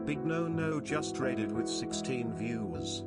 Big No No just raided with 16 viewers.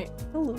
Okay, hello.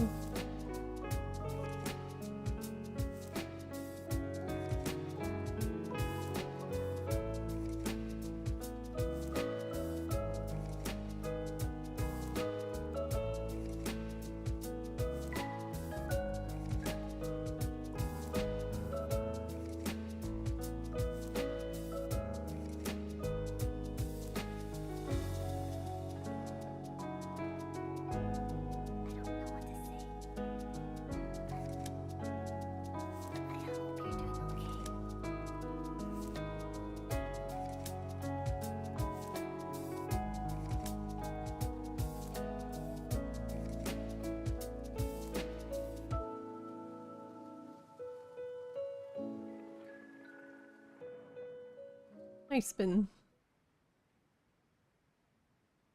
Nice spin.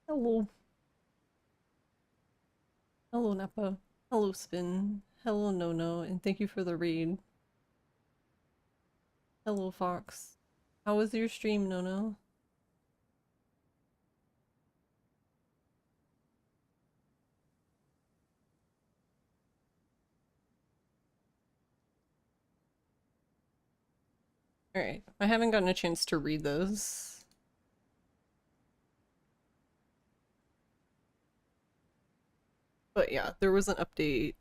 Hello. Hello, Nappa. Hello, Spin. Hello, Nono, and thank you for the read. Hello, Fox. How was your stream, Nono? Alright, I haven't gotten a chance to read those. But yeah, there was an update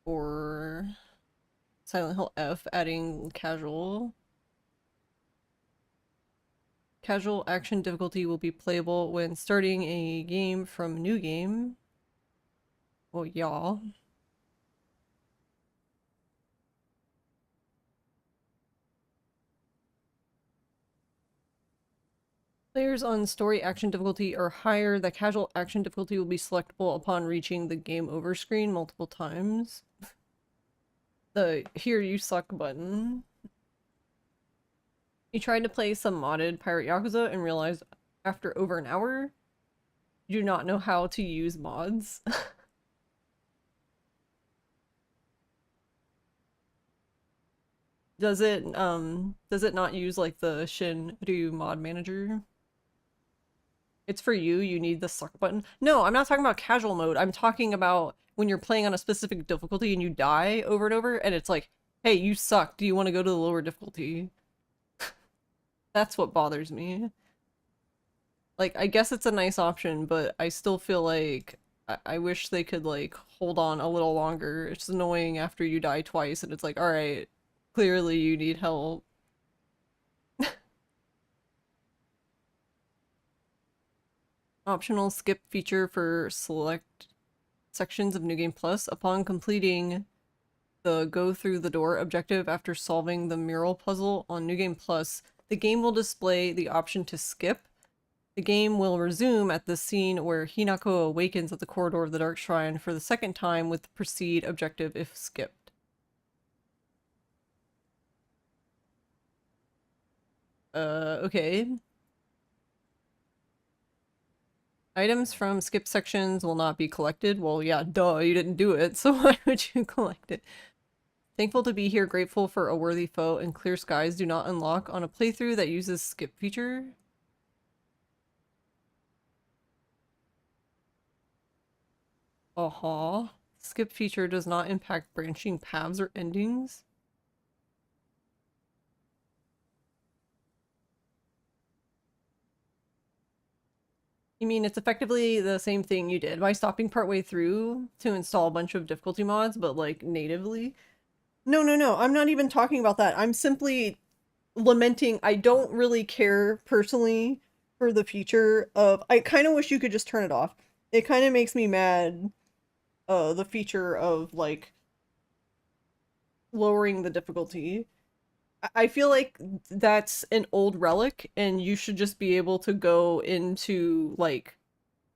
for Silent Hill F adding casual. Casual action difficulty will be playable when starting a game from a new game. Well, y'all. Players on story action difficulty or higher, the casual action difficulty will be selectable upon reaching the game over screen multiple times. The here you suck button. You tried to play some modded Pirate Yakuza and realized after over an hour, you do not know how to use mods. Does it not use like the Shinryu mod manager? It's for you, you need the suck button. No, I'm not talking about casual mode. I'm talking about when you're playing on a specific difficulty and you die over and over and it's like, hey, you suck. Do you want to go to the lower difficulty? That's what bothers me. Like, I guess it's a nice option, but I still feel like I wish they could like hold on a little longer. It's annoying after you die twice and it's like, alright, clearly you need help. Optional skip feature for select sections of New Game Plus. Upon completing the go through the door objective after solving the mural puzzle on New Game Plus, the game will display the option to skip. The game will resume at the scene where Hinako awakens at the corridor of the Dark Shrine for the second time with the proceed objective if skipped. Okay. Items from skip sections will not be collected. Well, yeah, duh, you didn't do it, so why would you collect it? Thankful to be here, grateful for a worthy foe, and clear skies do not unlock on a playthrough that uses skip feature. Uh-huh. Skip feature does not impact branching paths or endings. You mean it's effectively the same thing you did by stopping partway through to install a bunch of difficulty mods, but like natively? No, no, no, I'm not even talking about that. I'm simply lamenting I don't really care personally for the feature of I kind of wish you could just turn it off. It kind of makes me mad the feature of like lowering the difficulty. I feel like that's an old relic and you should just be able to go into like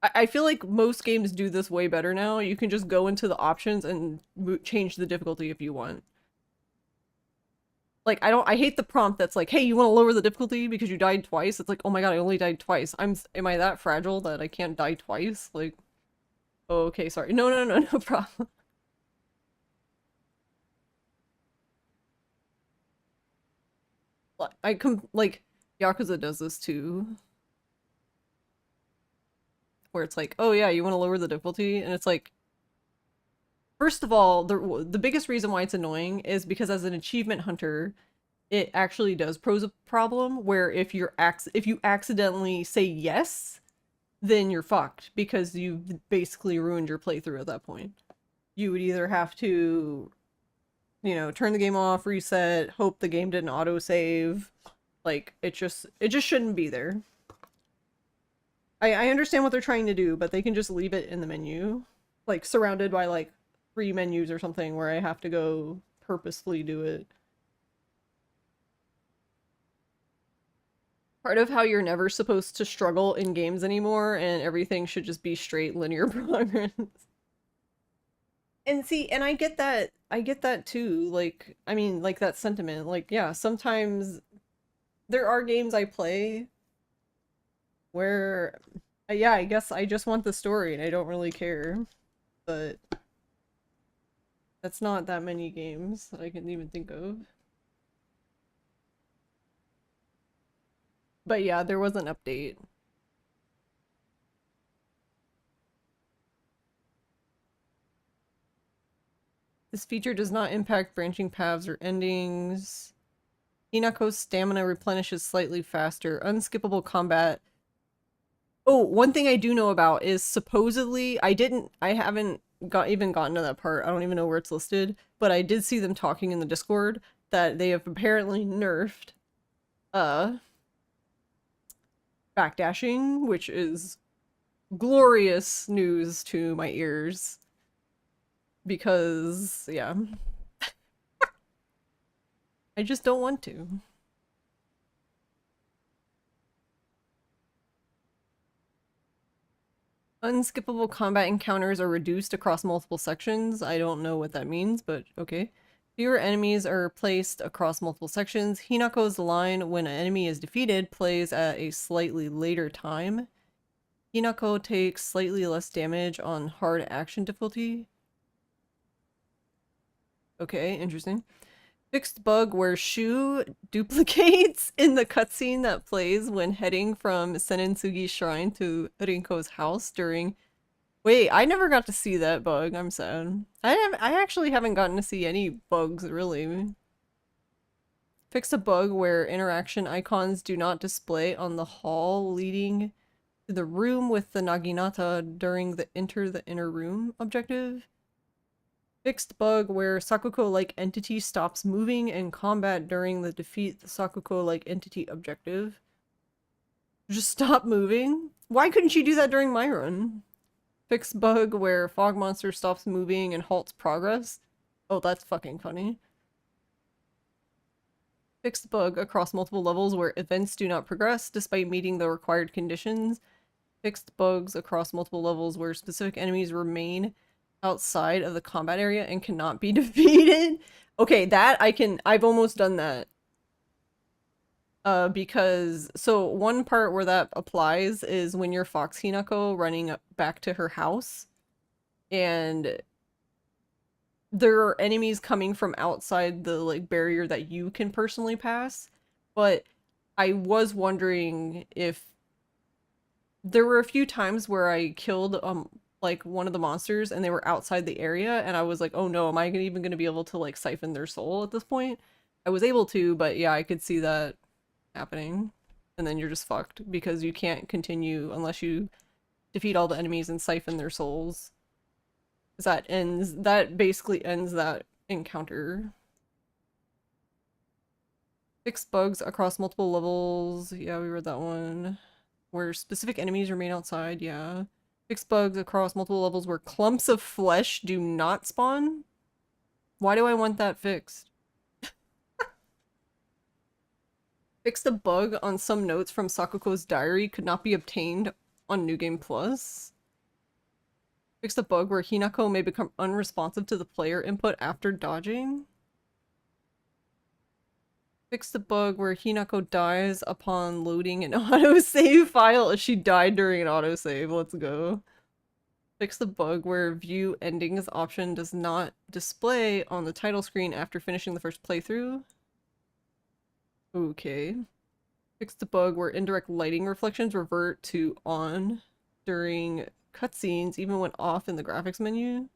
I feel like most games do this way better now. You can just go into the options and change the difficulty if you want. Like I hate the prompt that's like, hey, you want to lower the difficulty because you died twice? It's like, oh my god, I only died twice. Am I that fragile that I can't die twice? Like, oh, okay, sorry. No, no, no, no problem. Like Yakuza does this too. where it's like, oh yeah, you want to lower the difficulty, and it's like, first of all, the biggest reason why it's annoying is because as an achievement hunter, it actually does pose a problem where if you accidentally say yes, then you're fucked because you've basically ruined your playthrough at that point. You would either have to, you know, turn the game off, reset, hope the game didn't autosave. Like, it just shouldn't be there. I understand what they're trying to do, but they can just leave it in the menu. Like, surrounded by, like, 3 menus or something where I have to go purposefully do it. Part of how you're never supposed to struggle in games anymore, and everything should just be straight linear progress. And see, and I get that too. Like, I mean, like that sentiment. Like, yeah, sometimes there are games I play where, yeah, I guess I just want the story and I don't really care. But that's not that many games that I can even think of. But yeah, there was an update. This feature does not impact branching paths or endings. Hinako's stamina replenishes slightly faster. Unskippable combat. Oh, one thing I do know about is supposedly I haven't even gotten to that part. I don't even know where it's listed, but I did see them talking in the Discord that they have apparently nerfed backdashing, which is glorious news to my ears. Because, yeah. I just don't want to. Unskippable combat encounters are reduced across multiple sections. I don't know what that means, but okay. Fewer enemies are placed across multiple sections. Hinako's line when an enemy is defeated plays at a slightly later time. Hinako takes slightly less damage on hard action difficulty. Okay, interesting. Fixed bug where Shu duplicates in the cutscene that plays when heading from Senentsugi Shrine to Rinko's house during... Wait, I never got to see that bug. I'm sad. I actually haven't gotten to see any bugs, really. Fix a bug where interaction icons do not display on the hall leading to the room with the Naginata during the enter the inner room objective. Fixed bug where Sakuko-like entity stops moving in combat during the defeat the Sakuko-like entity objective. Just stop moving? Why couldn't you do that during my run? Fixed bug where Fog Monster stops moving and halts progress. Oh, that's fucking funny. Fixed bug across multiple levels where events do not progress despite meeting the required conditions. Fixed bugs across multiple levels where specific enemies remain outside of the combat area and cannot be defeated. Okay, that I've almost done that. Because, so one part where that applies is when you're Fox Hinako running back to her house, and there are enemies coming from outside the, like, barrier that you can personally pass, but I was wondering if there were a few times where I killed, like one of the monsters and they were outside the area and I was like, oh no, am I even going to be able to like siphon their soul at this point? I was able to, but yeah, I could see that happening. And then you're just fucked because you can't continue unless you defeat all the enemies and siphon their souls. That basically ends that encounter. Fix bugs across multiple levels. Yeah, we read that one. Where specific enemies remain outside, yeah. Fix bugs across multiple levels where clumps of flesh do not spawn? Why do I want that fixed? Fix the bug on some notes from Sakuko's diary could not be obtained on New Game Plus. Fix the bug where Hinako may become unresponsive to the player input after dodging. Fix the bug where Hinako dies upon loading an autosave file if she died during an autosave. Let's go. Fix the bug where view endings option does not display on the title screen after finishing the first playthrough. Okay. Fix the bug where indirect lighting reflections revert to on. during cutscenes even went off in the graphics menu.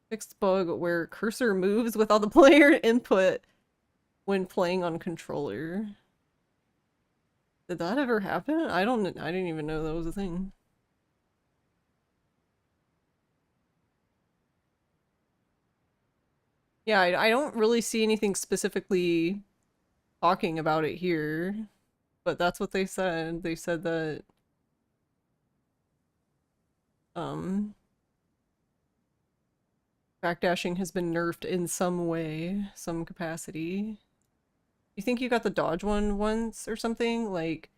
Fixed bug where cursor moves without the player input when playing on controller. Did that ever happen? I didn't even know that was a thing. Yeah, I don't really see anything specifically talking about it here, but that's what they said. They said that um backdashing has been nerfed in some way, some capacity. You think you got the dodge one once or something? Like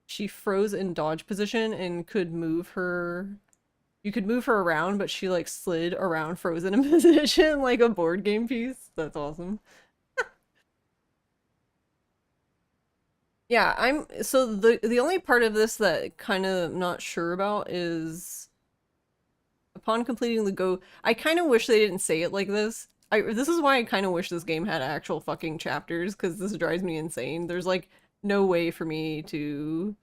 she froze in dodge position and could move her. You could move her around, but she like slid around frozen in position like a board game piece. That's awesome. Yeah, so the only part of this that kind of not sure about is upon completing the go, I kind of wish they didn't say it like this. This is why I kind of wish this game had actual fucking chapters, because this drives me insane. There's like no way for me to.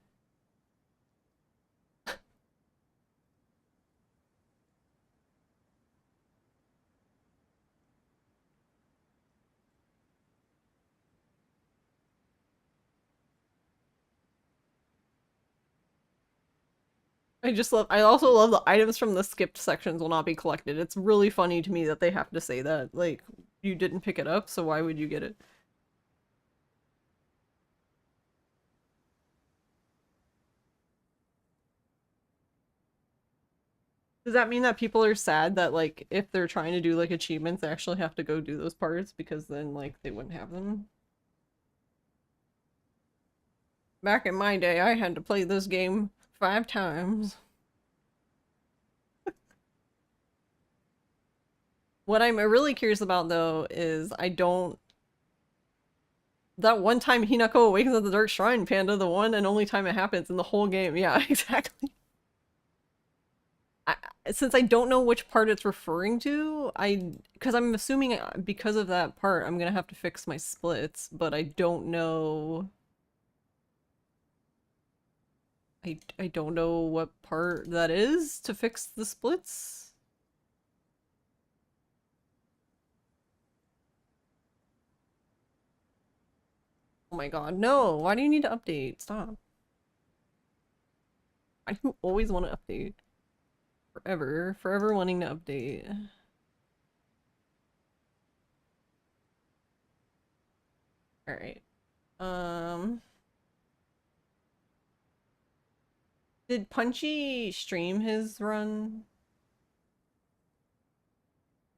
I also love the items from the skipped sections will not be collected. It's really funny to me that they have to say that. Like, you didn't pick it up, so why would you get it? Does that mean that people are sad that, like, if they're trying to do, like, achievements, they actually have to go do those parts because then, like, they wouldn't have them? Back in my day, I had to play this game 5 times. What I'm really curious about, though, is I don't. That one time Hinako awakens at the Dark Shrine, Panda, the one and only time it happens in the whole game. Yeah, exactly. I, since I don't know which part it's referring to, because I'm assuming because of that part, I'm gonna have to fix my splits, but I don't know. I don't know what part that is to fix the splits. Oh my god, no! Why do you need to update? Stop. Why do you always want to update? Forever wanting to update. Alright. Um... Did Punchy stream his run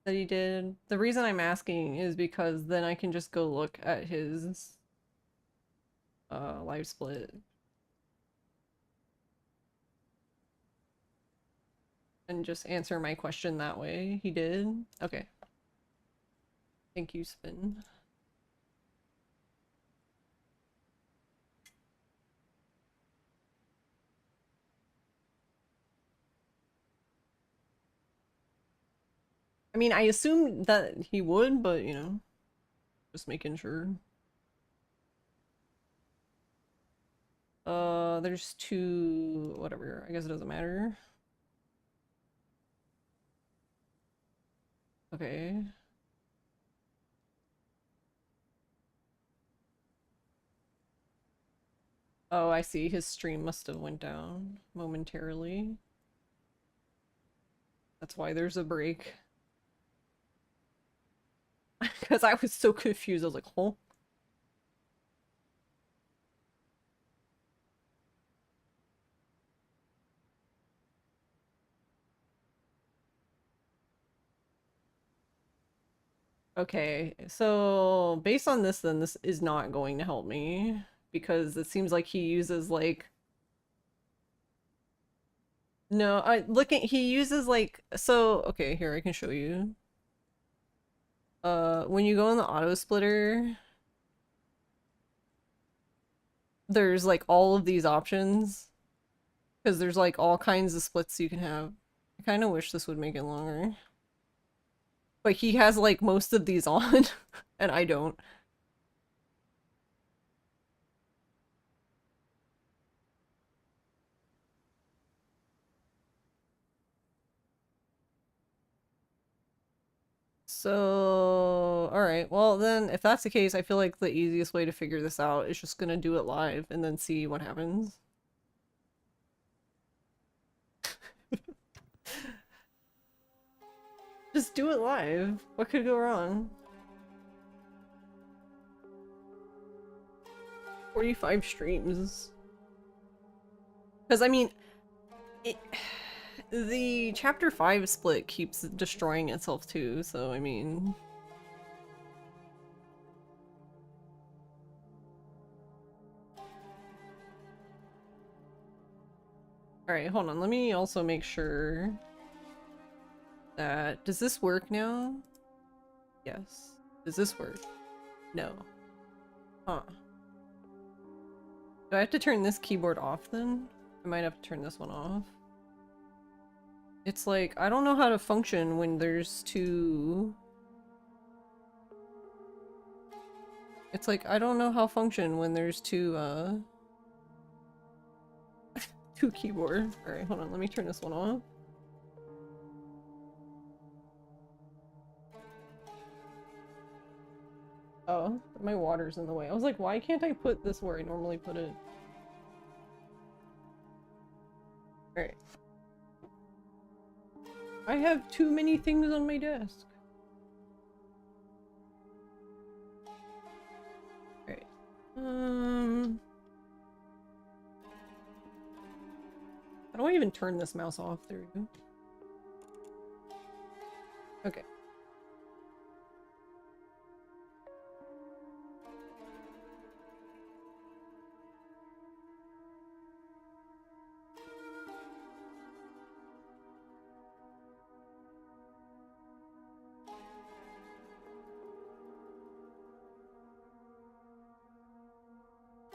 that he did? The reason I'm asking is because then I can just go look at his live split and just answer my question that way. He did? Okay. Thank you, Spin. I mean, I assumed that he would, but you know, just making sure. There's two, whatever. I guess it doesn't matter. Okay. Oh, I see. His stream must have went down momentarily. That's why there's a break. Because I was so confused. I was like, huh? Okay, so based on this, then this is not going to help me because it seems like he uses like no, he uses like so okay, here I can show you. When you go in the auto splitter, there's like all of these options because there's like all kinds of splits you can have. I kind of wish this would make it longer. But he has like most of these on and I don't. So, alright, well then, if that's the case, I feel like the easiest way to figure this out is just gonna do it live and then see what happens. Just do it live. What could go wrong? 45 streams. Because, I mean, the chapter 5 split keeps destroying itself too, so I mean... Alright, hold on, let me also make sure that... Does this work now? Yes. Does this work? No. Huh. Do I have to turn this keyboard off then? I might have to turn this one off. It's like, I don't know how to function when there's two... It's like, I don't know how to function when there's two, two keyboards. Alright, hold on, let me turn this one off. Oh, my water's in the way. I was like, why can't I put this where I normally put it? Alright. I have too many things on my desk. Alright. How do I even turn this mouse off? There we go. Okay.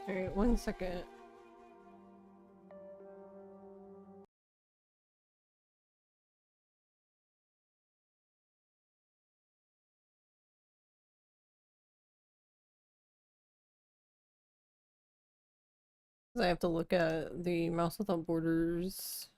Alright, 1 second. I have to look at the mouse without borders.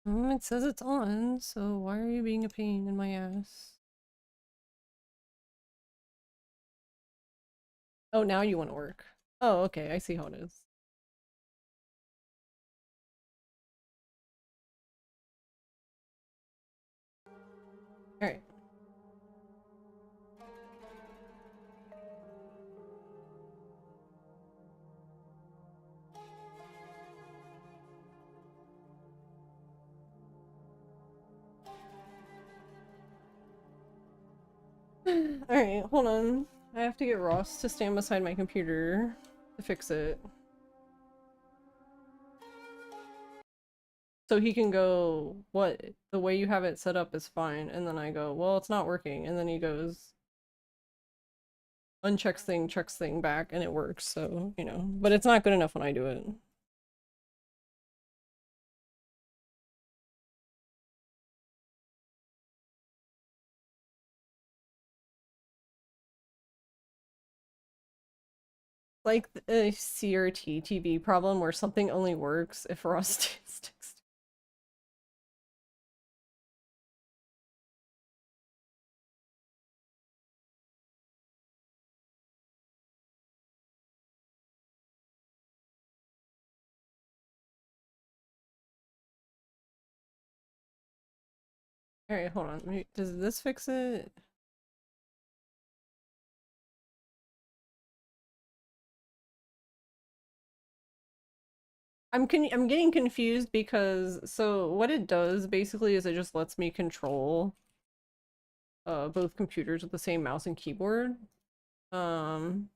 It says it's on, so why are you being a pain in my ass? Oh, now you want to work. Oh, okay, I see how it is. Alright. Alright, hold on. I have to get Ross to stand beside my computer to fix it. So he can go, what? The way you have it set up is fine. And then I go, well, it's not working. And then he goes, unchecks thing, checks thing back, and it works. So, you know, but it's not good enough when I do it. Like a CRT TV problem where something only works if Ross sticks. Alright, hold on. Does this fix it? I'm getting confused because so what it does basically is it just lets me control both computers with the same mouse and keyboard. And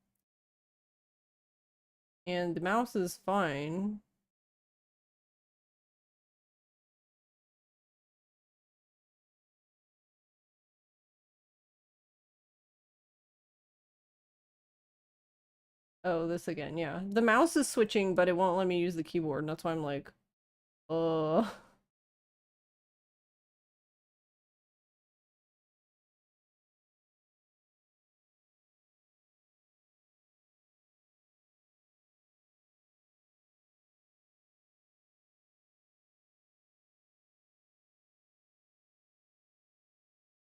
the mouse is fine. Oh, this again, yeah. The mouse is switching, but it won't let me use the keyboard, and that's why I'm like, uh.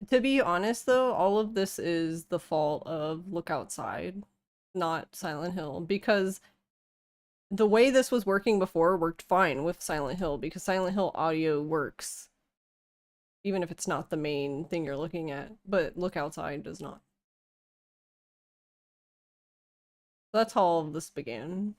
To be honest, though, all of this is the fault of Look Outside, not Silent Hill, because the way this was working before worked fine with Silent Hill, because Silent Hill audio works, even if it's not the main thing you're looking at, but Look Outside does not. That's how all of this began.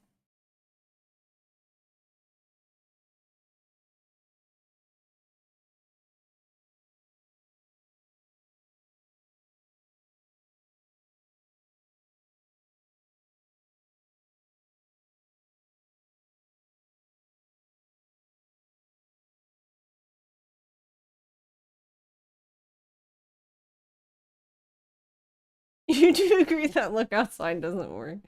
You do agree that Look Outside doesn't work.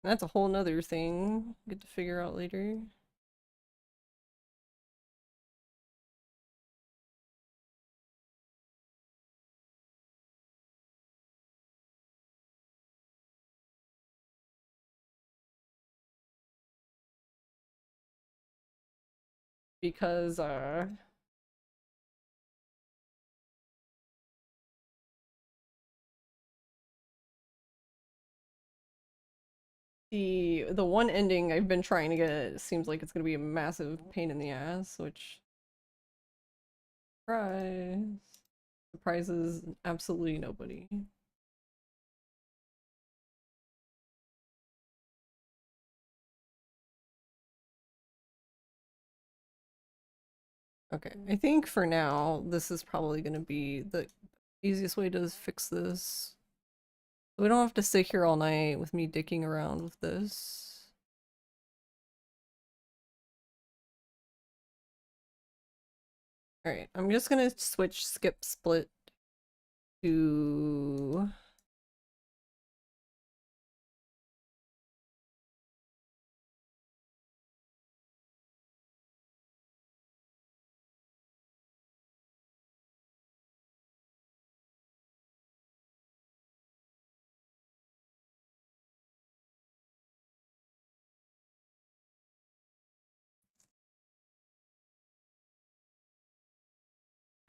That's a whole nother thing. Get to figure out later. Because, the one ending I've been trying to get seems like it's gonna be a massive pain in the ass, which surprise surprises absolutely nobody. Okay, I think for now this is probably gonna be the easiest way to fix this. We don't have to sit here all night with me dicking around with this. Alright, I'm just gonna switch skip split to...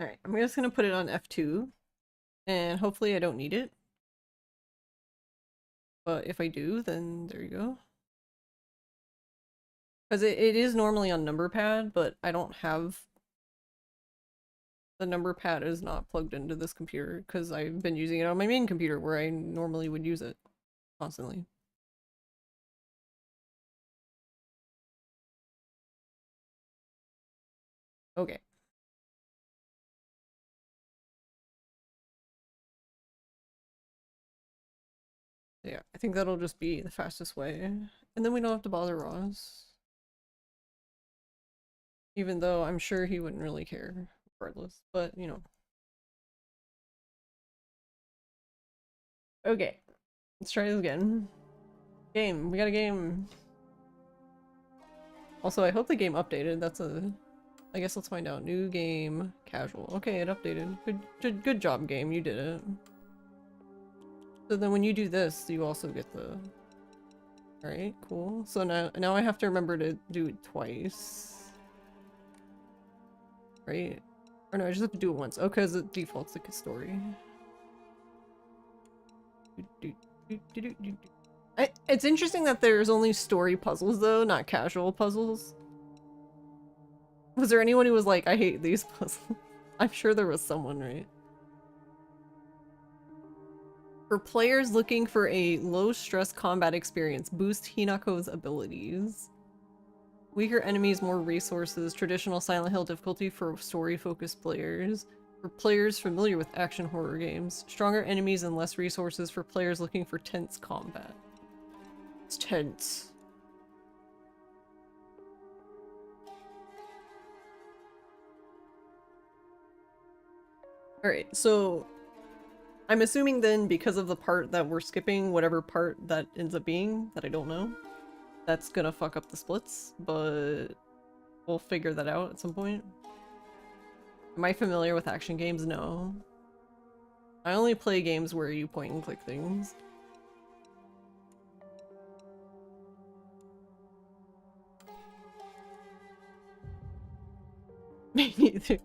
Alright, I'm just gonna put it on F2, and hopefully I don't need it. But if I do, then there you go. Because it is normally on number pad, but I don't have... The number pad is not plugged into this computer, because I've been using it on my main computer where I normally would use it constantly. Okay. Yeah, I think that'll just be the fastest way. And then we don't have to bother Ross. Even though I'm sure he wouldn't really care, regardless. But, you know. Okay. Let's try this again. Game. We got a game. Also, I hope the game updated. That's a... I guess let's find out. New game. Casual. Okay, it updated. Good job, game. You did it. So then when you do this, you also get the... Alright, cool. So now I have to remember to do it twice. Right? Or no, I just have to do it once. Oh, because it defaults like a story. It's interesting that there's only story puzzles though, not casual puzzles. Was there anyone who was like, I hate these puzzles? I'm sure there was someone, right? For players looking for a low-stress combat experience, boost Hinako's abilities. Weaker enemies, more resources. Traditional Silent Hill difficulty for story-focused players. For players familiar with action horror games. Stronger enemies and less resources for players looking for tense combat. It's tense. Alright, so I'm assuming then because of the part that we're skipping, whatever part that ends up being, that I don't know, that's gonna fuck up the splits, but we'll figure that out at some point. Am I familiar with action games? No. I only play games where you point and click things. Me neither.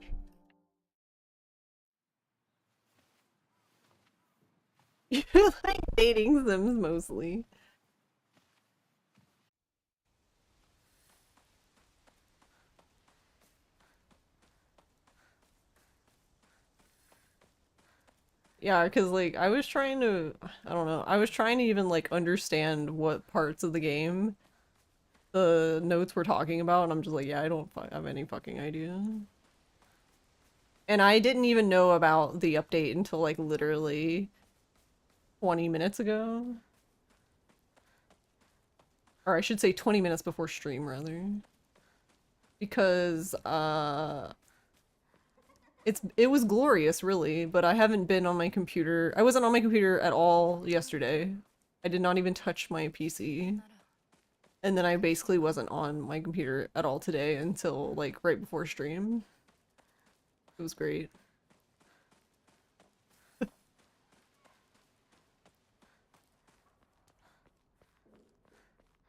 You like dating sims mostly. Yeah, because like I was trying to, I don't know, I was trying to even like understand what parts of the game the notes were talking about, and I'm just like, yeah, I don't have any fucking idea. And I didn't even know about the update until like literally 20 minutes ago. Or I should say 20 minutes before stream, rather. Because, it was glorious, really, but I haven't been on my computer. I wasn't on my computer at all yesterday. I did not even touch my PC. And then I basically wasn't on my computer at all today until, like, right before stream. It was great.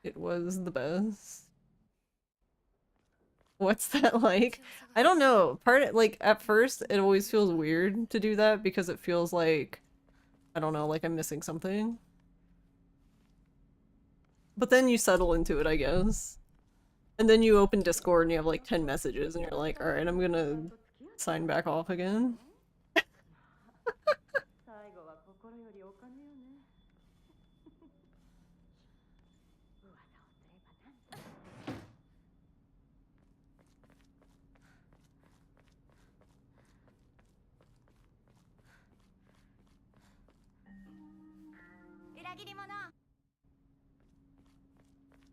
It was the best. What's that like? I don't know. Like, at first, it always feels weird to do that because it feels like, I don't know, like I'm missing something. But then you settle into it, I guess. And then you open Discord and you have like 10 messages and you're like, alright, I'm gonna sign back off again.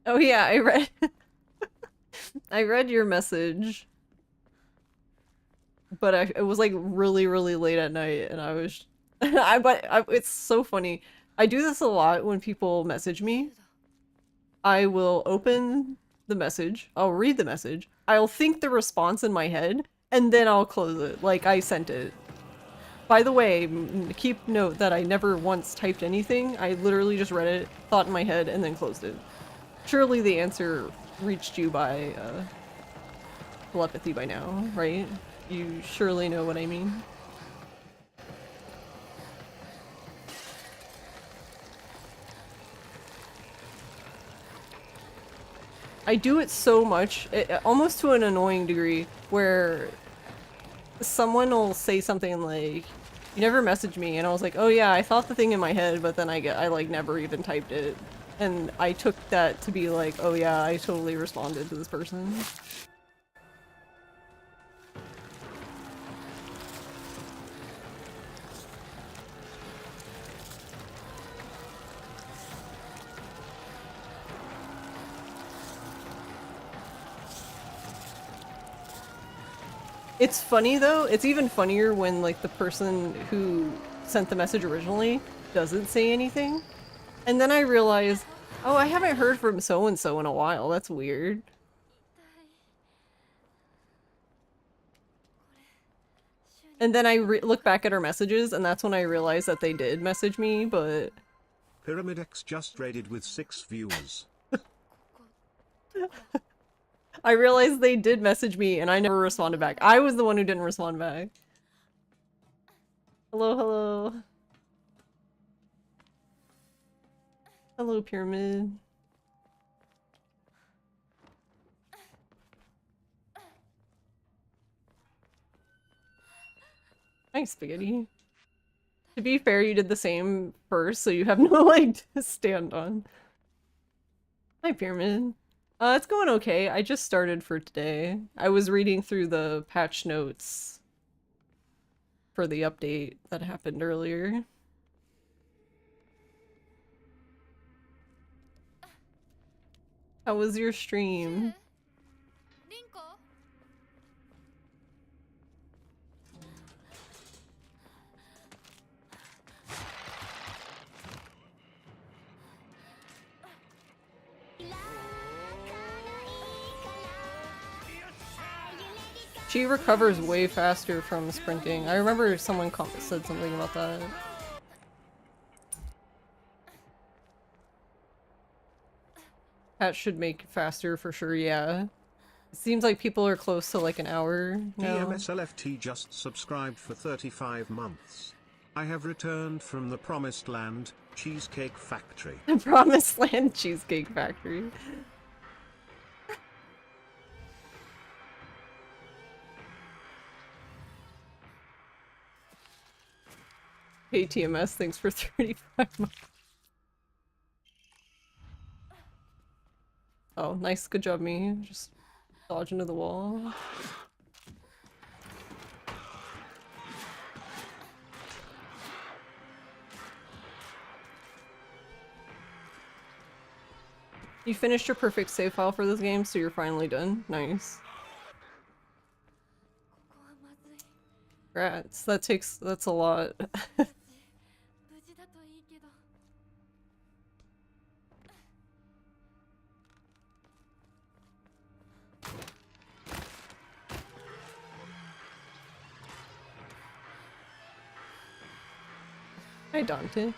Oh yeah, I read I read your message. But it was like really, really late at night and I was it's so funny. I do this a lot when people message me. I will open the message, I'll read the message, I'll think the response in my head, and then I'll close it, like I sent it. By the way, keep note that I never once typed anything, I literally just read it, thought in my head, and then closed it. Surely the answer reached you by telepathy by now, right? You surely know what I mean. I do it so much, almost to an annoying degree, where someone will say something like, you never messaged me, and I was like, oh yeah, I thought the thing in my head, but then I like never even typed it. And I took that to be like, oh yeah, I totally responded to this person. It's funny though, it's even funnier when like the person who sent the message originally doesn't say anything. And then I realize, oh, I haven't heard from so-and-so in a while, that's weird. And then I look back at our messages and that's when I realize that they did message me, but... Pyramid X just raided with 6 viewers. I realized they did message me and I never responded back. I was the one who didn't respond back. Hello, hello. Hello, Pyramid. Hi, Spaghetti. To be fair, you did the same first, so you have no leg to stand on. Hi, Pyramid. It's going okay. I just started for today. I was reading through the patch notes for the update that happened earlier. How was your stream? She recovers way faster from sprinting. I remember someone said something about that. That should make it faster for sure, yeah. It seems like people are close to like an hour now. DMSLFT just subscribed for 35 months. I have returned from the promised land, Cheesecake Factory. Promised Land Cheesecake Factory. Hey TMS, thanks for 35 months. Oh, nice, good job me. Just dodge into the wall. You finished your perfect save file for this game, so you're finally done. Nice. Congrats. That's a lot. Hi, Dante.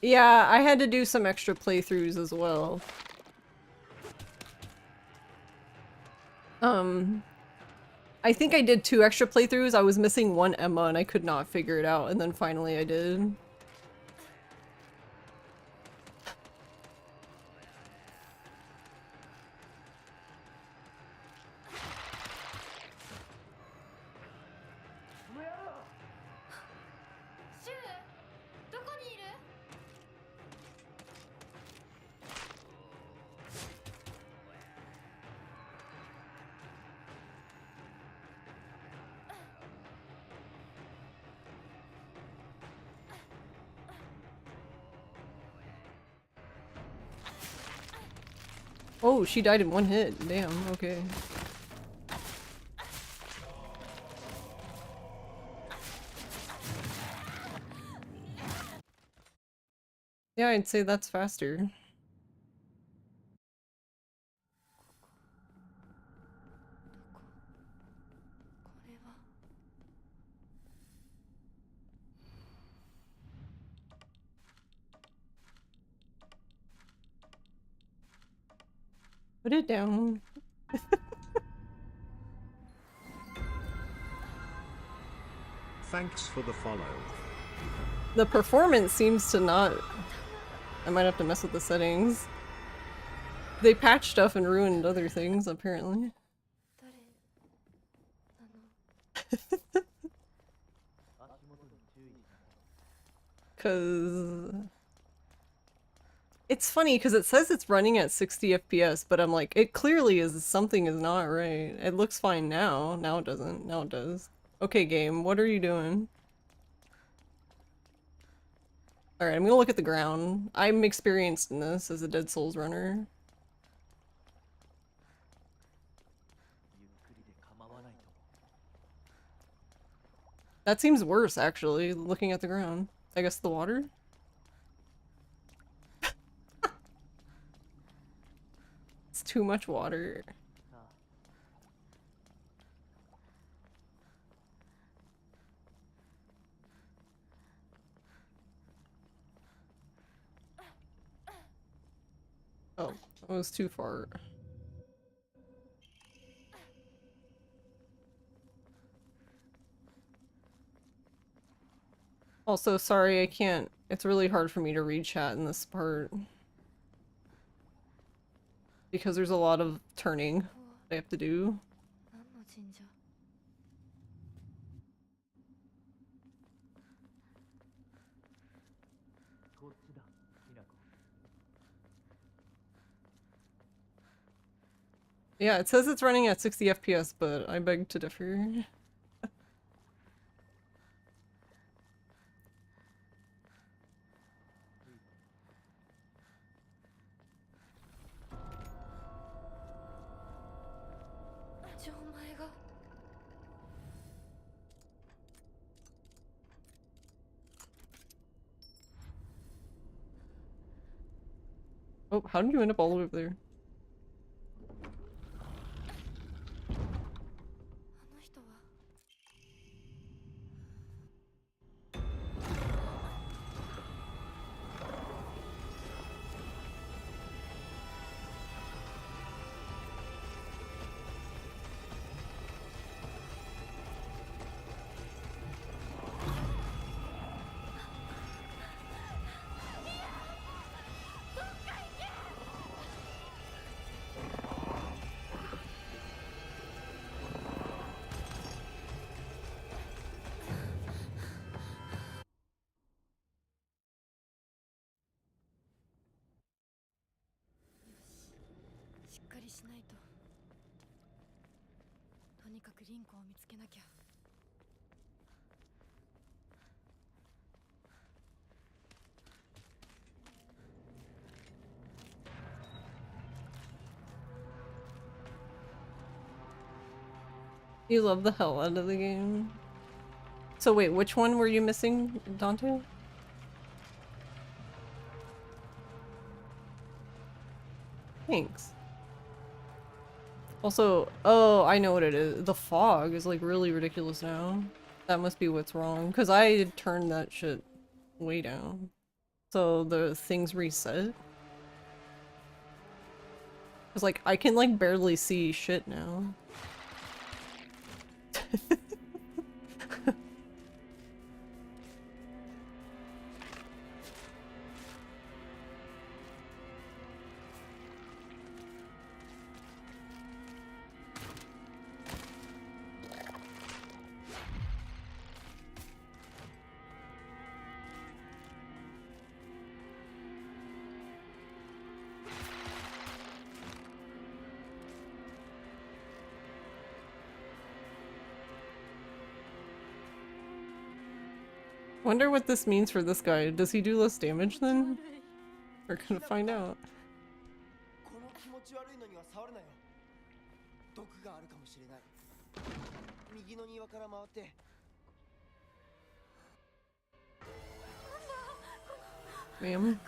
Yeah, I had to do some extra playthroughs as well. I think I did 2 extra playthroughs. I was missing one Emma and I could not figure it out, and then finally I did. Oh, she died in 1 hit. Damn, okay. Yeah, I'd say that's faster. Put it down. Thanks for the follow. The performance seems to not... I might have to mess with the settings. They patched stuff and ruined other things, apparently. Cause... It's funny because it says it's running at 60 FPS, but I'm like, it clearly is, something is not right. It looks fine now. Now it doesn't. Now it does. Okay, game, what are you doing? Alright, I'm gonna look at the ground. I'm experienced in this as a Dead Souls runner. That seems worse, actually, looking at the ground. I guess the water? It's too much water. Oh, that was too far. Also, sorry, I can't. It's really hard for me to read chat in this part. because there's a lot of turning I have to do. 何の神社？ Yeah, it says it's running at 60 FPS, but I beg to differ. 錠前が。 Oh, how did you end up all the way over there? あの人は。 しっかりしないと。とにかくリンコを見つけなきゃ。 You love the hell out of the game. So wait, which one were you missing, Dante? Thanks. Also, oh, I know what it is. The fog is like really ridiculous now. That must be what's wrong, because I turned that shit way down. So the things reset. Because like, I can like barely see shit now. Wonder what this means for this guy. Does he do less damage then? We're gonna find out. この気持ち悪いのには触るなよ。毒があるかもしれない。右の庭から回って。 Ma'am.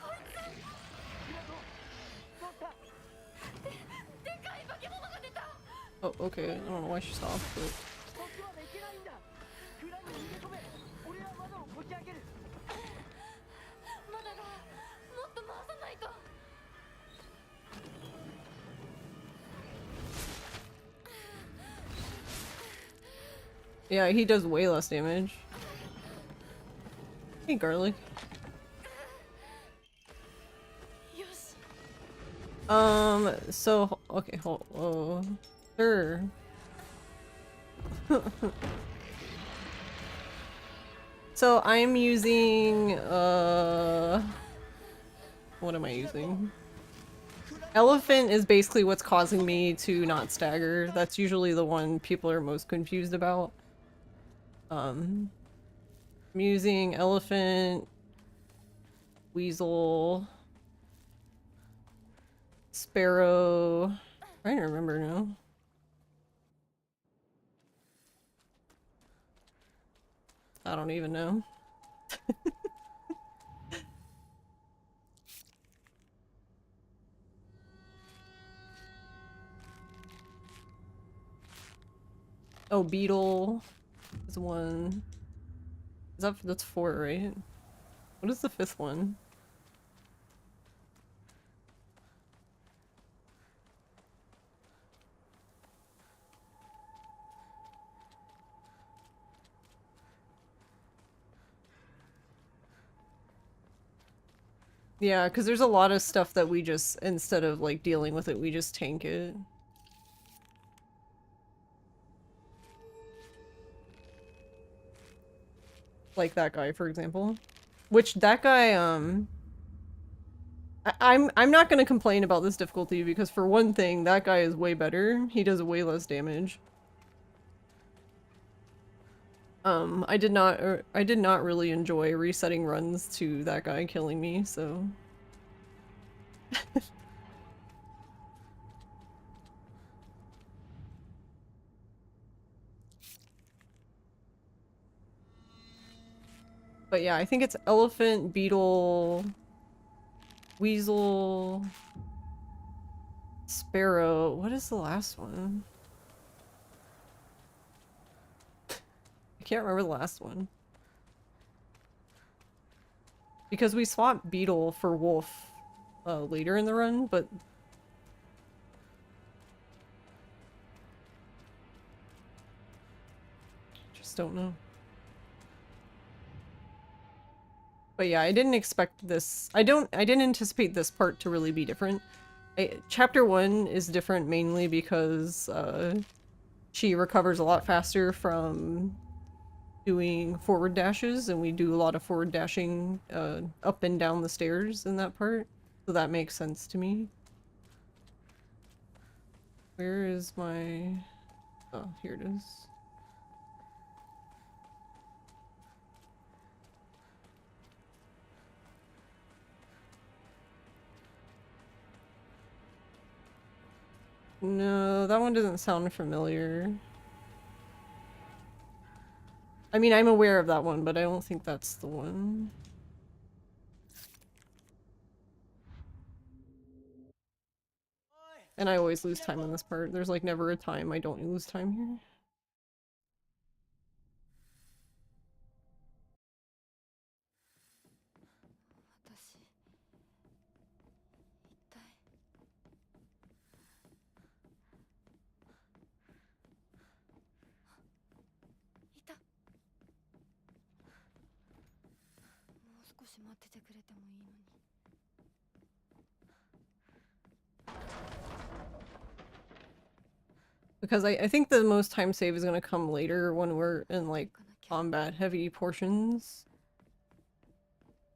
Oh, okay. I don't know why she stopped, but... 僕はできないんだ。蔵に逃げ込め。俺は窓をこじ開ける。まだだ。もっと回さないと。 Yeah, he does way less damage. Hey, garlic. よし。 So, okay, hold, oh, sure. So I'm using, what am I using? Elephant is basically what's causing me to not stagger. That's usually the one people are most confused about. I'm using Elephant, Weasel, Sparrow. I'm trying to remember now. I don't even know. Oh, Beetle is one. That's four, right? What is the fifth one? Yeah, because there's a lot of stuff that we just, instead of like dealing with it, we just tank it. Like that guy, for example. Which that guy, I'm not gonna complain about this difficulty because for one thing, that guy is way better. He does way less damage. I did not really enjoy resetting runs to that guy killing me, so. But yeah, I think it's elephant, beetle, weasel, sparrow. What is the last one? I can't remember the last one. Because we swapped beetle for wolf later in the run, but just don't know. But yeah, I didn't expect this. I didn't anticipate this part to really be different. Chapter 1 is different mainly because she recovers a lot faster from doing forward dashes, and we do a lot of forward dashing up and down the stairs in that part. So that makes sense to me. Where is my... Oh, here it is. No, that one doesn't sound familiar. I mean, I'm aware of that one, but I don't think that's the one. And I always lose time on this part. There's like never a time I don't lose time here. Because I think the most time save is gonna come later when we're in like combat heavy portions.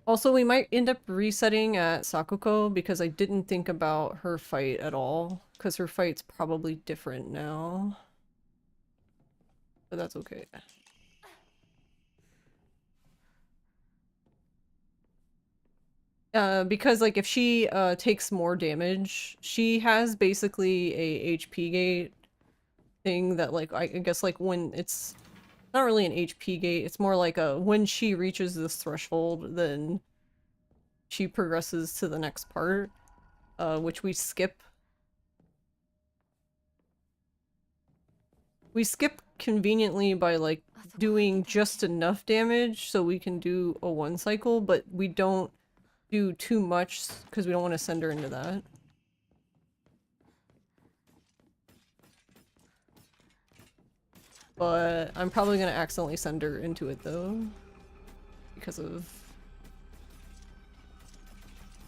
Also, we might end up resetting at Sakuko because I didn't think about her fight at all. Because her fight's probably different now. But that's okay. Because like if she takes more damage, she has basically a HP gate thing that like I guess like when it's not really an HP gate, it's more like a when she reaches this threshold, then she progresses to the next part, which we skip. We skip conveniently by like doing just enough damage so we can do a one cycle, but we don't do too much because we don't want to send her into that. But I'm probably gonna accidentally send her into it though.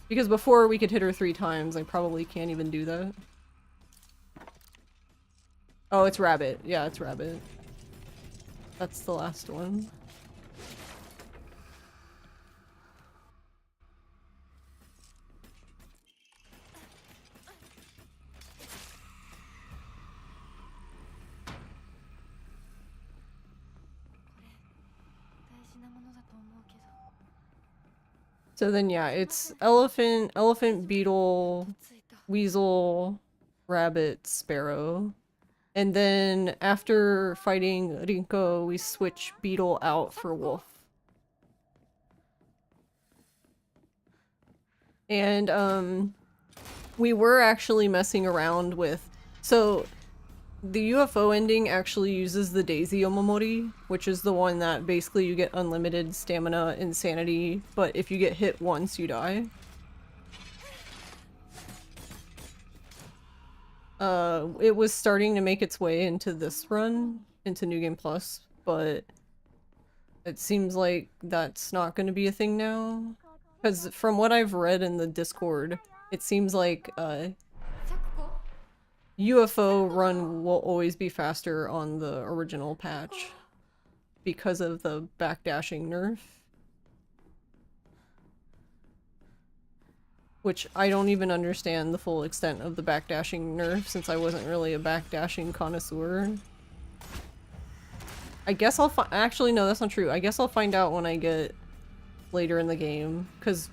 Because before we could hit her 3 times, I probably can't even do that. Oh, it's rabbit. Yeah, it's rabbit. That's the last one. So then yeah, it's elephant, beetle, weasel, rabbit, sparrow. And then after fighting Rinko, we switch beetle out for wolf. And we were actually messing around with... So the UFO ending actually uses the Daisy Omamori, which is the one that basically you get unlimited stamina and sanity, but if you get hit once, you die. It was starting to make its way into this run, into New Game Plus, but it seems like that's not going to be a thing now. Because from what I've read in the Discord, it seems like サクコ UFO run will always be faster on the original patch because of the backdashing nerf. Which I don't even understand the full extent of the backdashing nerf since I wasn't really a backdashing connoisseur. I guess I'll actually no, that's not true. I guess I'll find out when I get later in the game because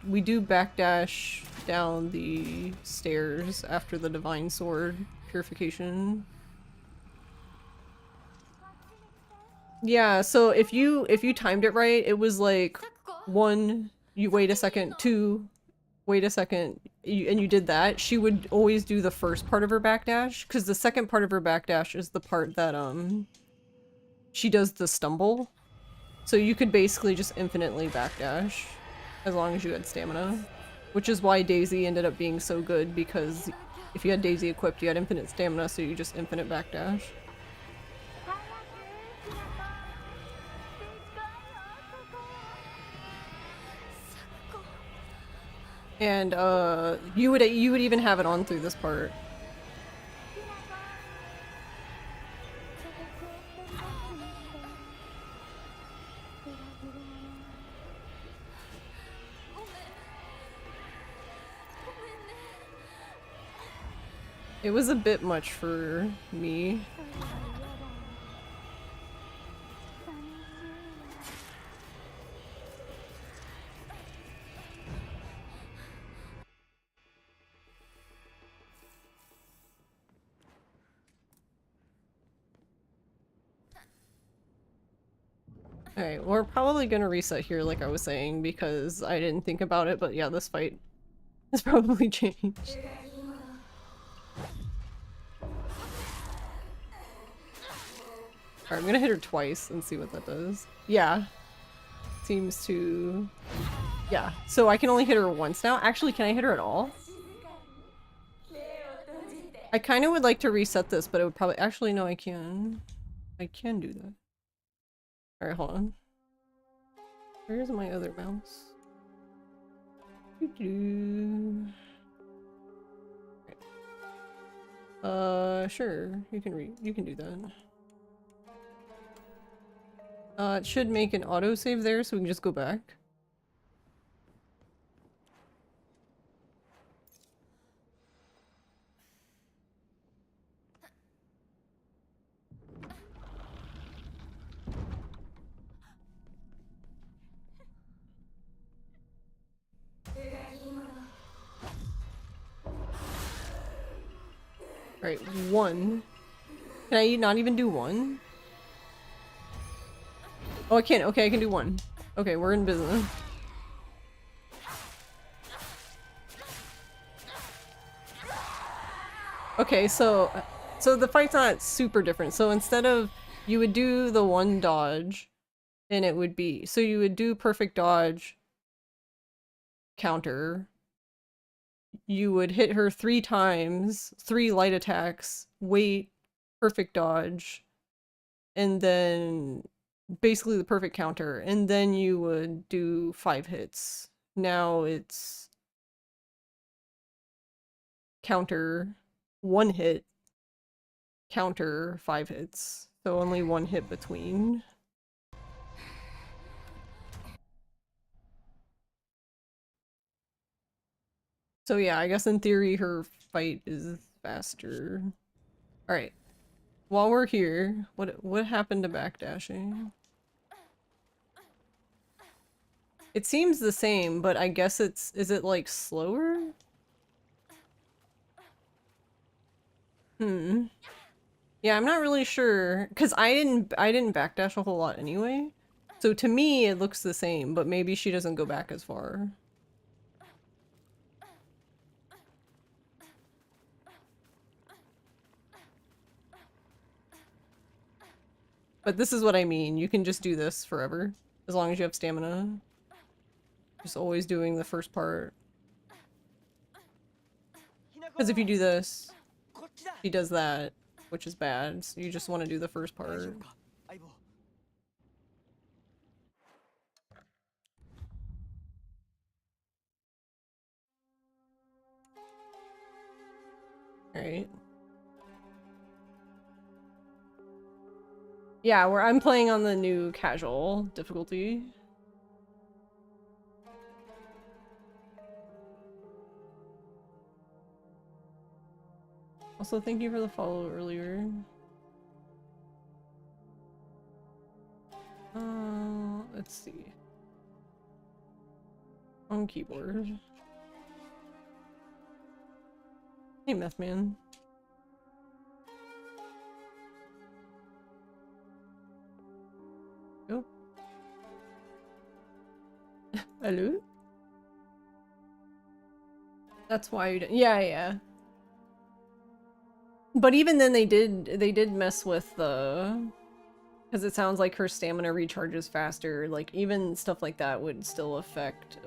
we do backdash down the stairs after the Divine Sword purification. Yeah, so if you timed it right, it was like 1, you wait a second, 2, wait a second, and you did that. She would always do the first part of her backdash because the second part of her backdash is the part that she does the stumble. So you could basically just infinitely backdash as long as you had stamina. Which is why Daisy ended up being so good, because if you had Daisy equipped, you had infinite stamina, so you just infinite backdash. And you would even have it on through this part. It was a bit much for me. Alright, we're probably gonna reset here like I was saying because I didn't think about it, but yeah, this fight has probably changed. Alright, I'm gonna hit her twice and see what that does. Yeah. Seems to... Yeah, so I can only hit her once now. Actually, can I hit her at all? I kind of would like to reset this, but it would probably... Actually, no, I can. I can do that. Alright, hold on. Where's my other mouse? Sure. You can do that. It should make an autosave there so we can just go back. Alright, 1. Can I not even do 1? Oh, I can't. Okay, I can do 1. Okay, we're in business. Okay, so the fight's not super different. So instead of, you would do the 1 dodge, and it would be, so you would do perfect dodge, counter. You would hit her 3 times, 3 light attacks, wait, perfect dodge, and then basically the perfect counter, and then you would do 5 hits. Now it's counter, 1 hit, counter, 5 hits. So only 1 hit between. So yeah, I guess in theory her fight is faster. Alright. While we're here, what happened to backdashing? It seems the same, but I guess is it like slower? Yeah, I'm not really sure, because I didn't backdash a whole lot anyway. So to me it looks the same, but maybe she doesn't go back as far. But this is what I mean. You can just do this forever, as long as you have stamina. Just always doing the first part. Because if you do this, she does that, which is bad. So you just want to do the first part. Right. Yeah, where I'm playing on the new casual difficulty. Also, thank you for the follow earlier. Let's see. On keyboard. Hey, Meth Man. Oh. Hello? That's why you didn't. Yeah, yeah. But even then, they did mess with the, because it sounds like her stamina recharges faster. Like even stuff like that would still affect.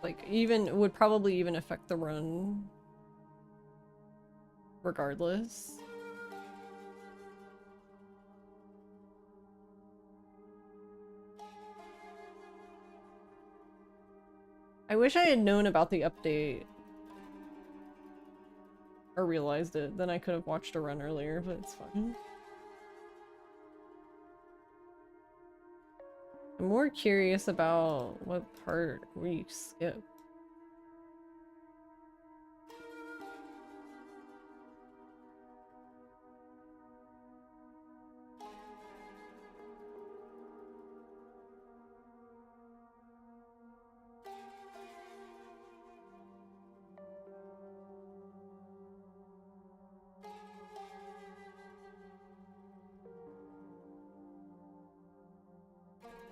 Like even would probably even affect the run. Regardless. I wish I had known about the update. Or realized it, then I could have watched a run earlier, but it's fine. I'm more curious about what part we skip.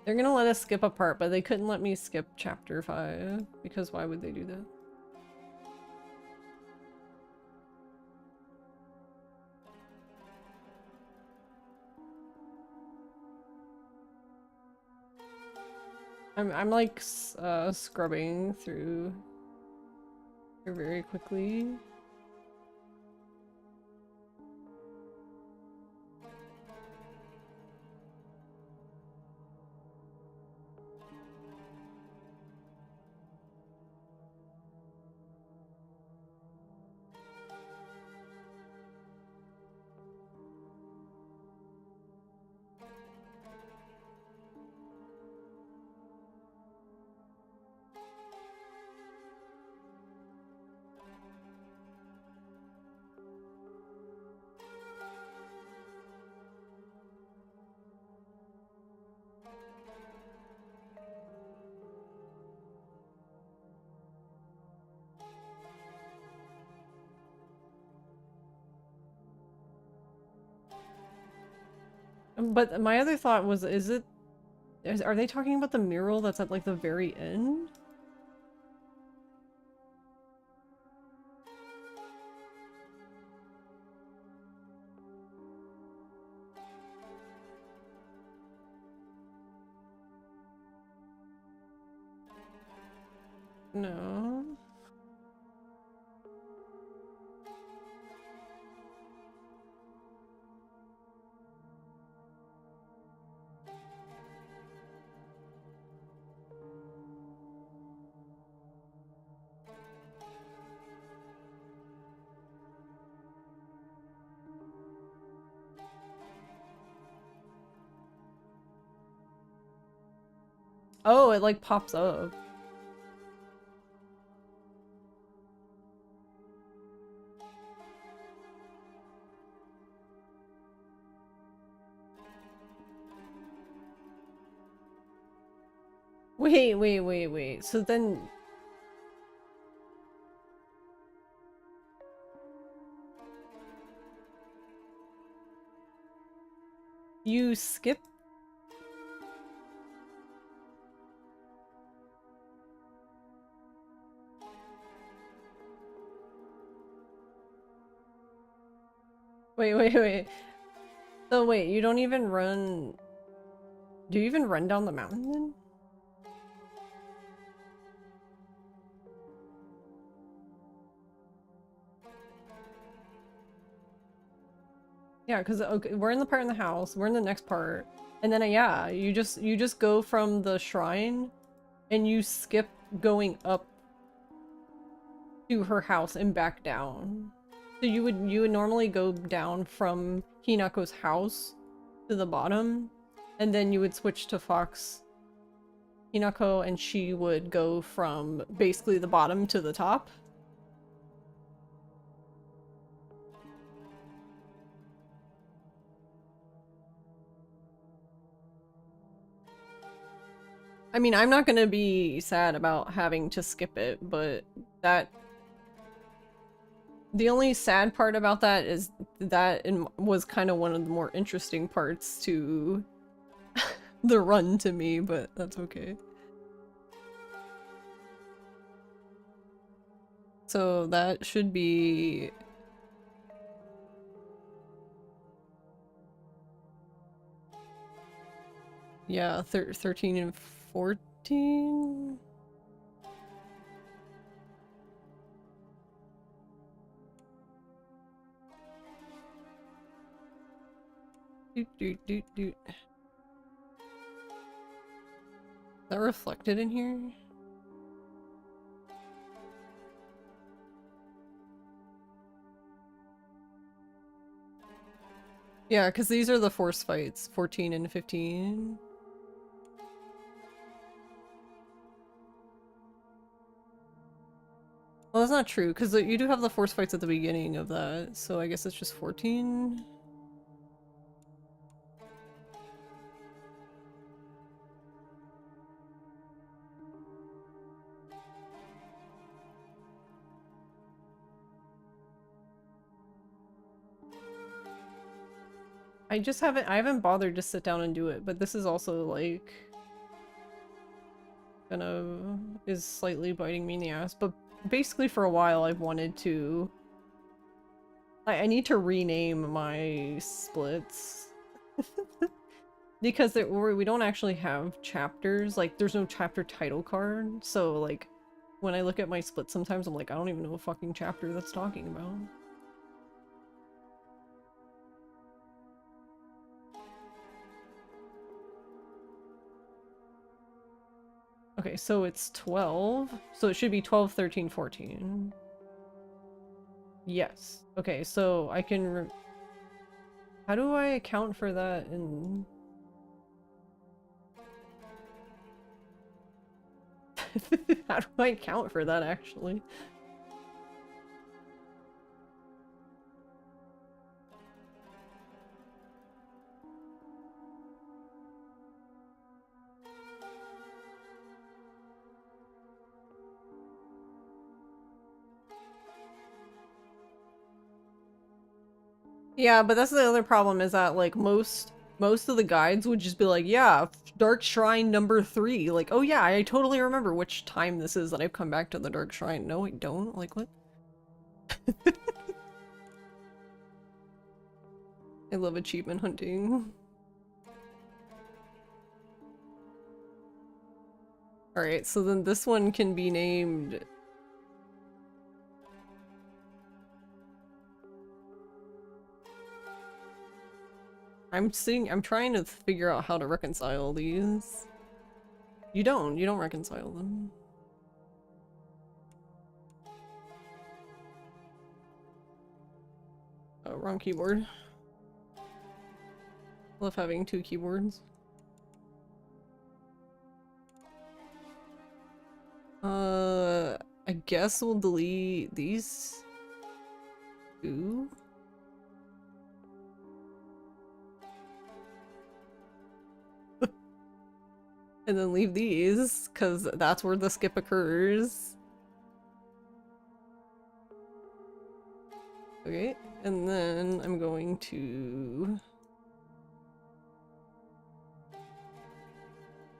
They're gonna let us skip a part, but they couldn't let me skip chapter 5, because why would they do that? I'm like scrubbing through very quickly. But my other thought was, are they talking about the mural that's at like the very end? No. Oh, it like pops up. Wait. So then... You skip? Wait. So wait, you don't even run... Do you even run down the mountain then? Yeah, because okay, we're in the part in the house, we're in the next part, and then yeah, you just go from the shrine, and you skip going up to her house and back down. So you would normally go down from Hinako's house to the bottom, and then you would switch to Fox Hinako, and she would go from basically the bottom to the top. I mean, I'm not gonna be sad about having to skip it, but the only sad part about that is that was kind of one of the more interesting parts to the run to me, but that's okay. So that should be... yeah, 13 and 14? Doot, doot, doot, doot. Is that reflected in here? Yeah, because these are the force fights, 14 and 15. Well, that's not true, because you do have the force fights at the beginning of that, so I guess it's just 14? I haven't bothered to sit down and do it, but this is also like is slightly biting me in the ass. But basically for a while I've wanted to I need to rename my splits. Because we don't actually have chapters, like there's no chapter title card, so like when I look at my split sometimes I'm like, I don't even know a fucking chapter that's talking about. Okay, so it's 12. So it should be 12, 13, 14. Yes. Okay, so I can... how do I account for that in... how do I account for that, actually? Yeah, but that's the other problem is that like most of the guides would just be like, yeah, Dark Shrine number 3. Like, oh yeah, I totally remember which time this is that I've come back to the Dark Shrine. No, I don't. Like, what? I love achievement hunting. Alright, so then this one can be named... I'm trying to figure out how to reconcile these. You don't reconcile them. Oh, wrong keyboard. Love having 2 keyboards. I guess we'll delete these 2. And then leave these, because that's where the skip occurs. Okay, and then I'm going to...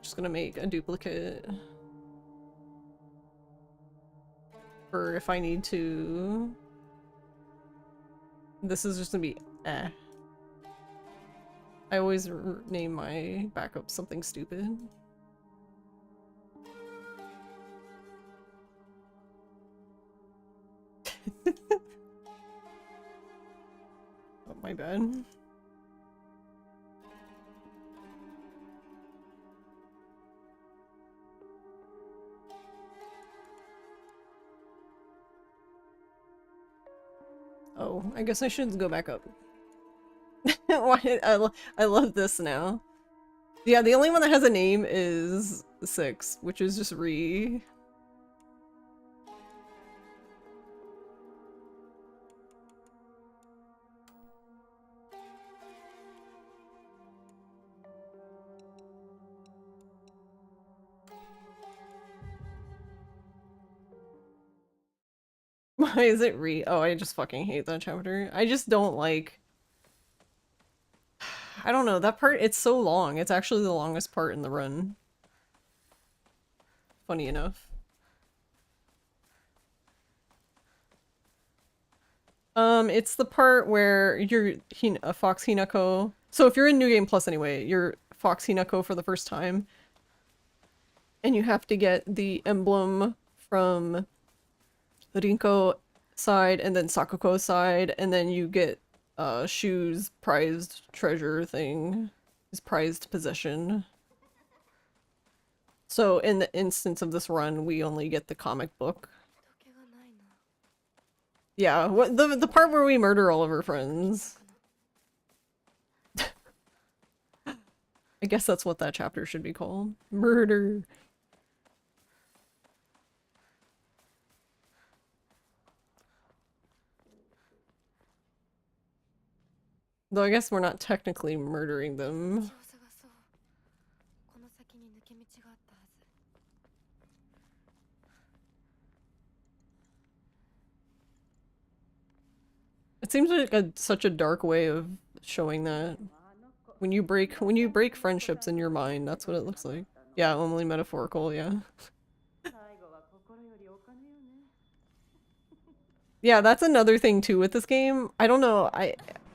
just gonna make a duplicate. For if I need to... this is just gonna be eh. I always name my backup something stupid. Oh, my bad. Oh, I guess I should go back up. Why? I love this now. Yeah, the only one that has a name is 6, which is just Ri. Why is it Ri? Oh, I just fucking hate that chapter. I just don't like... I don't know, that part, it's so long. It's actually the longest part in the run. Funny enough. It's the part where you're Fox Hinako. So if you're in New Game Plus anyway, you're Fox Hinako for the first time. And you have to get the emblem from Rinko side and then Sakuko side, and then you get Shu's prized treasure thing, his prized possession. So in the instance of this run, we only get the comic book. 時計がないな。 Yeah, what the part where we murder all of her friends. I guess that's what that chapter should be called. Murder. Though I guess we're not technically murdering 道 them. を探そう。この先に抜け道があったはず。 It seems like such a dark way of showing that. When you break friendships in your mind, that's what it looks like. Yeah, only metaphorical, yeah. Yeah, that's another thing too with this game. I don't know,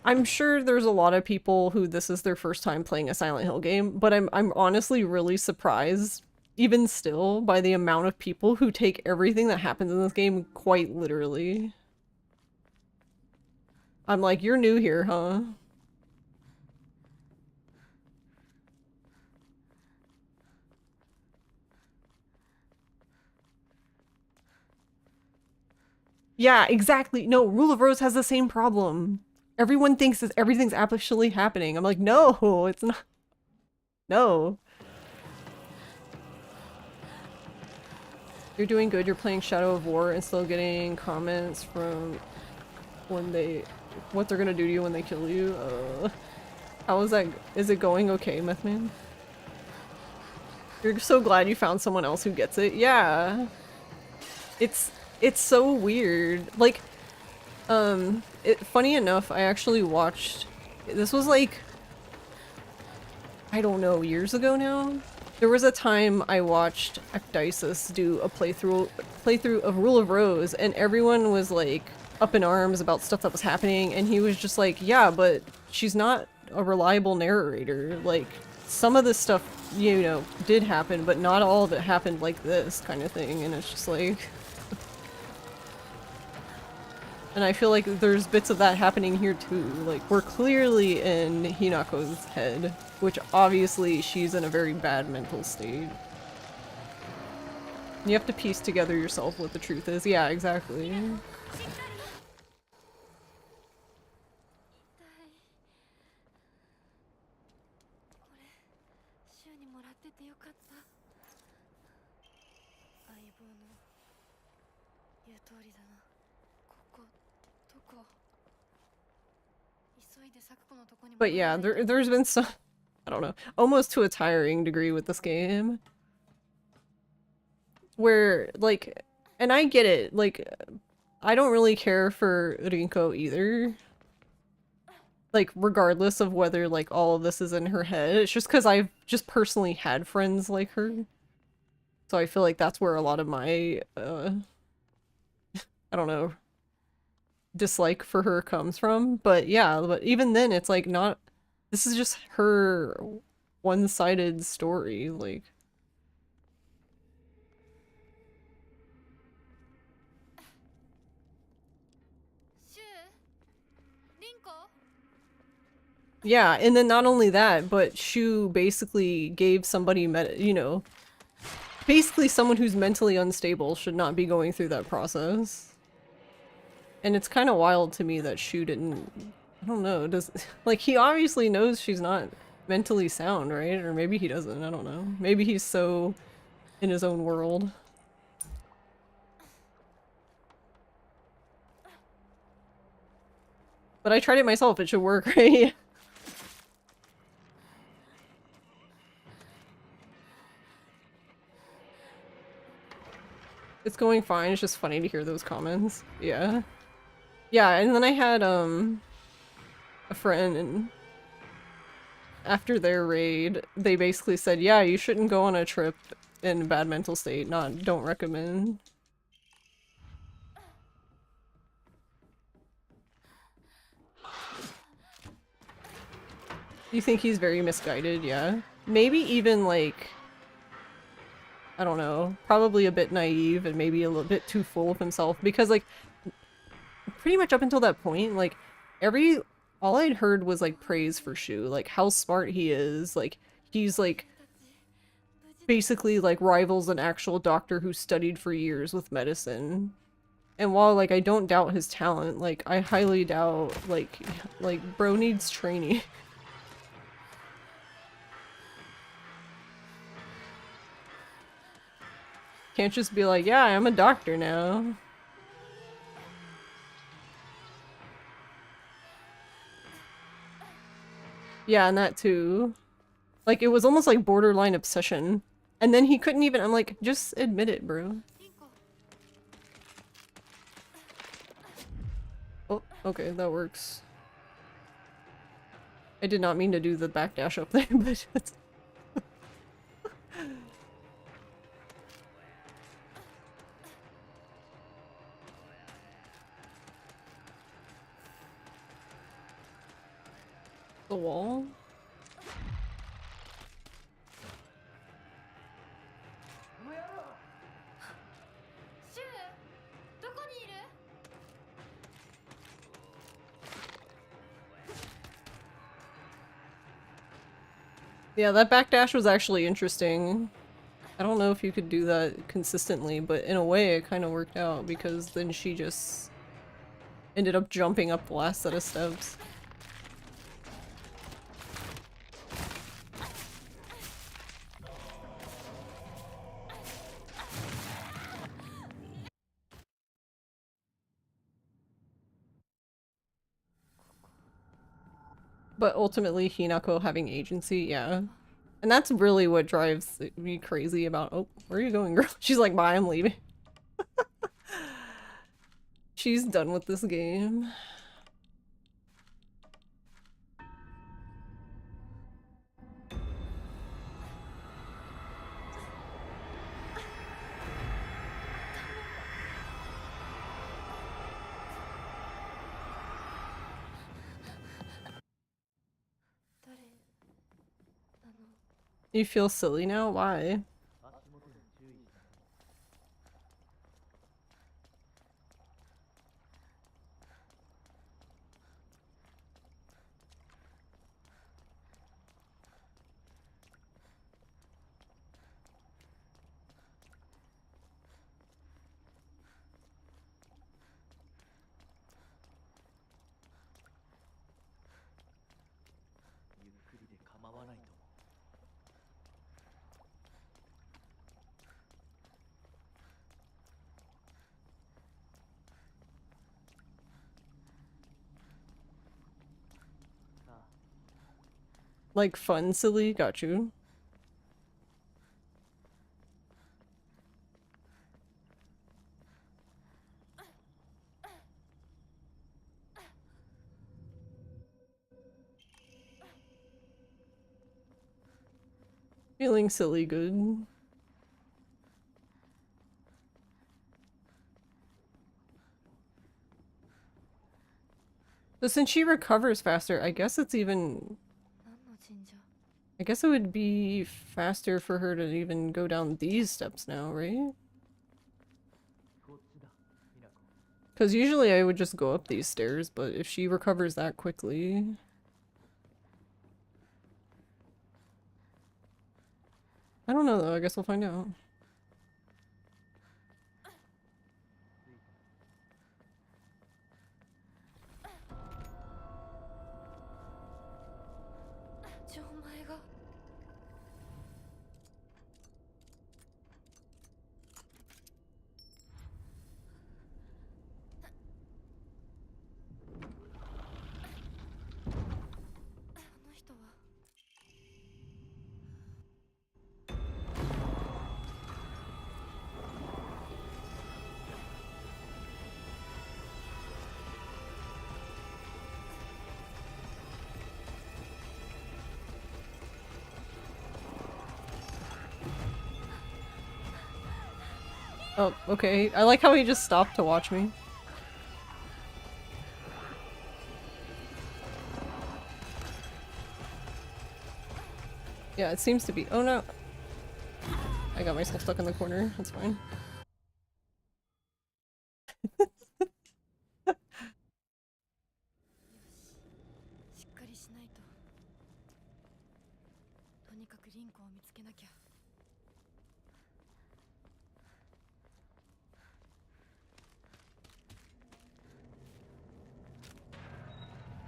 I'm sure there's a lot of people who this is their first time playing a Silent Hill game, but I'm honestly really surprised, even still, by the amount of people who take everything that happens in this game quite literally. I'm like, you're new here, huh? Yeah, exactly. No, Rule of Rose has the same problem. Everyone thinks that everything's actually happening. I'm like, no, it's not. No. You're doing good. You're playing Shadow of War and still getting comments from when what they're gonna do to you when they kill you. How is that? Is it going okay, Mythman? You're so glad you found someone else who gets it. Yeah. It's so weird. Like, funny enough, I actually watched, this was like, I don't know, years ago now? There was a time I watched Ecdysis do a playthrough of Rule of Rose, and everyone was like up in arms about stuff that was happening, and he was just like, yeah, but she's not a reliable narrator. Like, some of this stuff, you know, did happen, but not all of it happened like this kind of thing, and it's just like... And I feel like there's bits of that happening here too. Like, we're clearly in Hinako's head, which obviously she's in a very bad mental state. You have to piece together yourself what the truth is. Yeah, exactly. 痛い。これ、シュウにもらっててよかった。相棒の言う通りだな。ここ、どこ？急いで咲子のとこにも。 But yeah, there's been some, I don't know, almost to a tiring degree with this game. Where, like, and I get it, like, I don't really care for Rinko either. Like, regardless of whether, like, all of this is in her head. It's just because I've just personally had friends like her. So I feel like that's where a lot of my, I don't know, dislike for her comes from. But yeah, but even then, it's like not, this is just her one-sided story, like. Yeah, and then not only that, but Shu basically gave somebody, you know, basically someone who's mentally unstable should not be going through that process. And it's kind of wild to me that Shu didn't, I don't know, does, like, he obviously knows she's not mentally sound, right? Or maybe he doesn't, I don't know. Maybe he's so in his own world. But I tried it myself, it should work, right? It's going fine, it's just funny to hear those comments. Yeah. Yeah, and then I had, a friend, and after their raid, they basically said, yeah, you shouldn't go on a trip in a bad mental state, don't recommend. You think he's very misguided, yeah. Maybe even, like, I don't know, probably a bit naive and maybe a little bit too full of himself, because, like, pretty much up until that point, like, all I'd heard was, like, praise for Shu, like, how smart he is, like, he's, like, basically, like, rivals an actual doctor who studied for years with medicine. And while, like, I don't doubt his talent, like, I highly doubt, like, bro needs training. Can't just be like, yeah, I'm a doctor now. Yeah, and that too. Like, it was almost like borderline obsession. And then he couldn't even- I'm like, just admit it, bro. Oh, okay, that works. I did not mean to do the backdash up there, but it's... The wall? Yeah, that backdash was actually interesting. I don't know if you could do that consistently, but in a way it kind of worked out because then she just ended up jumping up the last set of steps. But ultimately, Hinako having agency, yeah. And that's really what drives me crazy about- oh, where are you going, girl? She's like, bye, I'm leaving. She's done with this game. You feel silly now? Why? Like fun silly? Got you. Feeling silly good. So since she recovers faster, I guess it's even... I guess it would be faster for her to even go down these steps now, right? Because usually I would just go up these stairs, but if she recovers that quickly... I don't know though, I guess we'll find out. Oh, okay. I like how he just stopped to watch me. Yeah, it seems to be- oh no! I got myself stuck in the corner, that's fine. しっかりしないと。とにかくリンコを見つけなきゃ。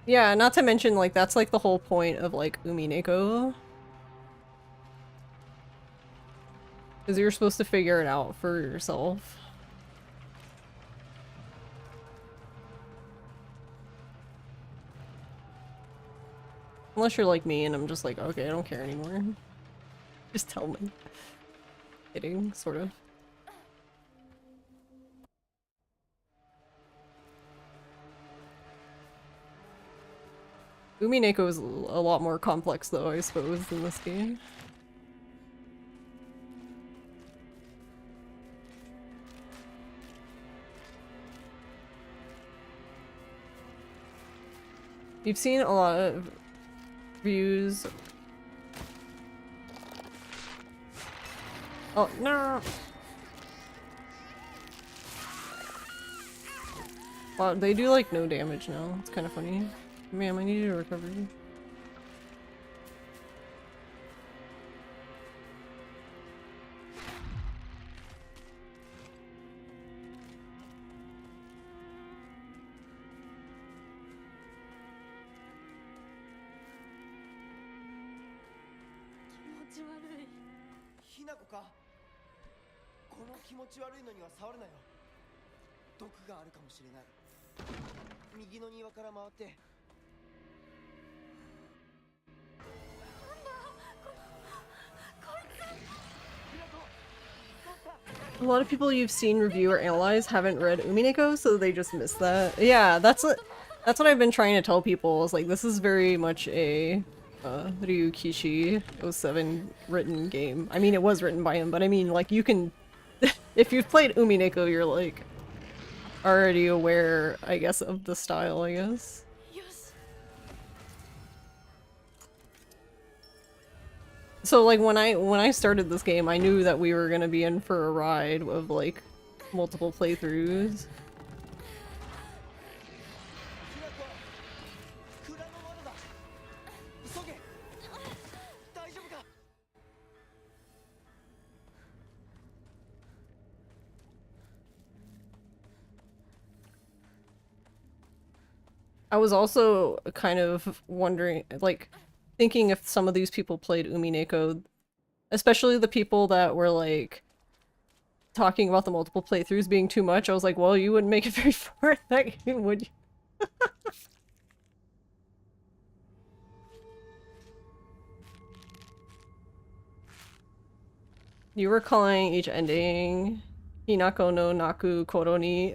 Yeah, not to mention, like, that's like the whole point of, like, Umineko. Because you're supposed to figure it out for yourself. Unless you're like me and I'm just like, okay, I don't care anymore. Just tell me. Kidding, sort of. Umineko is a lot more complex though, I suppose, in this game. You've seen a lot of views. Oh, no! Wow, they do like no damage now. It's kind of funny. Man, I need a recovery. A lot of people you've seen review or analyze haven't read Umineko, so they just miss that. Yeah, that's what I've been trying to tell people, is like, this is very much a Ryukishi 07 written game. I mean, it was written by him, but I mean, like, you can if you've played Umineko, you're like already aware, I guess, of the style, I guess. So like when I started this game, I knew that we were gonna be in for a ride of like multiple playthroughs. I was also kind of wondering, like, thinking if some of these people played Umineko, especially the people that were like talking about the multiple playthroughs being too much. I was like, well, you wouldn't make it very far in that game, would you? You were calling each ending Hinako no Naku Koro ni.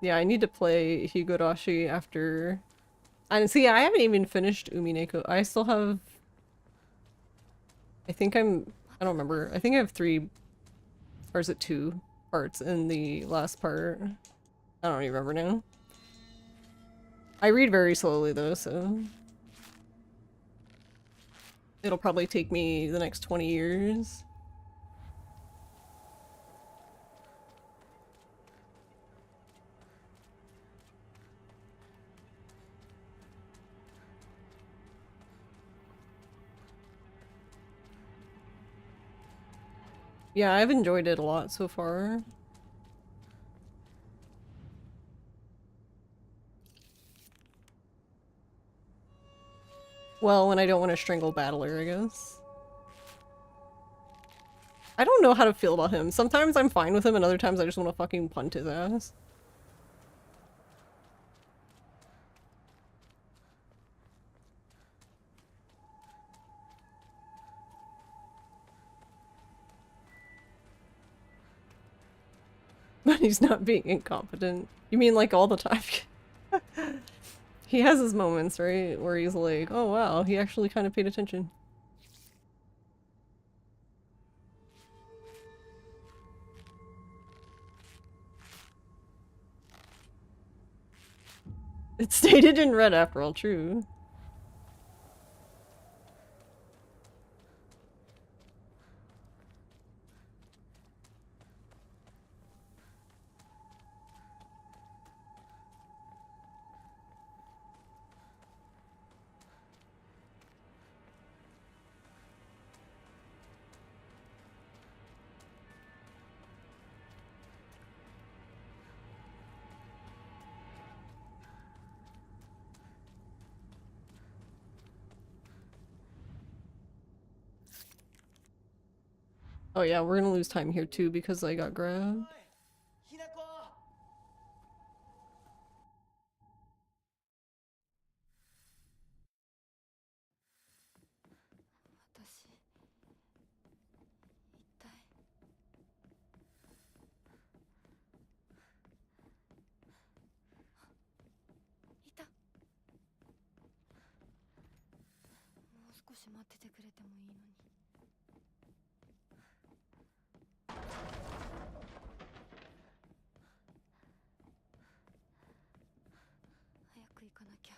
Yeah, I need to play Higurashi after. And see, I haven't even finished Umineko. I still have. I don't remember. I think I have 3, or is it 2 parts in the last part? I don't even remember now. I read very slowly though, so. It'll probably take me the next 20 years. Yeah, I've enjoyed it a lot so far. Well, when I don't want to strangle Battler, I guess. I don't know how to feel about him. Sometimes I'm fine with him, and other times I just want to fucking punt his ass. But he's not being incompetent. You mean like all the time? He has his moments, right? Where he's like, oh wow, he actually kind of paid attention. It's stated in red after all, true. Oh yeah, we're gonna lose time here too because I got grabbed. ひなこ。私一体いた。もう少し待っててくれてもいいのに。早く行かなきゃ。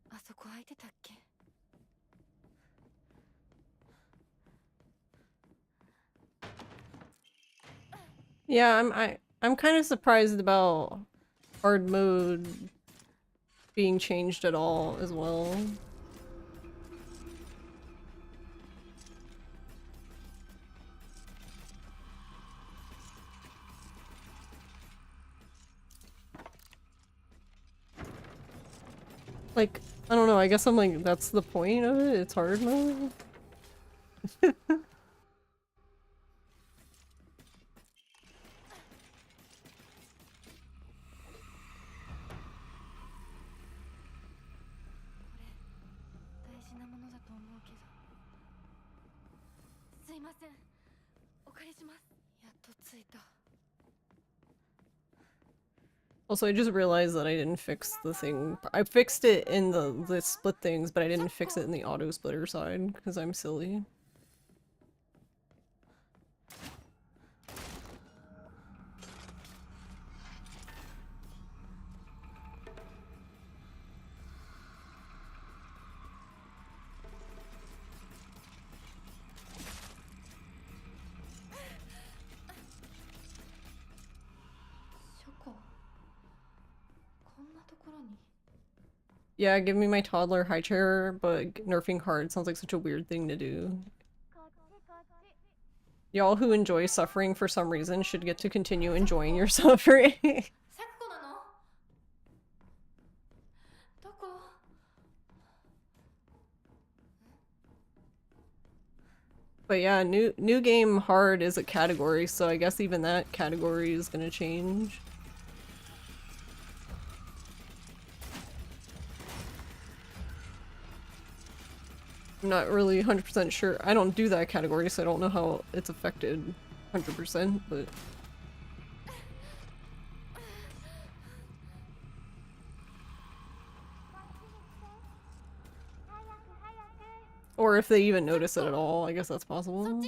あそこ空いてたっけ。Yeah, I'm kind of surprised about hard mode being changed at all as well. Like, I don't know, I guess I'm like, that's the point of it? It's hard mode? 大事なものだと思うけど。すいません。お借りします。やっと着いた。 Also, I just realized that I didn't fix the thing. I fixed it in the split things, but I didn't fix it in the auto splitter side, because I'm silly. Yeah, give me my toddler high chair, but nerfing hard sounds like such a weird thing to do. Y'all who enjoy suffering for some reason should get to continue enjoying your suffering. But yeah, new game hard is a category, so I guess even that category is gonna change. I'm not really 100% sure. I don't do that category, so I don't know how it's affected 100%, but... Or if they even notice it at all, I guess that's possible.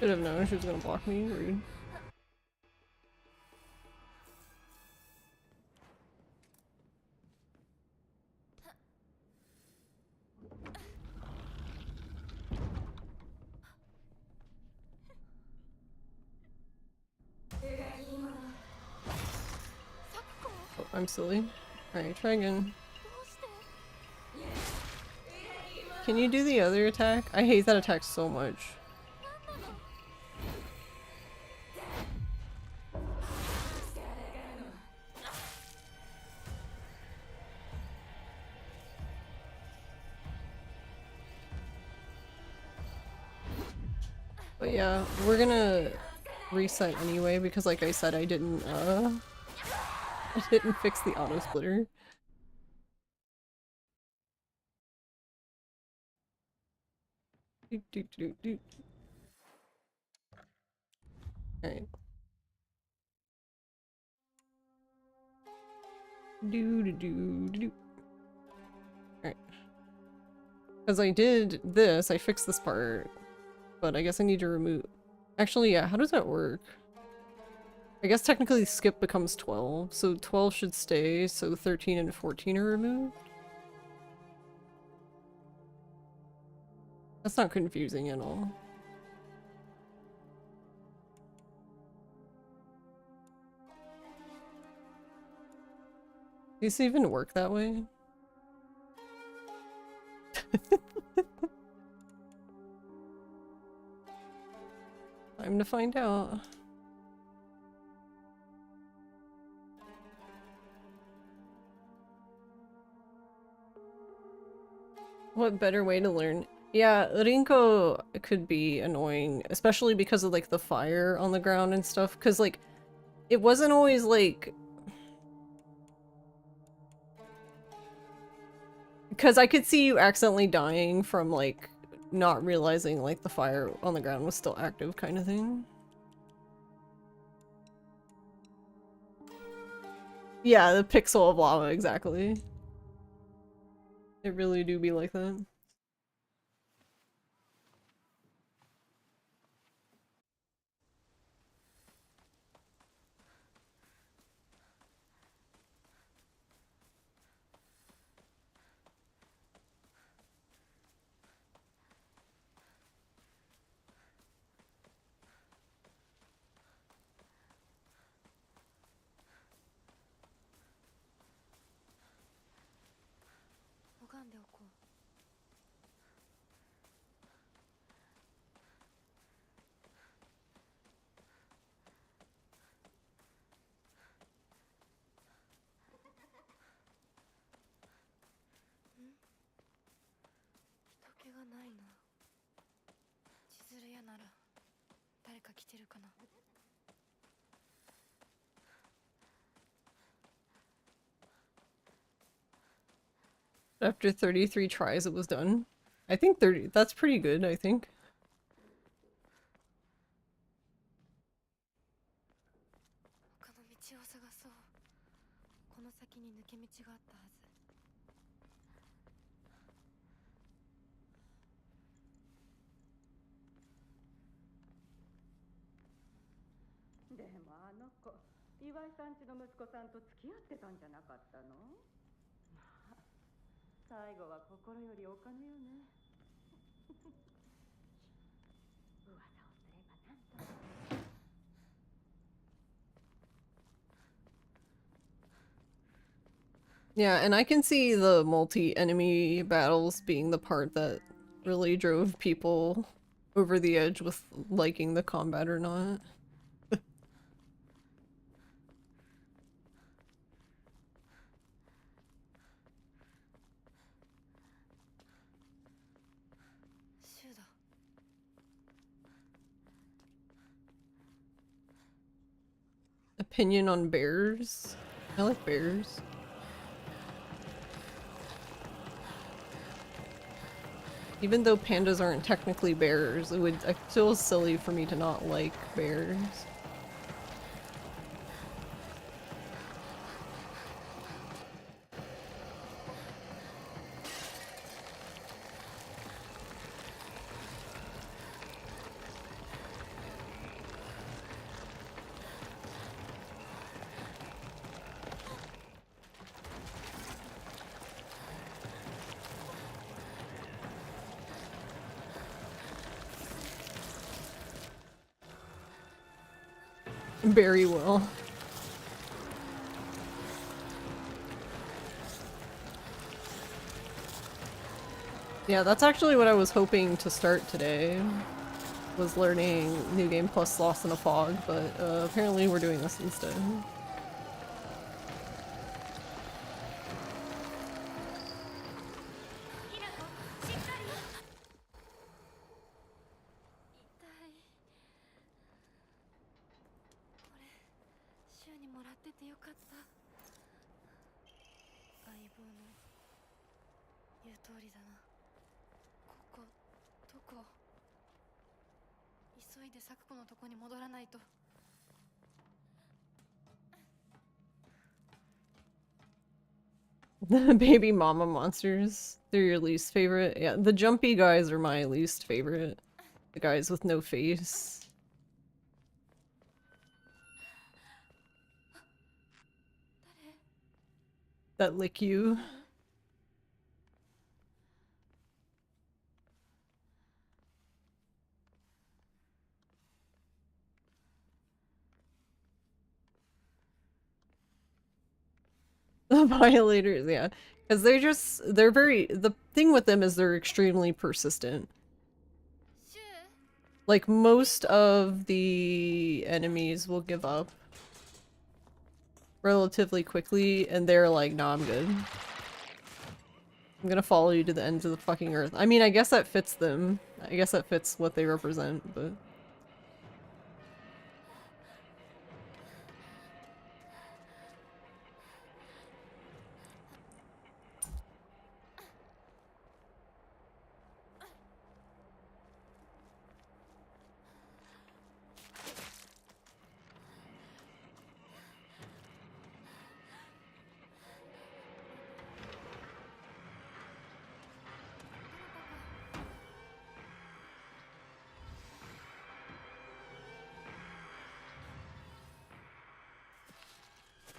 Should have known she was gonna block me. Rude. Oh, I'm silly. Alright, try again. Can you do the other attack? I hate that attack so much. But yeah, we're gonna reset anyway because like I said, I didn't fix the auto splitter. Alright. Alright. Because I did this, I fixed this part. But I guess I need to remove... Actually, yeah, how does that work? I guess technically skip becomes 12, so 12 should stay, so 13 and 14 are removed? That's not confusing at all. Does this even work that way? Time to find out. What better way to learn? Yeah, Rinko could be annoying, especially because of like the fire on the ground and stuff, because like it wasn't always like... Because I could see you accidentally dying from like not realizing like the fire on the ground was still active kind of thing. Yeah, the pixel of lava, exactly. It really do be like that. After 33 tries it was done. I think 30, that's pretty good, I think. Yeah, and I can see the multi-enemy battles being the part that really drove people over the edge with liking the combat or not. Opinion on bears? I like bears. Even though pandas aren't technically bears, it feels silly for me to not like bears. Very well. Yeah, that's actually what I was hoping to start today. Was learning New Game Plus Lost in a Fog, but apparently we're doing this instead. ひなとしっかり。痛い。これ週にもらっててよかった。相棒の言う通りだな。ここどこ？急いで咲子のとこに戻らないと。 The baby mama monsters. They're your least favorite? Yeah, the jumpy guys are my least favorite. The guys with no face. That lick you. The violators, yeah. Because they're very, the thing with them is they're extremely persistent. シュウ Like, most of the enemies will give up relatively quickly, and they're like, nah, I'm good. I'm gonna follow you to the ends of the fucking earth. I mean, I guess that fits them. I guess that fits what they represent, but...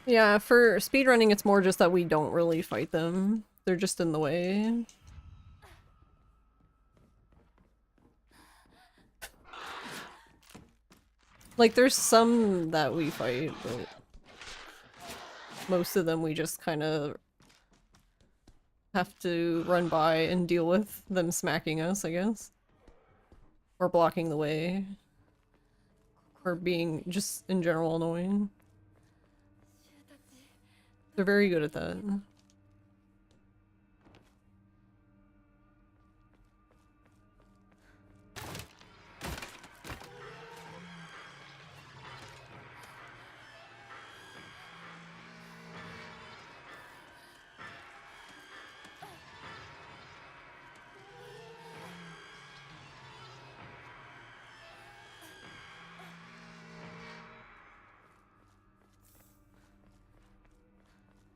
Yeah, for speedrunning, it's more just that we don't really fight them. They're just in the way. Like, there's some that we fight, but most of them we just kind of have to run by and deal with them smacking us, I guess. Or blocking the way. Or being just in general annoying. シュウたち They're very good at that.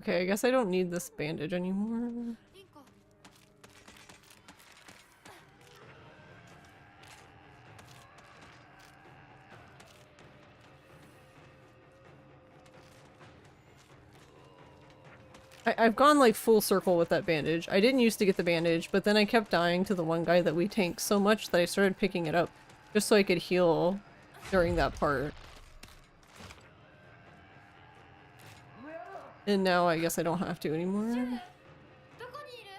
Okay, I guess I don't need this bandage anymore. リンコ I've gone like full circle with that bandage. I didn't used to get the bandage, but then I kept dying to the one guy that we tanked so much that I started picking it up just so I could heal during that part. And now I guess I don't have to anymore. どこにいる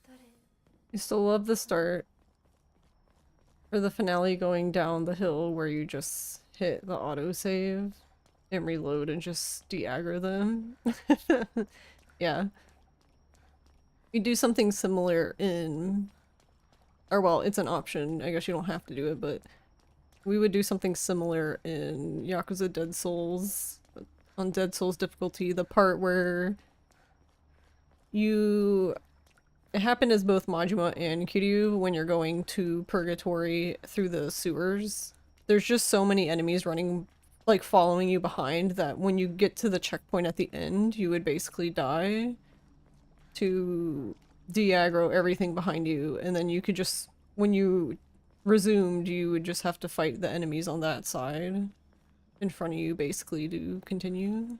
これは I still love the start. Or the finale going down the hill where you just hit the autosave and reload and just de-aggro them. Yeah. We do something similar in... Or well, it's an option. I guess you don't have to do it, but we would do something similar in Yakuza Dead Souls. On Dead Souls difficulty, the part where you... It happened as both Majima and Kiryu when you're going to Purgatory through the sewers. There's just so many enemies running, like following you behind, that when you get to the checkpoint at the end, you would basically die to de-aggro everything behind you, and then you could just, when you resumed, you would just have to fight the enemies on that side in front of you basically to continue.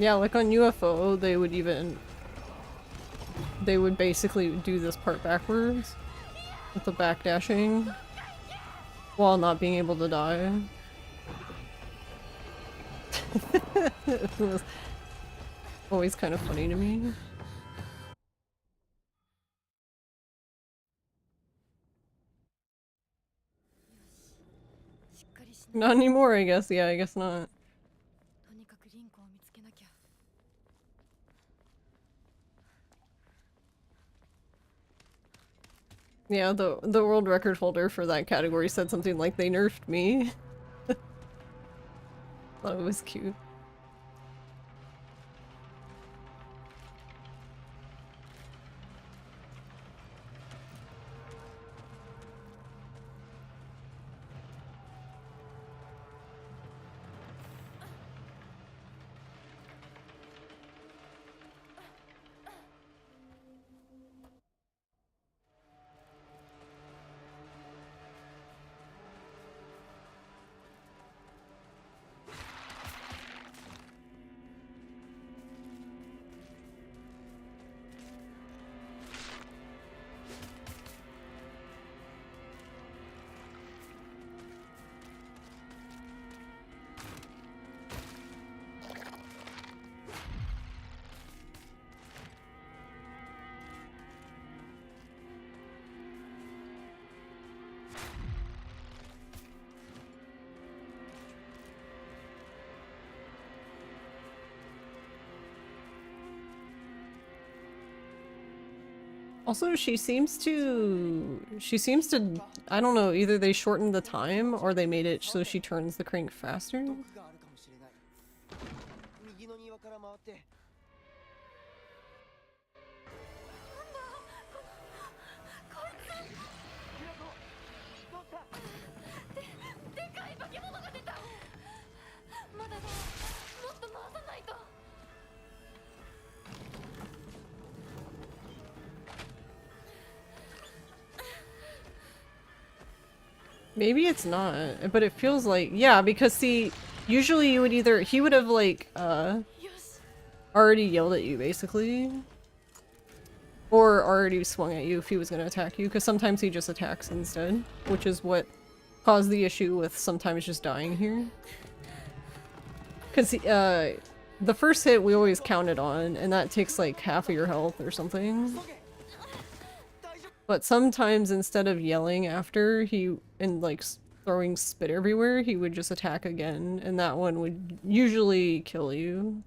Yeah, like on UFO, they would basically do this part backwards with the backdashing while not being able to die. It was always kind of funny to me. Not anymore, I guess. Yeah, I guess not. Yeah, the world record holder for that category said something like, "They nerfed me." Thought it was cute. Also, she seems to, I don't know, either they shortened the time or they made it so she turns the crank faster. 毒があるかもしれない。右の庭から回って。でかい化け物が出た。まだだ。もっと回さないと。 Maybe it's not, but it feels like, yeah, because see, usually you would either, he would have like, already yelled at you basically, or already swung at you if he was going to attack you, because sometimes he just attacks instead, which is what caused the issue with sometimes just dying here. Because the first hit we always counted on, and that takes like half of your health or something. But sometimes instead of yelling after and like throwing spit everywhere, he would just attack again, and that one would usually kill you.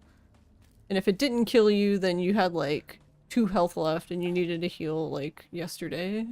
And if it didn't kill you, then you had like 2 health left and you needed to heal like yesterday.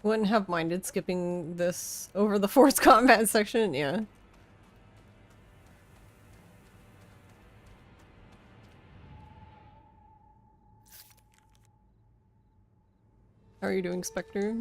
Wouldn't have minded skipping this over the forced combat section, yeah. How are you doing, Spectre?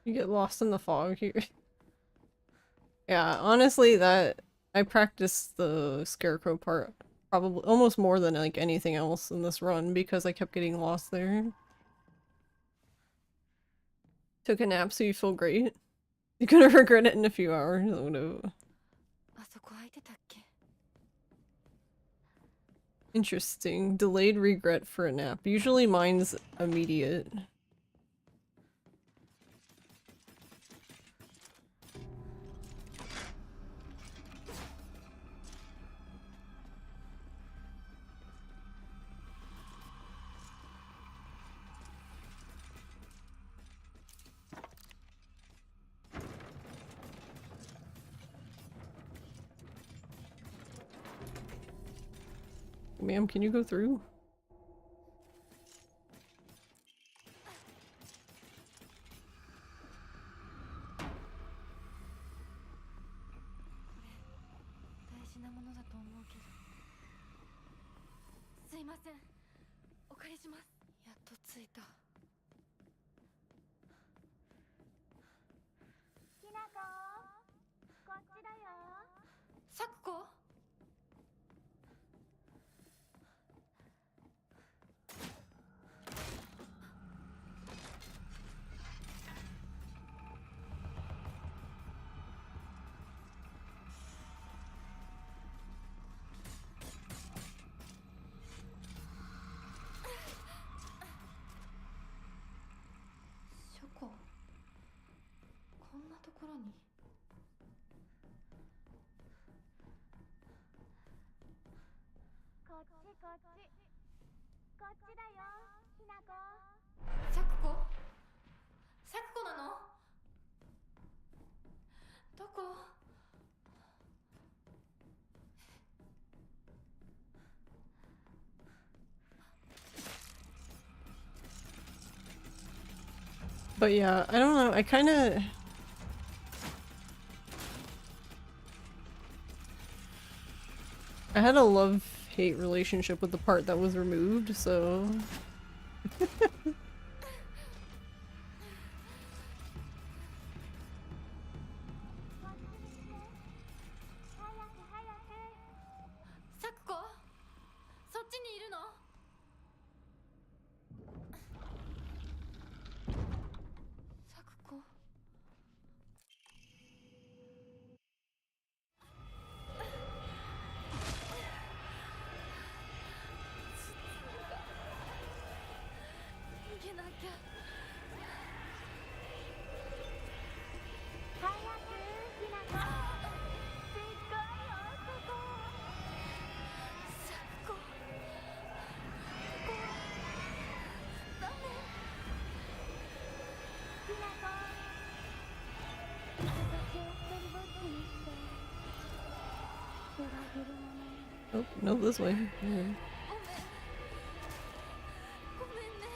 You get lost in the fog here. Yeah, honestly, I practiced the scarecrow part probably almost more than like anything else in this run because I kept getting lost there. Took a nap so you feel great. You're gonna regret it in a few hours. Oh no. Interesting. Delayed regret for a nap. Usually mine's immediate. Ma'am, can you go through? いません。お借りします。やっと着いた。きなこ、こっちだよ。さくこ。ショコ、こんなところに。こっちこっち。こっちだよ、きなこ。さくこ、さくこなの？どこ？But yeah, I don't know, I kinda... I had a love-hate relationship with the part that was removed, so... さくこ、そっちにいるの？さくこ。逃げなきゃ。早く、きなこ。すっごいよ、ここ。さくこ。ここはダメ。きなこ。私を一人ぼっちにして。裏切るもの。Oh, no, this way. ごめん。ごめんね。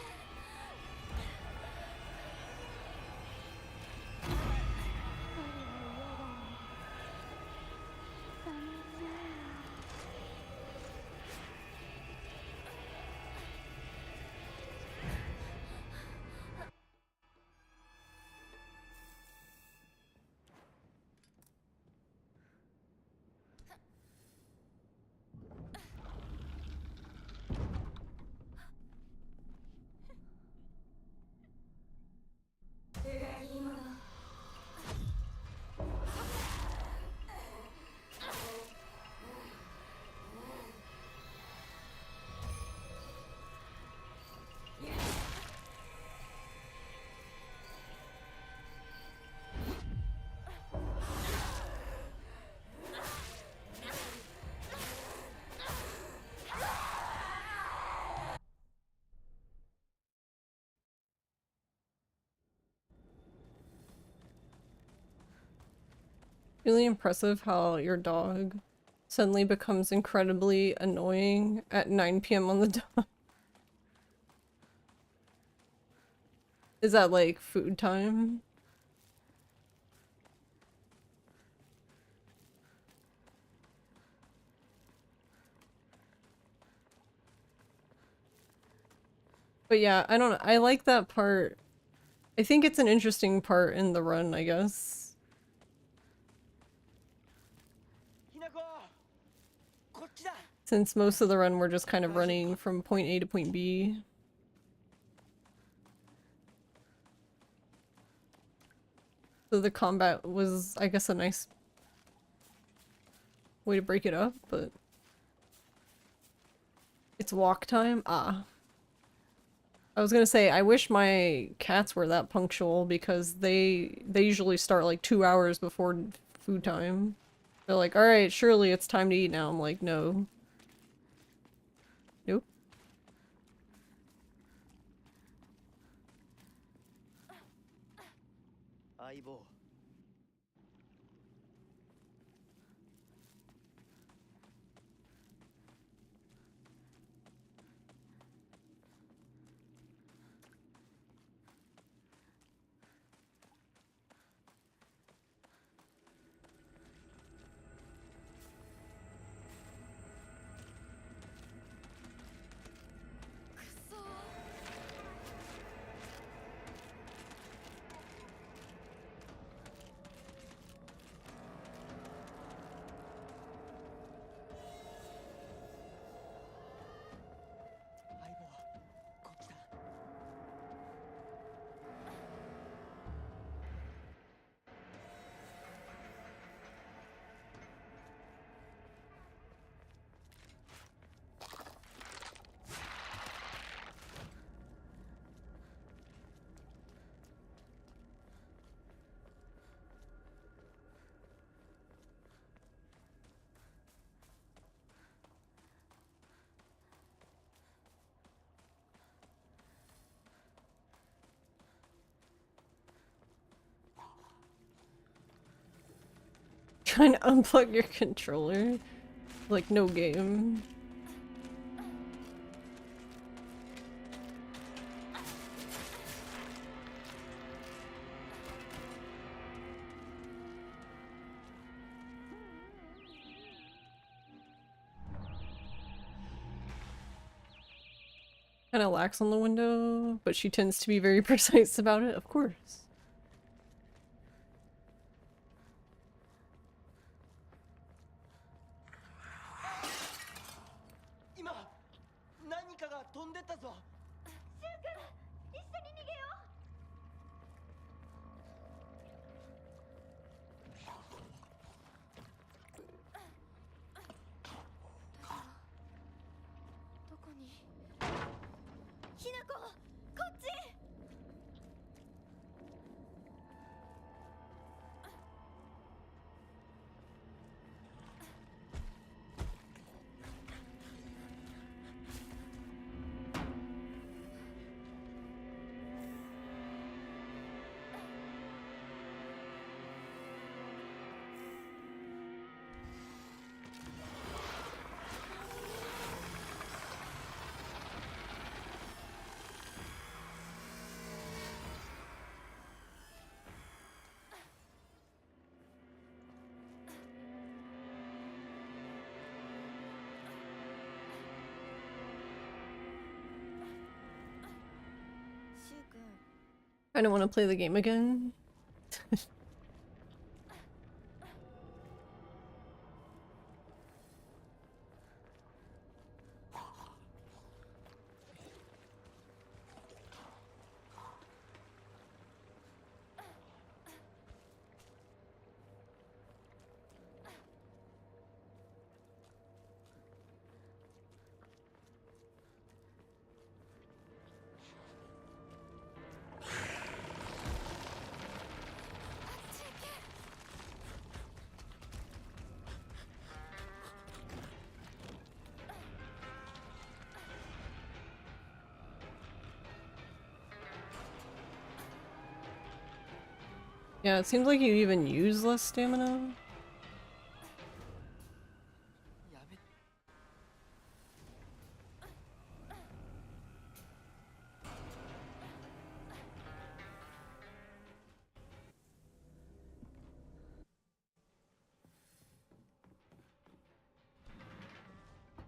Really impressive how your dog suddenly becomes incredibly annoying at 9 p.m. on the dot. Is that like food time? But yeah, I don't know. I like that part. I think it's an interesting part in the run, I guess. ひなこ、こっちだ。 Since most of the run we're just kind of running from point A to point B. So the combat was, I guess, a nice way to break it up, but... It's walk time? Ah. I was gonna say, I wish my cats were that punctual because they usually start like 2 hours before food time. They're like, alright, surely it's time to eat now. I'm like, no. Nope. 相棒。trying to unplug your controller? Like, no game. Kind of lax on the window, but she tends to be very precise about it, of course. 今何かが飛んでったぞ。シュウ君、一緒に逃げよう。どこに。ひなこ、こっち。シュウ君。 I don't want to play the game again. Yeah, it seems like you even use less stamina. やめ。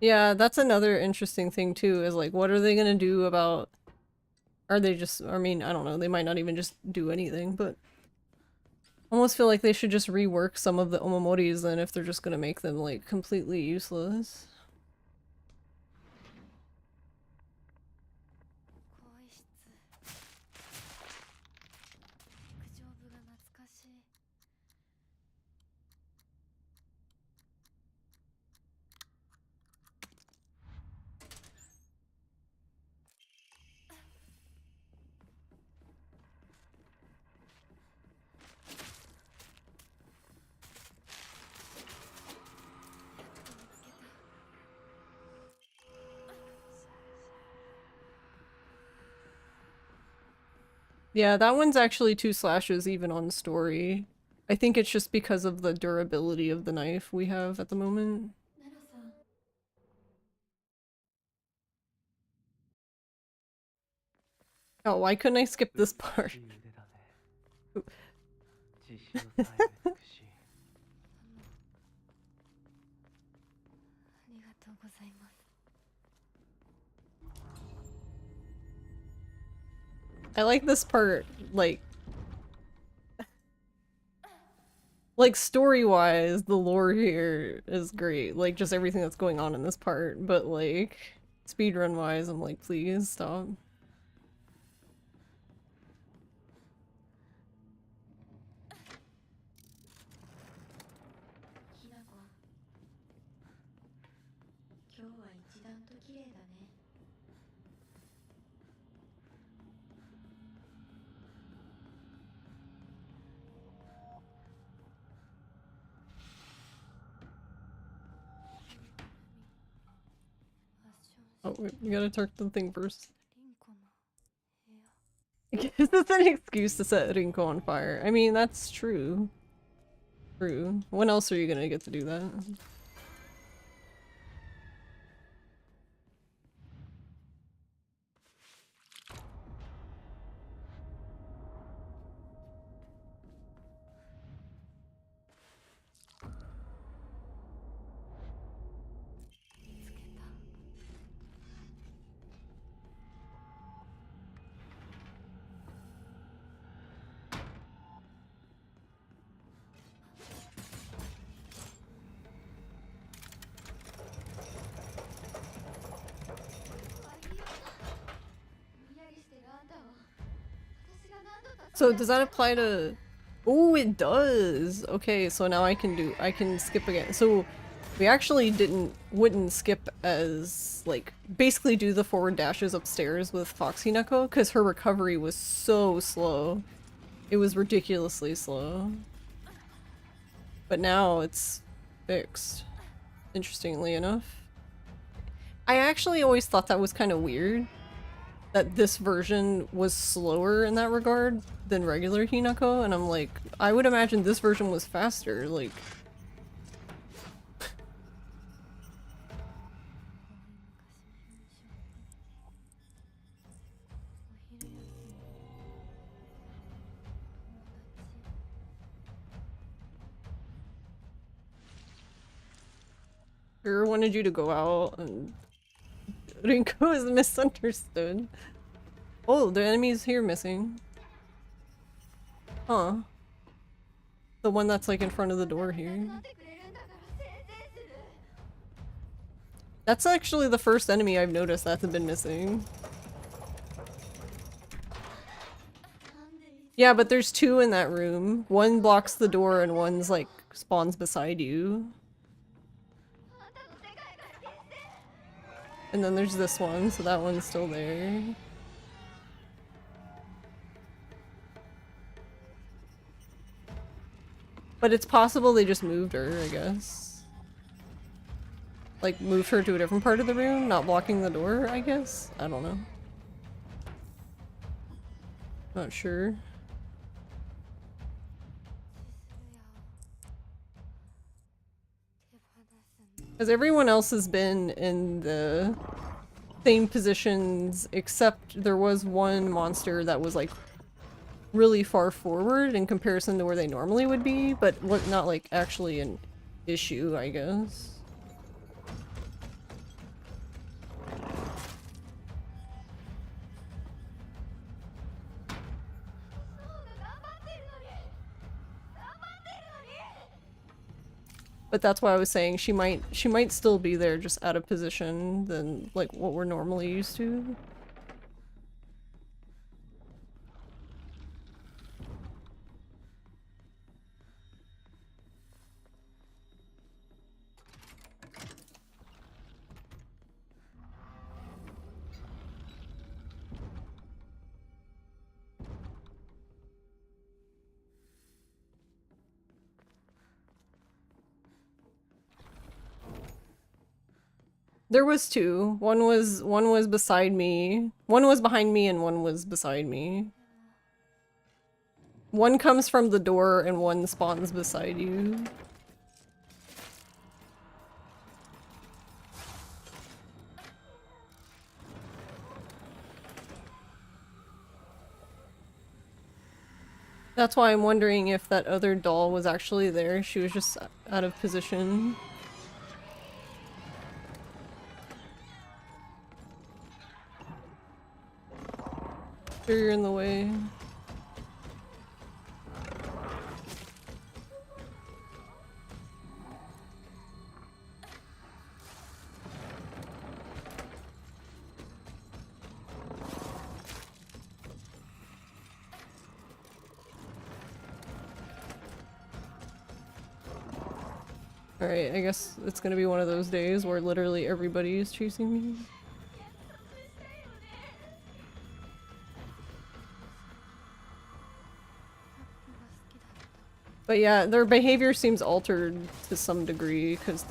Yeah, that's another interesting thing too, is like, what are they gonna do about... Are they just... I mean, I don't know, they might not even just do anything, but... I almost feel like they should just rework some of the Omomoris then if they're just gonna make them, like, completely useless. 更衣室。陸上部が懐かしい。Yeah, that one's actually 2 slashes even on story. I think it's just because of the durability of the knife we have at the moment. ナロさん。 Oh, why couldn't I skip this part? 自由でだね。実習さえ美しい。ありがとうございます。 I like this part, like story-wise, the lore here is great. Like, just everything that's going on in this part, but like, speedrun-wise, I'm like, please stop. ひなこ。今日は一段と綺麗だね。 Oh, wait, you gotta talk to the thing first. リンコの部屋。 Is this an excuse to set Rinko on fire? I mean, that's true. True. When else are you gonna get to do that? So does that apply to... Oh, it does! Okay, so now I can skip again. So we actually wouldn't skip as, like, basically do the forward dashes upstairs with Fox Hinako, because her recovery was so slow. It was ridiculously slow. But now it's fixed, interestingly enough. I actually always thought that was kind of weird, that this version was slower in that regard than regular Hinako, and I'm like, I would imagine this version was faster, like... Sure wanted you to go out, and Rinko is misunderstood. Oh, the enemy's here missing. Huh. The one that's like in front of the door here. That's actually the first enemy I've noticed that's been missing. Yeah, but there's two in that room. One blocks the door and one's like spawns beside you. And then there's this one, so that one's still there. But it's possible they just moved her, I guess. Like, moved her to a different part of the room, not blocking the door, I guess? I don't know. Not sure. Because everyone else has been in the same positions, except there was one monster that was like really far forward in comparison to where they normally would be, but not like actually an issue, I guess. But that's why I was saying she might still be there, just out of position than like what we're normally used to. There was two. One was beside me. One was behind me and one was beside me. One comes from the door and one spawns beside you. That's why I'm wondering if that other doll was actually there. She was just out of position. You're in the way. Alright, I guess it's gonna be one of those days where literally everybody is chasing me. But yeah, their behavior seems altered to some degree because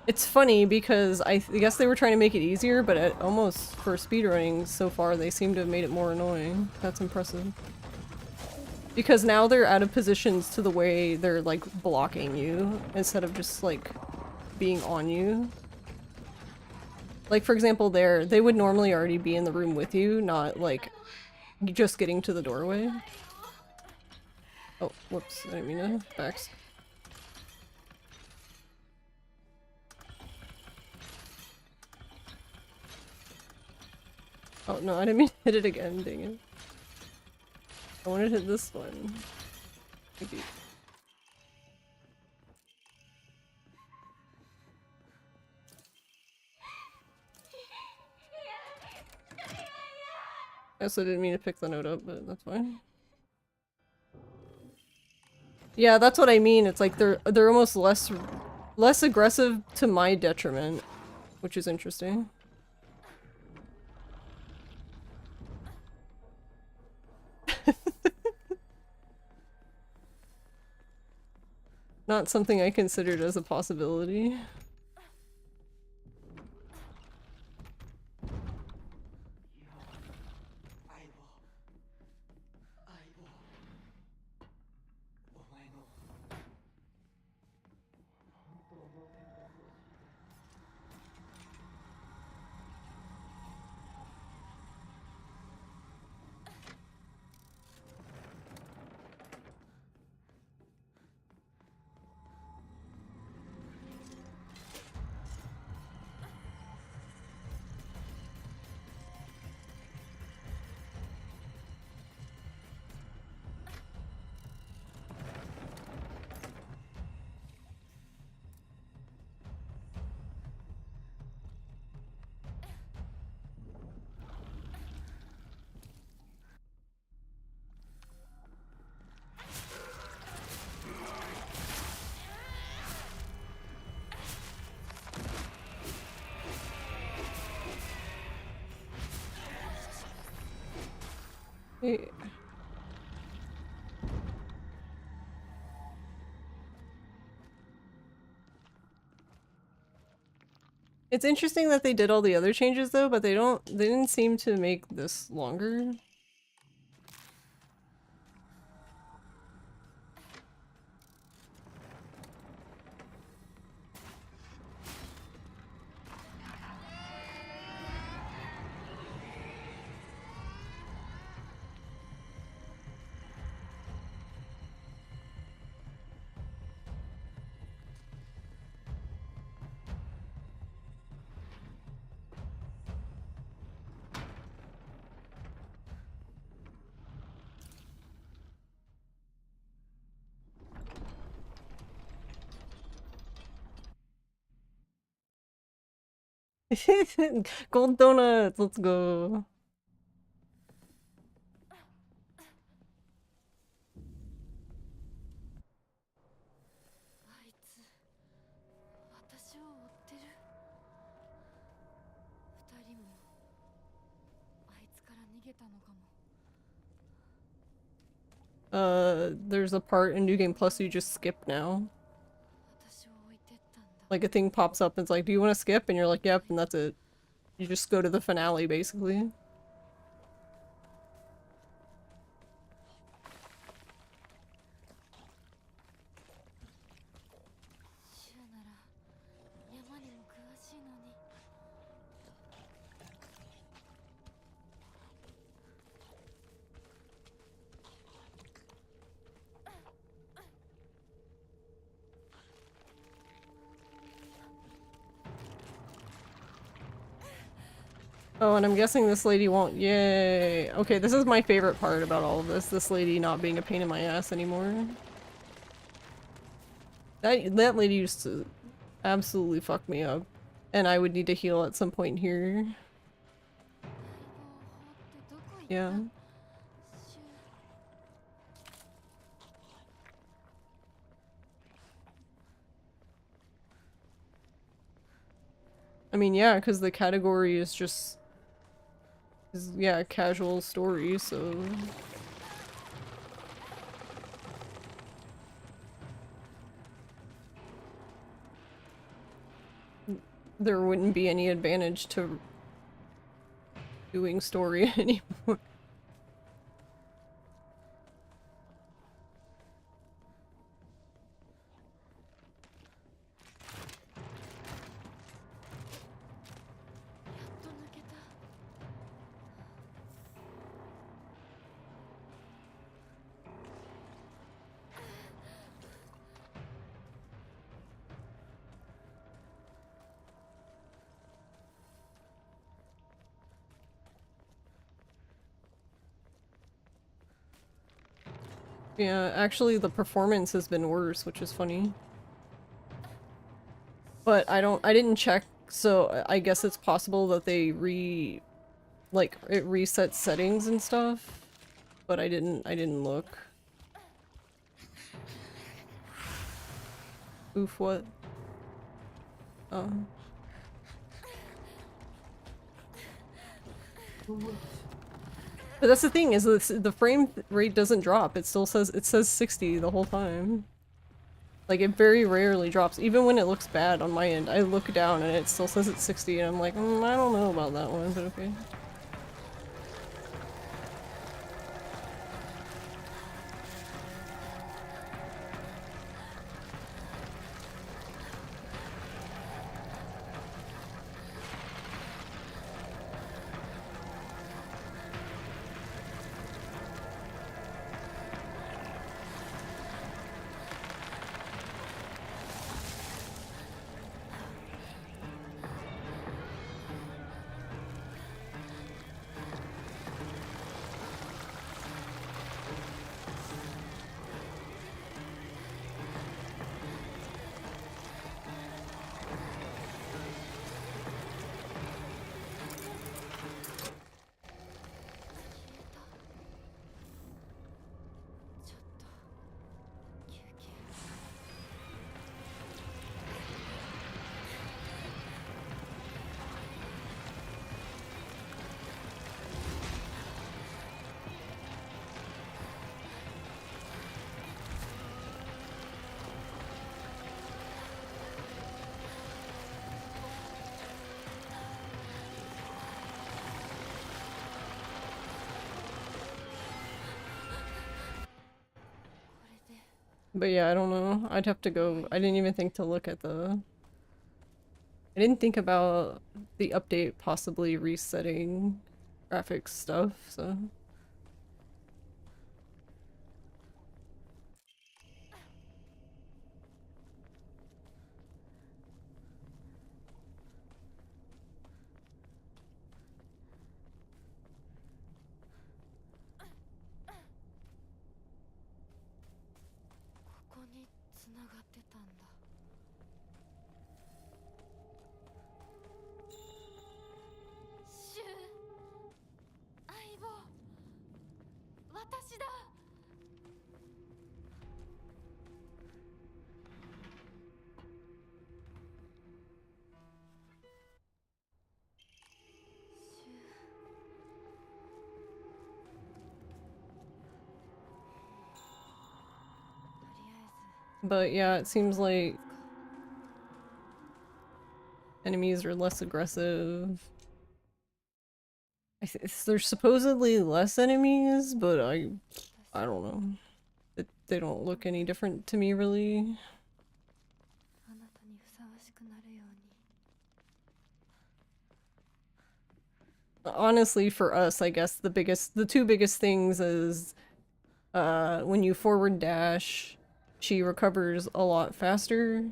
it's funny because I guess they were trying to make it easier, but almost for speedrunning so far they seem to have made it more annoying. That's impressive. Because now they're out of positions to the way they're like blocking you instead of just like being on you. Like for example they would normally already be in the room with you, not like just getting to the doorway. Oh, whoops, I didn't mean to fax. Oh no, I didn't mean to hit it again, dang it. I wanted to hit this one. Maybe. I also didn't mean to pick the note up, but that's fine. Yeah, that's what I mean. It's like they're almost less aggressive to my detriment, which is interesting. Not something I considered as a possibility. Hey. It's interesting that they did all the other changes though, but they didn't seem to make this longer. Gold donuts, let's go. There's a part in New Game Plus you just skip now. Like a thing pops up and it's like, do you want to skip? And you're like, yep, and that's it. You just go to the finale, basically. Oh, and I'm guessing this lady won't- yay! Okay, this is my favorite part about all of this. This lady not being a pain in my ass anymore. That lady used to absolutely fuck me up. And I would need to heal at some point here. Yeah. I mean, yeah, because the category is just... yeah, casual story, so... there wouldn't be any advantage to doing story anymore. Yeah, actually the performance has been worse, which is funny. But I didn't check, so I guess it's possible that they it resets settings and stuff. But I didn't look. Oof, what? Um. But that's the thing, is the frame rate doesn't drop. It says 60 the whole time. Like, it very rarely drops. Even when it looks bad on my end, I look down and it still says it's 60 and I'm like, I don't know about that one, but okay. But yeah, I don't know. I'd have to go. I didn't even think to look at the... I didn't think about the update possibly resetting graphics stuff, so... But yeah, it seems like enemies are less aggressive. There's supposedly less enemies, but I don't know. They don't look any different to me, really. Honestly, for us, I guess the two biggest things is when you forward dash, she recovers a lot faster.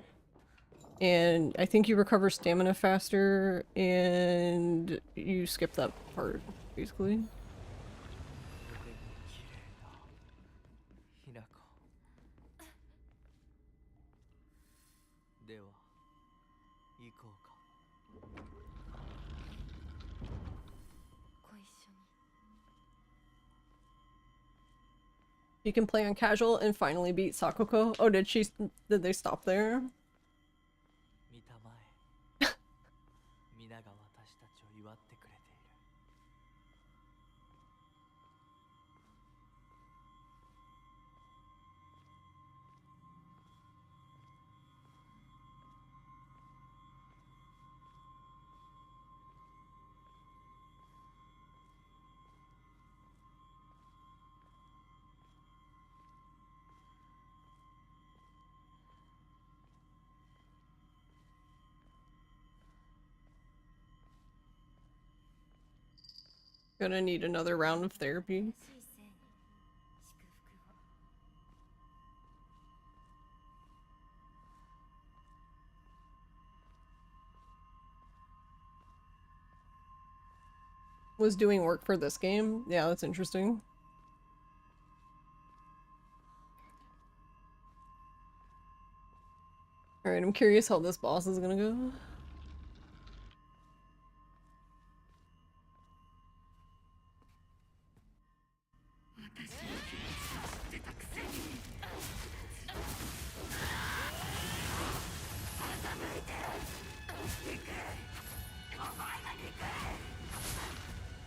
And I think you recover stamina faster, and you skip that part, basically. では行こうか。ご一緒に。 You can play on casual and finally beat Sakoko. Oh, did they stop there? 見たまえ。皆が私たちを祝ってくれている。Gonna need another round of therapy. Was doing work for this game? Yeah, that's interesting. Alright, I'm curious how this boss is gonna go.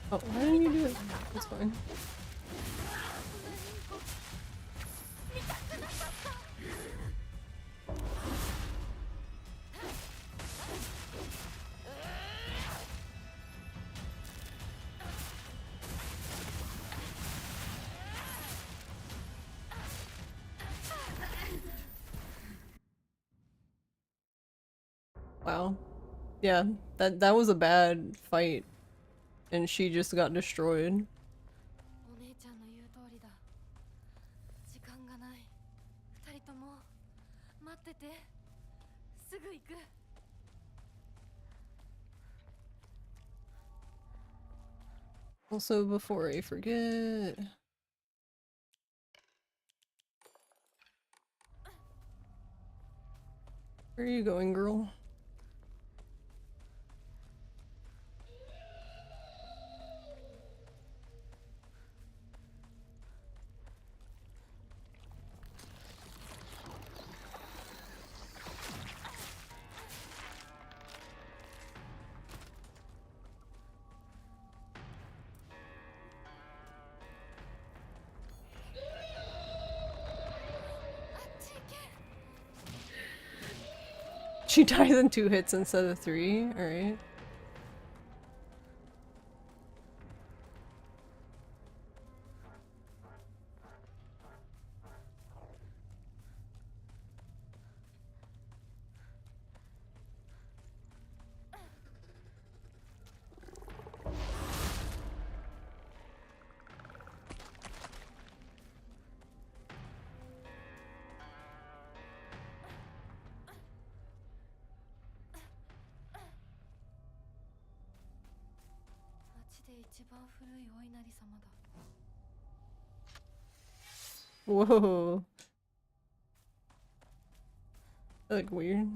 Oh, why didn't you do it? That's fine. Wow. Yeah, that was a bad fight. And she just got destroyed. お姉ちゃんの言う通りだ。時間がない。二人とも待ってて。すぐ行く。Also, before I forget... Where are you going, girl? She dies in 2 hits instead of 3? Alright. Whoa. Like weird.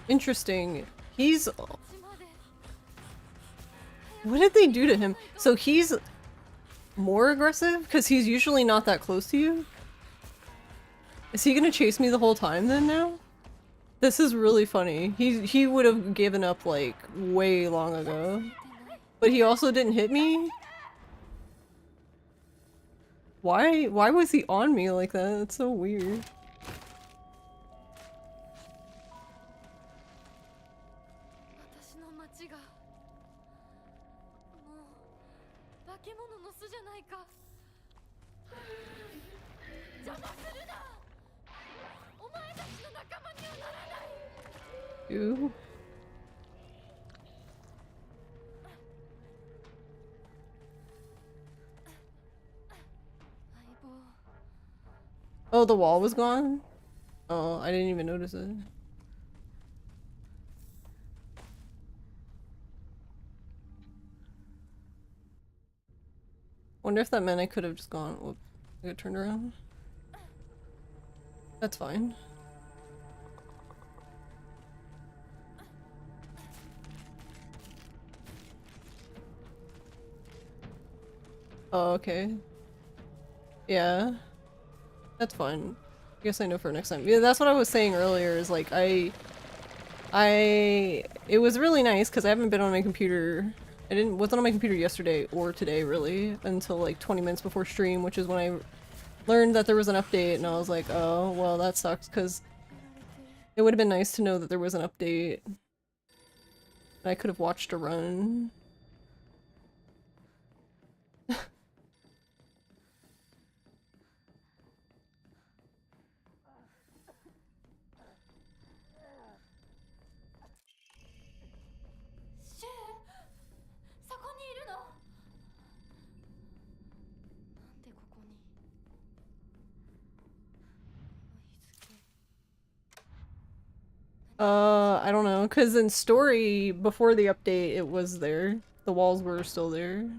Interesting. He's... What did they do to him? So he's more aggressive? Because he's usually not that close to you? Is he gonna chase me the whole time then now? This is really funny. He would have given up like way long ago. But he also didn't hit me? Why was he on me like that? That's so weird. Ew. Oh, the wall was gone? Oh, I didn't even notice it. Wonder if that meant I could have just gone. Whoop, I got turned around. That's fine. Oh, okay. Yeah. That's fine. I guess I know for next time. Yeah, that's what I was saying earlier, is like, it was really nice because I haven't been on my computer. Wasn't on my computer yesterday or today really until like 20 minutes before stream, which is when I learned that there was an update, and I was like, oh, well, that sucks, because it would have been nice to know that there was an update. I could have watched a run. I don't know, because in story, before the update, it was there. The walls were still there.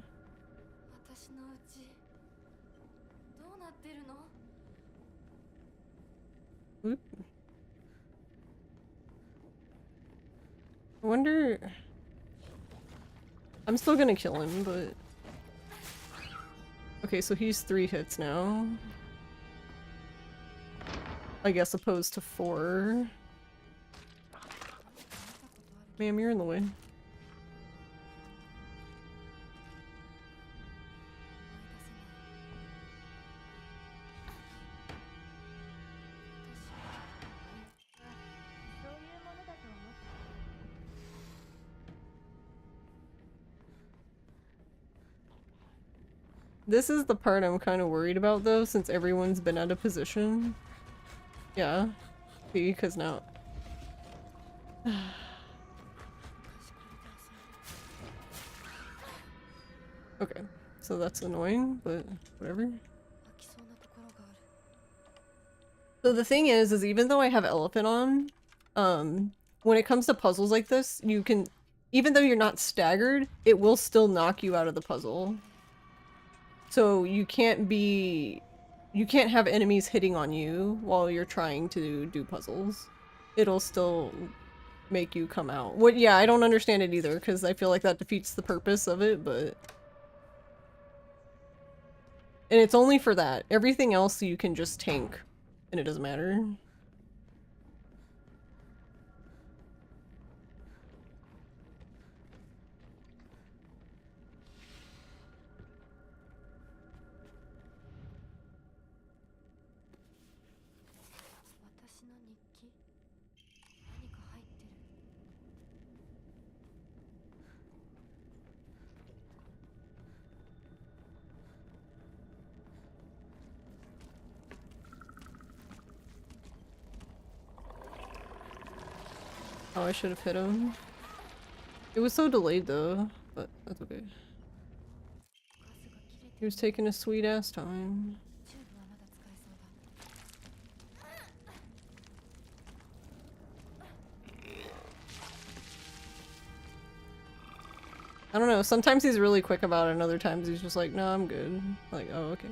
私のうちどうなってるの？ Oop. I wonder... I'm still gonna kill him, but... Okay, so he's 3 hits now. I guess opposed to 4. Ma'am, you're in the way. This is the part I'm kind of worried about though, since everyone's been out of position. Yeah. See, because now... Okay, so that's annoying, but whatever. 飽きそうなところがある。 So the thing is even though I have Elephant on, when it comes to puzzles like this, you can... Even though you're not staggered, it will still knock you out of the puzzle. So you can't be... You can't have enemies hitting on you while you're trying to do puzzles. It'll still make you come out. What? Yeah, I don't understand it either, because I feel like that defeats the purpose of it, but... And it's only for that. Everything else you can just tank, and it doesn't matter. Oh, I should have hit him. It was so delayed though, but that's okay. He was taking a sweet ass time. チューブはまだ使えそうだ。 I don't know, sometimes he's really quick about it and other times he's just like, no, I'm good. Like, oh, okay.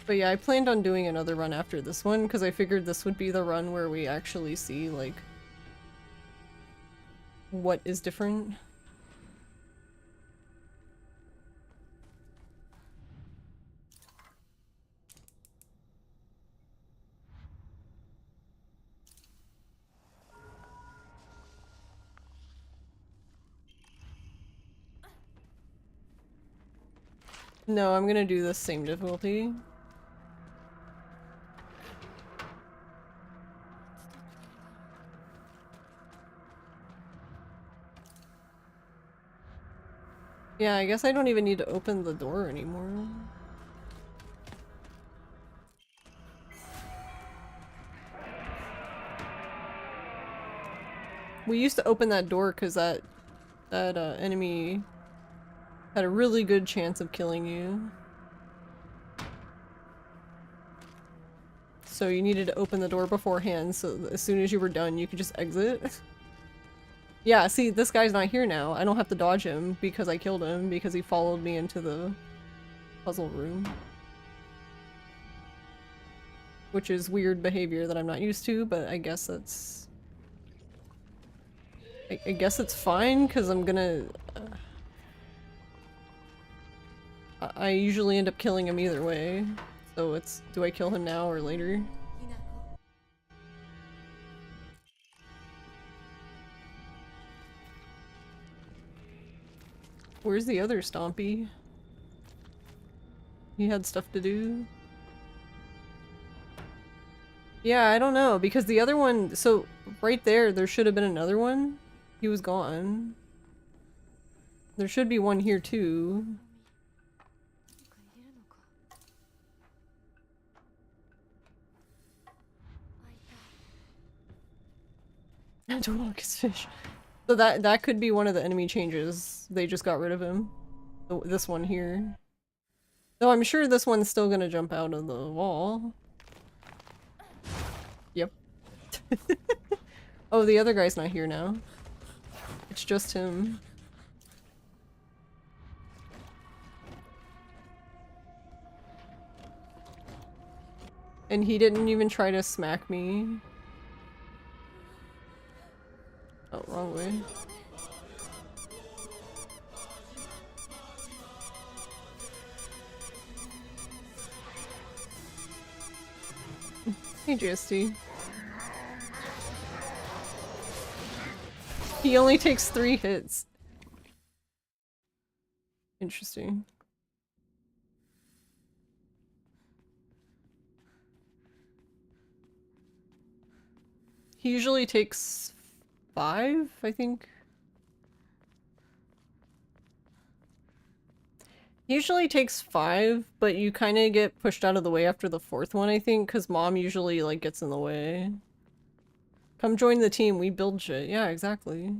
But yeah, I planned on doing another run after this one because I figured this would be the run where we actually see, like, what is different. No, I'm gonna do the same difficulty. Yeah, I guess I don't even need to open the door anymore. We used to open that door because that enemy had a really good chance of killing you. So you needed to open the door beforehand so that as soon as you were done you could just exit. Yeah, see, this guy's not here now. I don't have to dodge him because I killed him because he followed me into the puzzle room. Which is weird behavior that I'm not used to, but I guess that's... I guess it's fine because I'm gonna... I usually end up killing him either way. So it's, do I kill him now or later? Where's the other Stompy? He had stuff to do? Yeah, I don't know, because the other one- so, right there should have been another one. He was gone. There should be one here too. Don't walk his fish. So that could be one of the enemy changes. They just got rid of him. Oh, this one here. Though I'm sure this one's still gonna jump out of the wall. Yep. Oh, the other guy's not here now. It's just him. And he didn't even try to smack me. Oh, wrong way. Hey, GST. He only takes 3 hits. Interesting. He usually takes 5, I think. He usually takes 5, but you kind of get pushed out of the way after the 4th one, I think, because mom usually, like, gets in the way. Come join the team, we build shit. Yeah, exactly.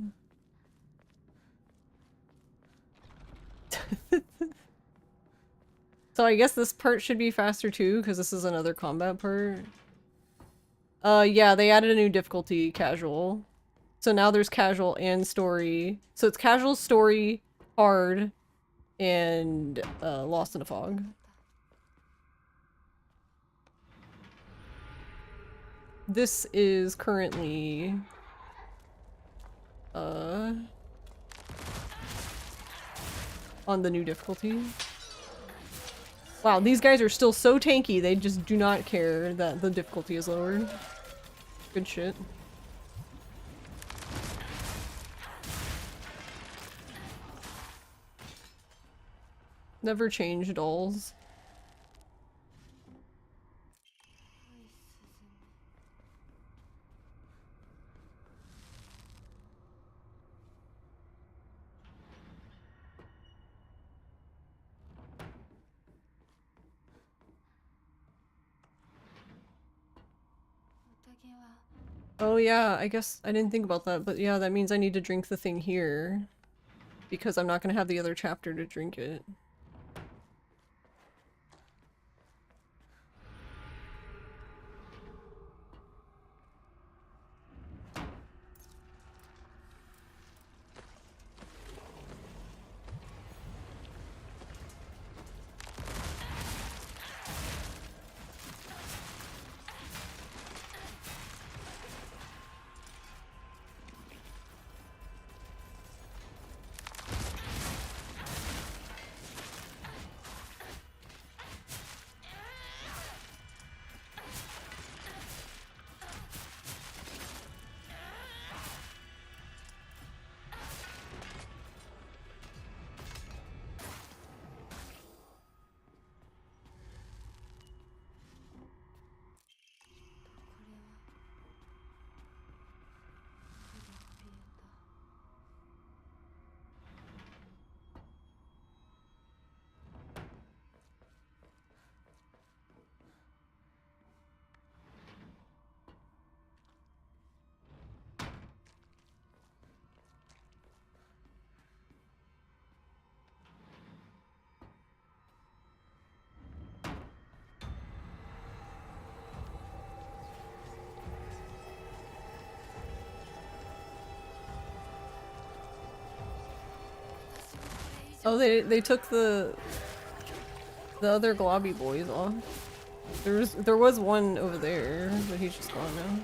So I guess this part should be faster too, because this is another combat part. Yeah, they added a new difficulty, casual. So now there's casual and story. So it's casual, story, hard, and Lost in a Fog. This is currently on the new difficulty. Wow, these guys are still so tanky, they just do not care that the difficulty is lowered. Good shit. Never change dolls. Oh yeah, I guess I didn't think about that, but yeah, that means I need to drink the thing here. Because I'm not gonna have the other chapter to drink it. Oh, they took the other globby boys off. There was one over there, but he's just gone now.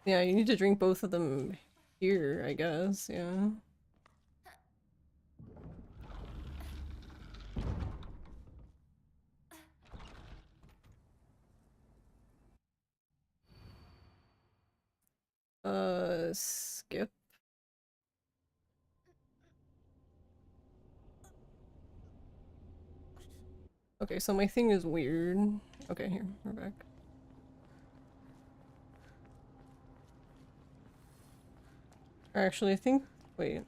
Yeah, you need to drink both of them here, I guess, yeah. Skip. Okay, so my thing is weird. Okay, here, we're back. Actually, I think, wait.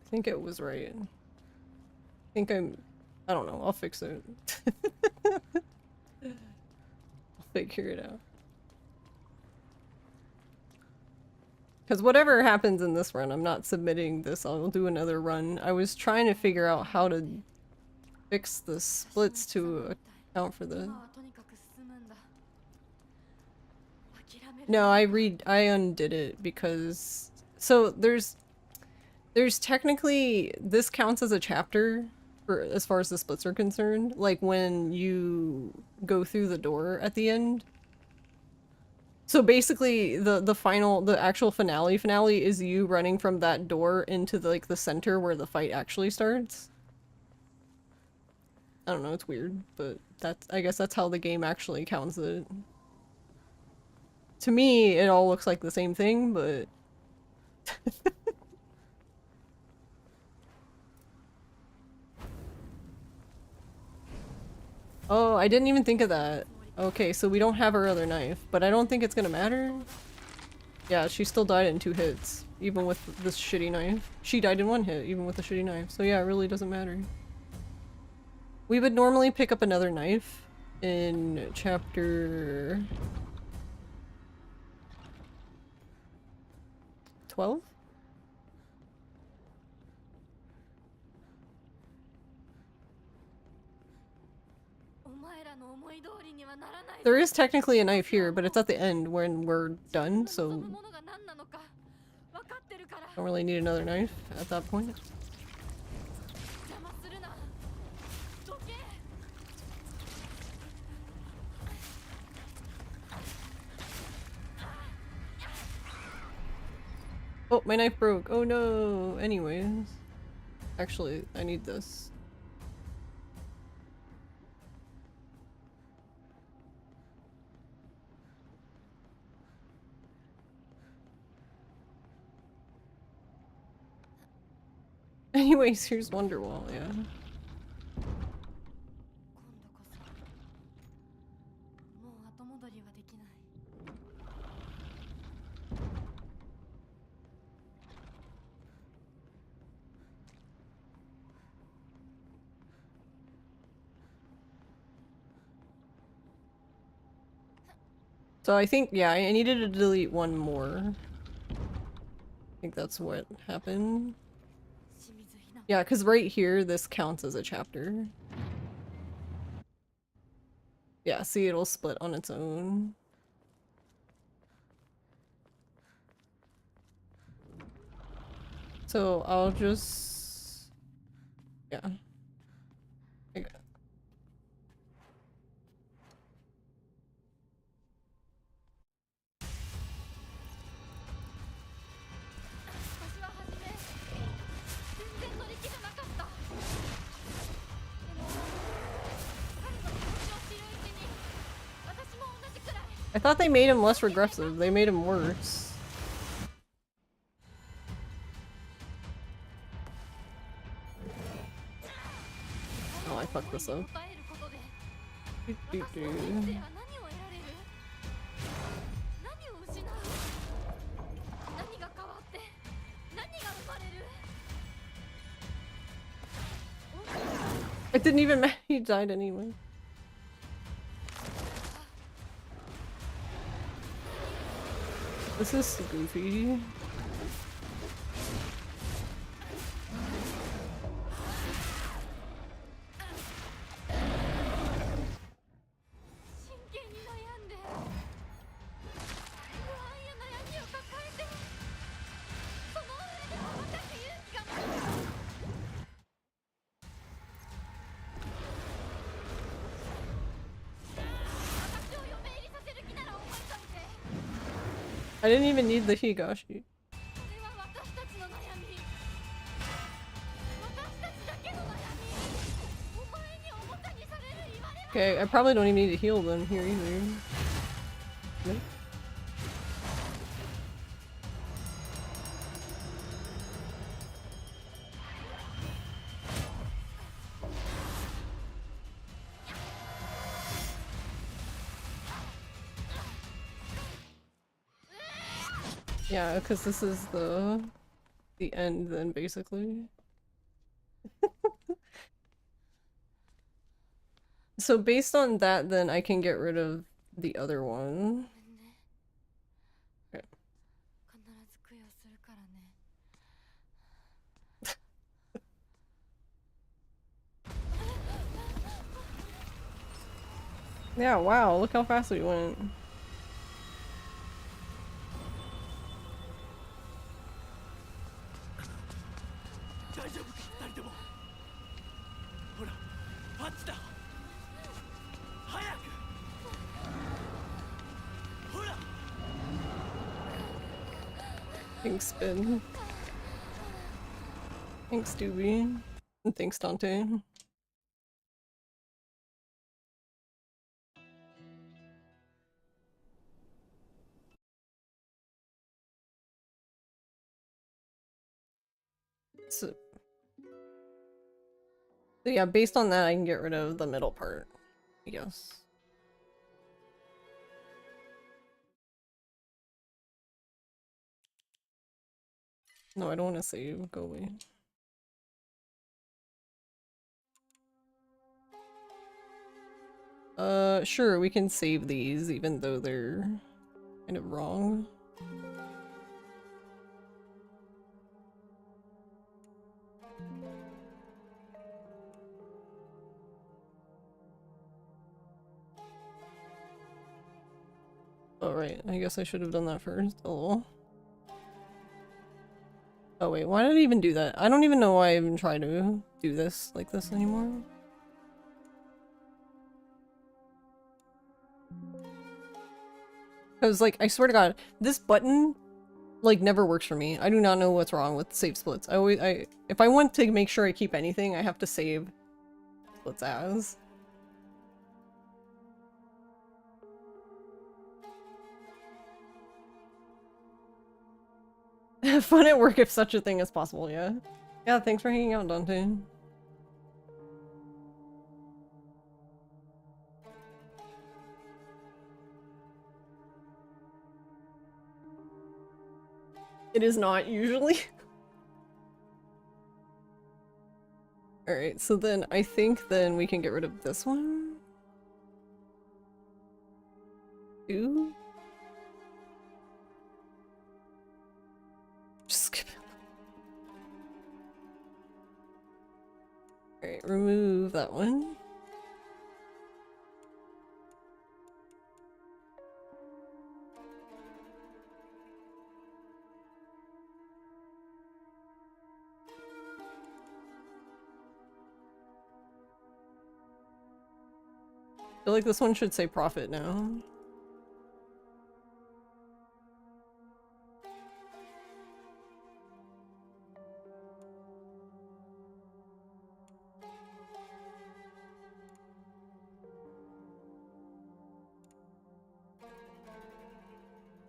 I think it was right. I don't know, I'll fix it. I'll figure it out. Because whatever happens in this run, I'm not submitting this, I'll do another run. I was trying to figure out how to fix the splits to account for the... 今はとにかく進むんだ。諦める No, I undid it because... So, there's technically... This counts as a chapter, for as far as the splits are concerned. Like, when you go through the door at the end. So basically, the actual finale is you running from that door into the center where the fight actually starts. I don't know, it's weird, but I guess that's how the game actually counts it. To me, it all looks like the same thing, but... Oh, I didn't even think of that. Okay, so we don't have our other knife, but I don't think it's gonna matter. Yeah, she still died in 2 hits, even with this shitty knife. She died in 1 hit, even with the shitty knife, so yeah, it really doesn't matter. We would normally pick up another knife in chapter... 12? There is technically a knife here, but it's at the end when we're done, so don't really need another knife at that point. Oh, my knife broke. Oh no. Anyways. Actually, I need this. Anyways, here's Wonderwall, yeah. 今度こそもう後戻りはできない。 So I think, yeah, I needed to delete 1 more. I think that's what happened. 清水ひな Yeah, because right here, this counts as a chapter. Yeah, see, it'll split on its own. So I'll just... Yeah. I got- 私は初め全然乗り切れなかった。でも彼の気持ちを知るうちに私も同じくらい I thought they made him less regressive. They made him worse. Oh, I fucked this up. 答えることで Doo-doo-doo. 私の人生は何を得られる？何を失う？何が変わって何が生まれる？ It didn't even matter. He died anyway. This is goofy. 真剣に悩んで不安や悩みを抱えてその上でも私勇気がない私を嫁入りさせる気なら覚えといて I didn't even need the Higashi. それは私たちの悩み私たちだけの悩みお前におもちゃにされる言われは Okay, I probably don't even need to heal then here either. Nope. Yeah, because this is the end then basically. So based on that then I can get rid of the other one. ごめんね。必ず供養するからね。Yeah, wow, look how fast we went. 大丈夫か二人とも。ほらあっちだ。早く。ほら。 Thanks, Ben. Thanks, Doobie. And thanks, Dante. So yeah, based on that, I can get rid of the middle part, I guess. No, I don't want to save. Go away. Sure, we can save these, even though they're kind of wrong. Oh, right. I guess I should have done that first. Oh. Oh, wait. Why did I even do that? I don't even know why I even try to do this like this anymore. Because, like, I swear to God, this button, like, never works for me. I do not know what's wrong with save splits. If I want to make sure I keep anything, I have to save splits as. Fun at work if such a thing is possible, yeah. Yeah, thanks for hanging out, Dante. It is not usually. Alright, so then I think then we can get rid of this one. Two. Just skip it. Alright, remove that one. I feel like this one should say profit now.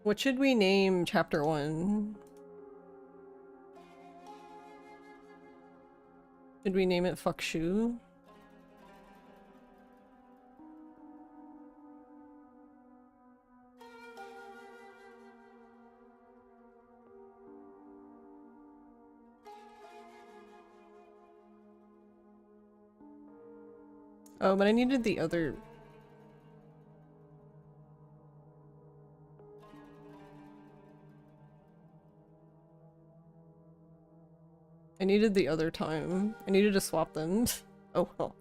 What should we name chapter 1? Should we name it Fuck Shu? Oh, but I needed the other... I needed the other time. I needed to swap them. Oh well.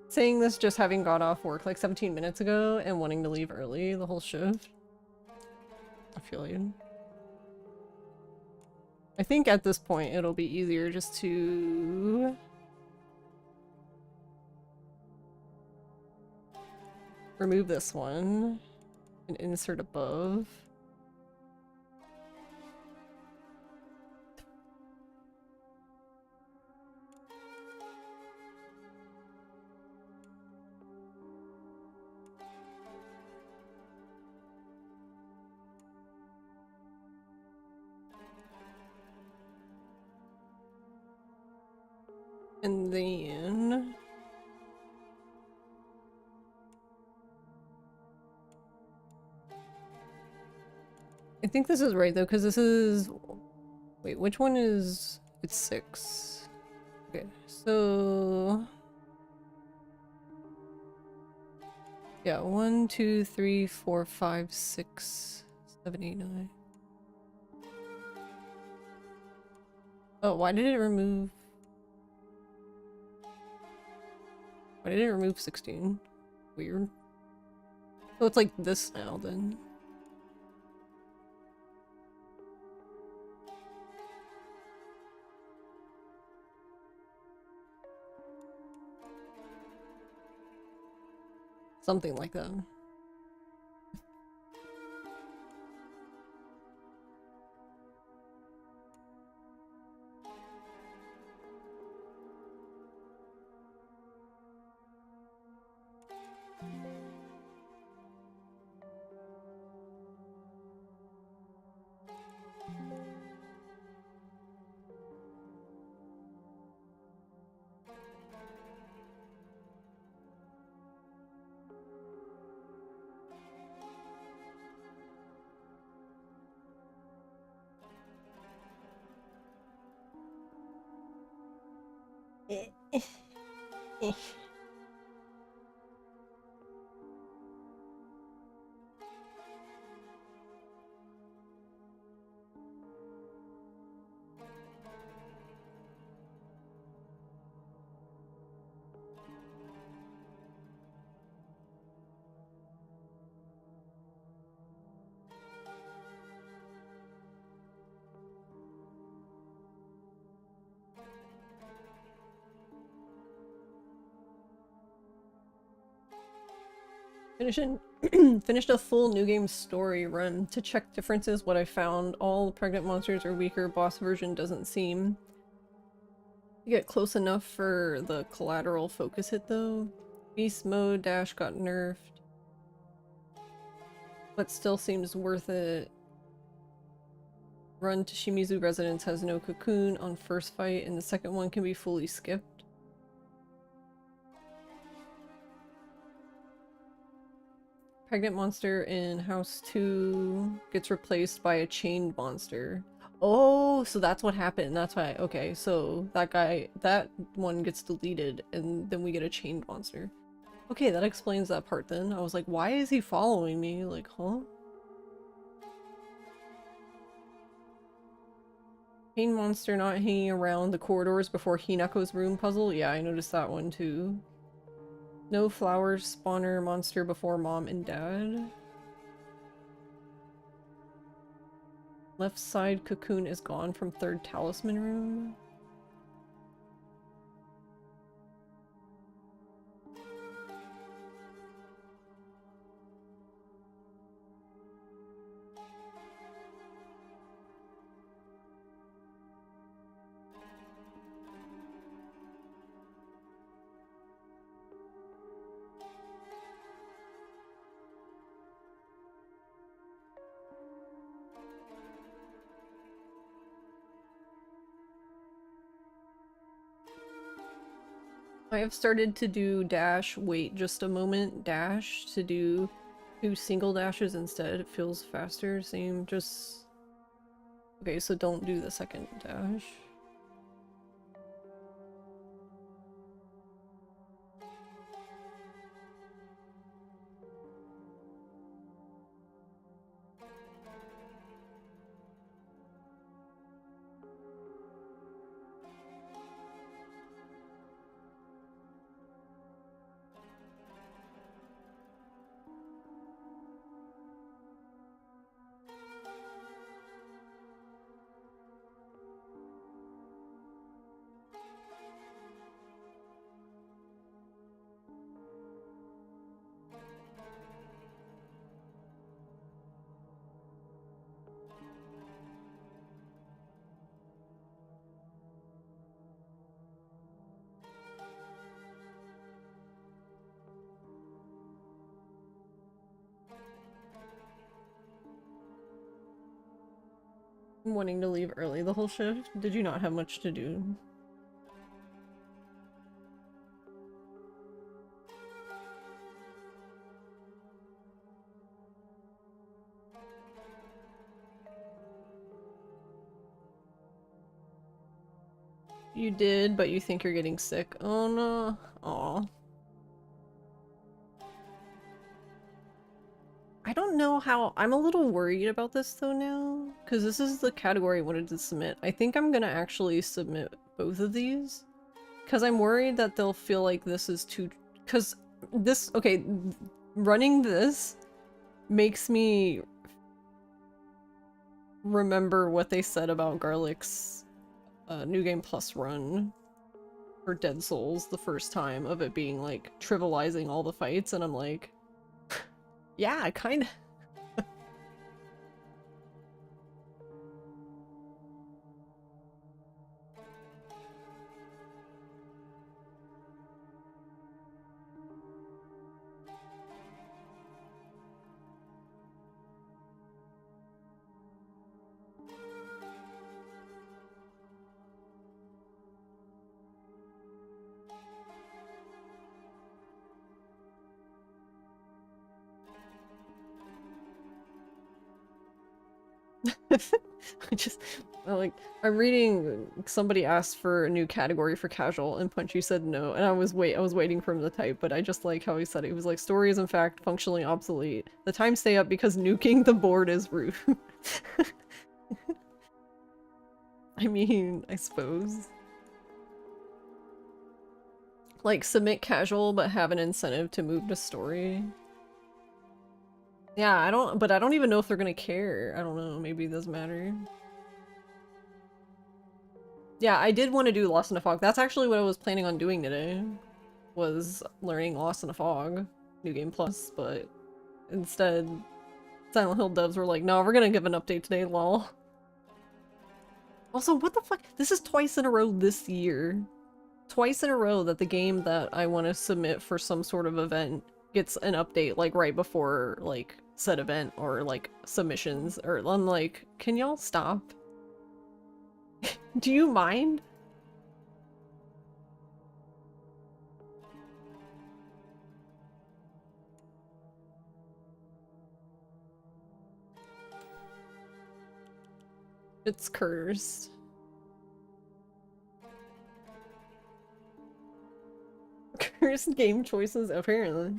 Saying this just having got off work like 17 minutes ago and wanting to leave early the whole shift. I feel you. I think at this point it'll be easier just to... remove this one and insert above. And then I think this is right though, because this is, wait, which one is, it's 6. Okay, so yeah, 1, 2, 3, 4, 5, 6, 7, 8, 9. Oh, why did it remove? Why did it remove 16? Weird. So it's like this now then. Something like that. Finished a full New Game story run to check differences. What I found, all pregnant monsters are weaker. Boss version doesn't seem to get close enough for the collateral focus hit though. Beast mode dash got nerfed, but still seems worth it. Run to Shimizu Residence has no cocoon on first fight, and the second one can be fully skipped. Pregnant monster in House 2 gets replaced by a chained monster. Oh, so that's what happened. That's why. Okay, so that guy, that one gets deleted, and then we get a chained monster. Okay, that explains that part then. I was like, why is he following me? Like, huh? Chained monster not hanging around the corridors before Hinako's room puzzle? Yeah, I noticed that one too. No flowers spawner monster before mom and dad. Left side cocoon is gone from third talisman room. I have started to do dash, wait just a moment, dash, to do 2 single dashes instead. It feels faster, same, just... Okay, so don't do the second dash. Wanting to leave early the whole shift? Did you not have much to do? You did, but you think you're getting sick. Oh no. Aw. I don't know how- I'm a little worried about this though now, because this is the category I wanted to submit. I think I'm gonna actually submit both of these, because I'm worried that they'll feel like this is too- because this- okay, running this makes me remember what they said about Garlic's New Game Plus run for Dead Souls the first time, of it being like trivializing all the fights, and I'm like, yeah, kinda. I just, I'm reading, somebody asked for a new category for casual, and Punchy said no, and I was waiting for him to type, but I just like how he said it. He was like, story is in fact functionally obsolete. The times stay up because nuking the board is rude. I mean, I suppose. Like, submit casual, but have an incentive to move to story. Yeah, I don't even know if they're gonna care. I don't know, maybe it doesn't matter. Yeah, I did want to do Lost in a Fog. That's actually what I was planning on doing today, was learning Lost in a Fog, New Game Plus, but instead Silent Hill devs were like, no, we're gonna give an update today, lol. Also, what the fuck? This is twice in a row this year. Twice in a row that the game that I want to submit for some sort of event gets an update, like, right before, like, said event, or, like, submissions, or I'm like, can y'all stop? Do you mind? It's cursed. Cursed game choices, apparently.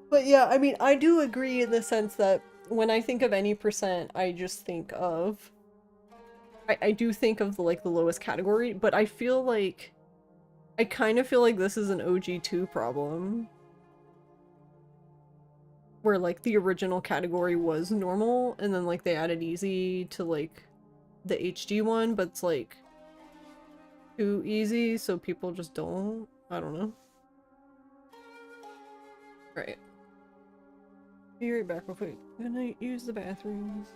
But yeah, I mean, I do agree in the sense that when I think of any percent, I just think of... I do think of, like, the lowest category, but I feel like... I kind of feel like this is an OG2 problem. Where, like, the original category was normal, and then, like, they added easy to, like, the HD one, but it's, like, too easy, so people just don't. I don't know. Right. Be right back real quick. I'm gonna use the bathrooms.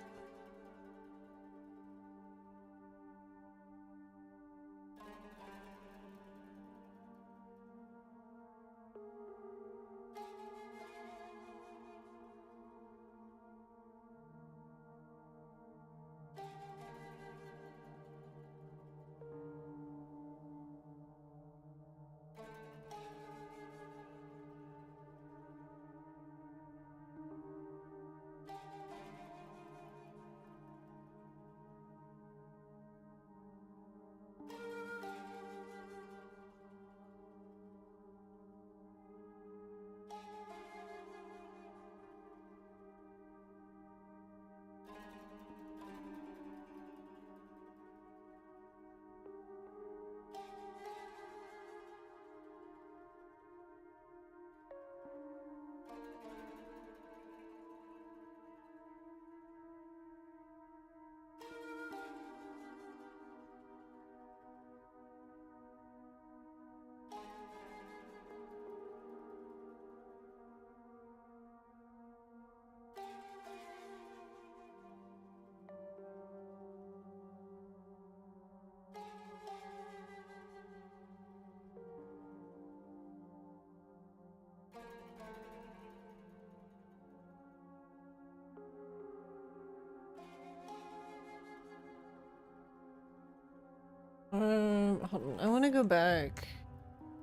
hold on. I want to go back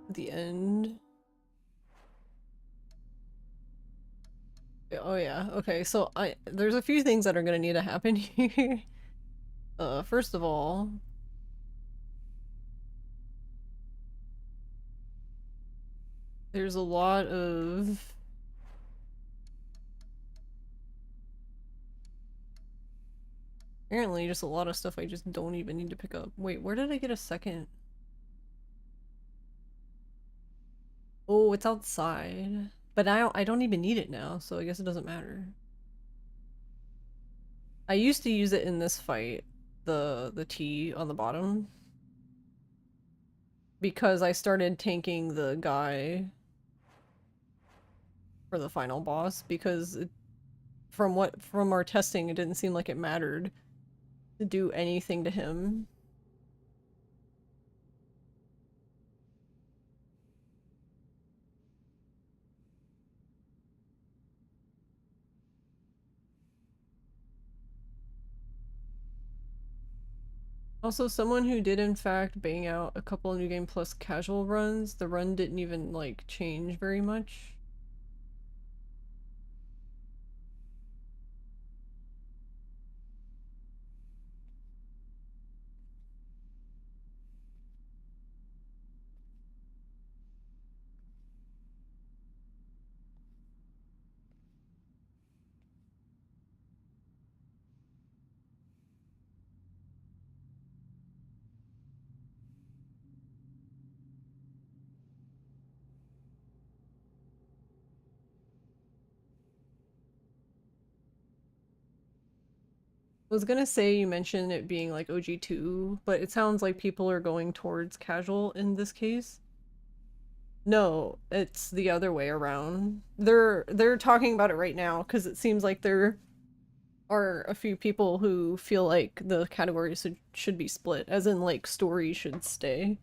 to the end. Oh yeah, okay, so there's a few things that are gonna need to happen here. First of all, there's a lot of apparently just a lot of stuff I just don't even need to pick up. Wait, where did I get a second? Oh, it's outside. But I don't even need it now, so I guess it doesn't matter. I used to use it in this fight, the T on the bottom. Because I started tanking the guy for the final boss, because from our testing, it didn't seem like it mattered to do anything to him. Also, someone who did in fact bang out a couple of New Game Plus casual runs, the run didn't even like change very much. I was gonna say you mentioned it being like OG2, but it sounds like people are going towards casual in this case. No, it's the other way around. They're talking about it right now because it seems like there are a few people who feel like the categories should be split, as in like story should stay.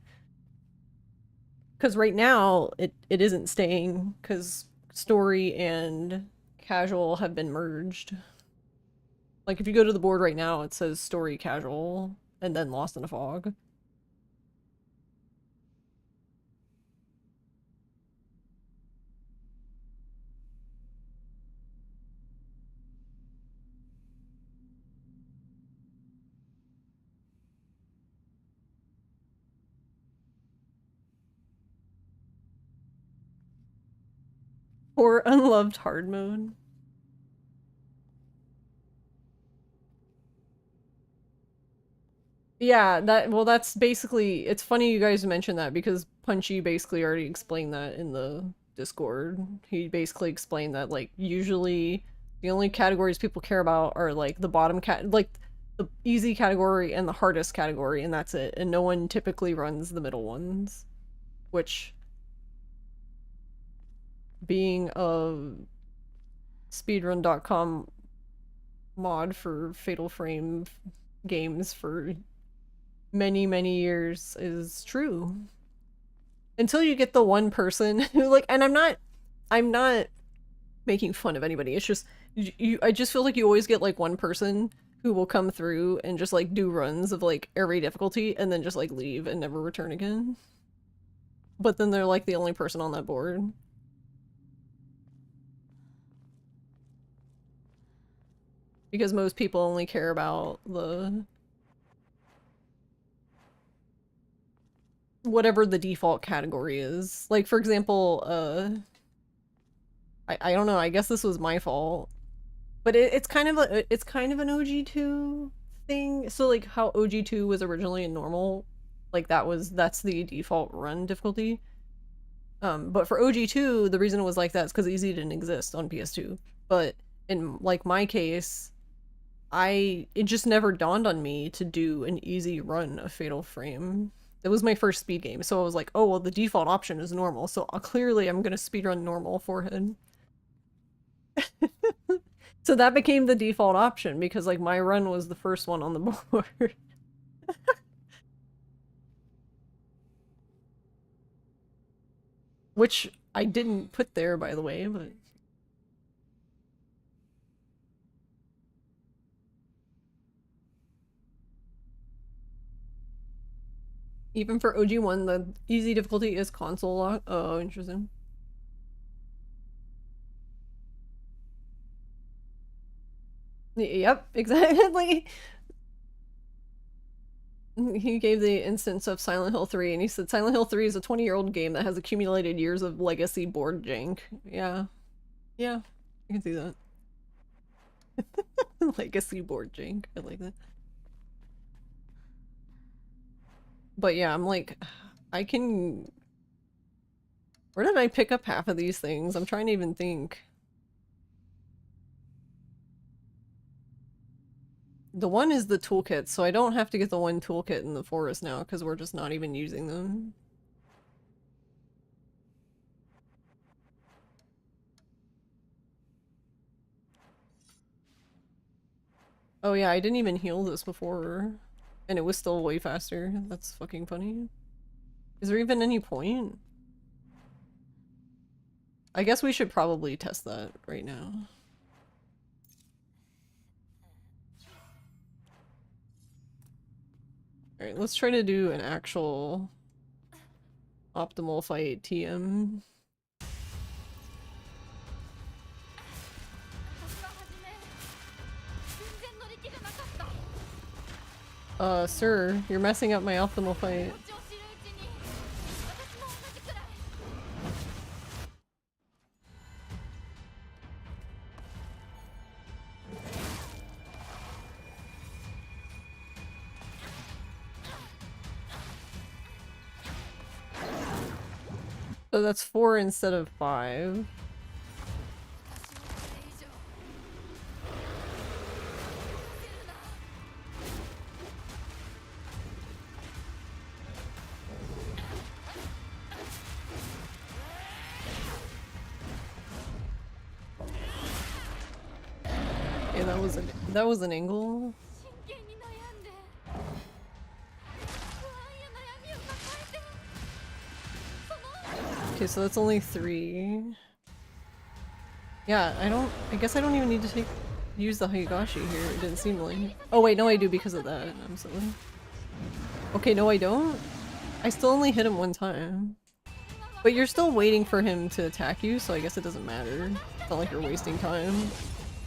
Because right now it isn't staying because story and casual have been merged. Like if you go to the board right now, it says story casual and then Lost in a Fog. Or unloved hard mode. Yeah, that's basically, it's funny you guys mentioned that because Punchy basically already explained that in the Discord. He basically explained that like usually the only categories people care about are like the bottom like the easy category and the hardest category, and that's it. And no one typically runs the middle ones, which being a speedrun.com mod for Fatal Frame games for many years is true. Until you get the one person who like, and I'm not making fun of anybody. It's just I just feel like you always get like one person who will come through and just like do runs of like every difficulty and then just like leave and never return again. But then they're like the only person on that board. Because most people only care about the whatever the default category is. Like for example, I don't know, I guess this was my fault. But it's kind of an OG2 thing. So like how OG2 was originally in normal, like that's the default run difficulty. But for OG2, the reason it was like that is because Easy didn't exist on PS2. But in like my case, it just never dawned on me to do an easy run of Fatal Frame. It was my first speed game, so I was like, oh well, the default option is normal, so clearly I'm gonna speedrun normal forehead. So that became the default option because like my run was the first one on the board. Which I didn't put there, by the way, but Even for OG1, the easy difficulty is console lock. Oh, interesting. Yep, exactly. He gave the instance of Silent Hill 3, and he said Silent Hill 3 is a 20-year-old game that has accumulated years of legacy board jank. Yeah. Yeah, I can see that. Legacy board jank. I like that. But yeah, I'm like, I can... Where did I pick up half of these things? I'm trying to even think. The one is the toolkit, so I don't have to get the one toolkit in the forest now, because we're just not even using them. Oh yeah, I didn't even heal this before, and it was still way faster. That's fucking funny. Is there even any point? I guess we should probably test that right now. Alright, let's try to do an actual optimal fight TM. 私は初め全然乗り気じゃなかった。 Sir, you're messing up my optimal 気 fight. 持ちを知るうちに私も同じくらい。 So that's 4 instead of 5. 私をこれ以上させるな。 Yeah, that was an angle. 真剣に悩んで不安や悩みを抱えてその Okay, so that's only 3. Yeah, I guess I don't even need to use the Higashi here. It didn't seem like. Oh wait, no I do because of that. I'm silly. Okay, no I don't. I still only hit him one time. But you're still waiting for him to attack you, so I guess it doesn't matter. It's not like you're wasting time.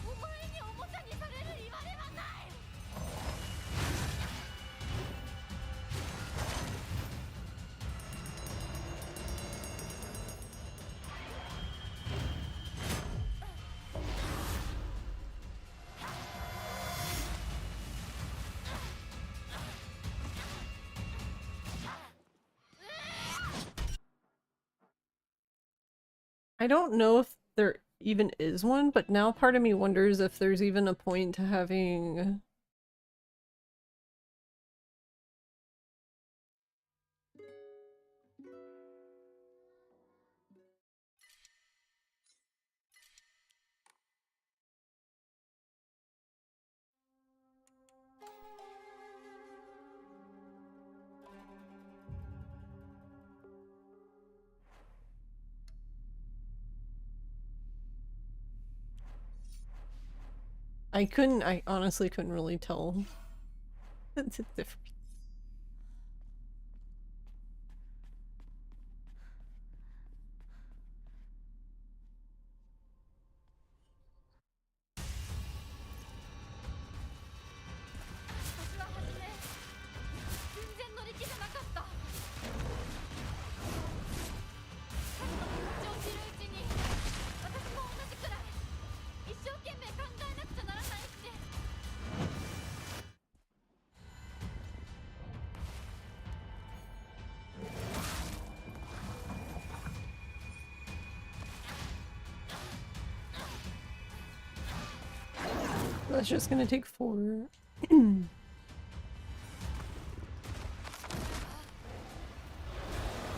お前におもちゃにされる言われはない。 I don't know if there even is one, but now part of me wonders if there's even a point to having... I honestly couldn't really tell. It's different. That's just gonna take 4.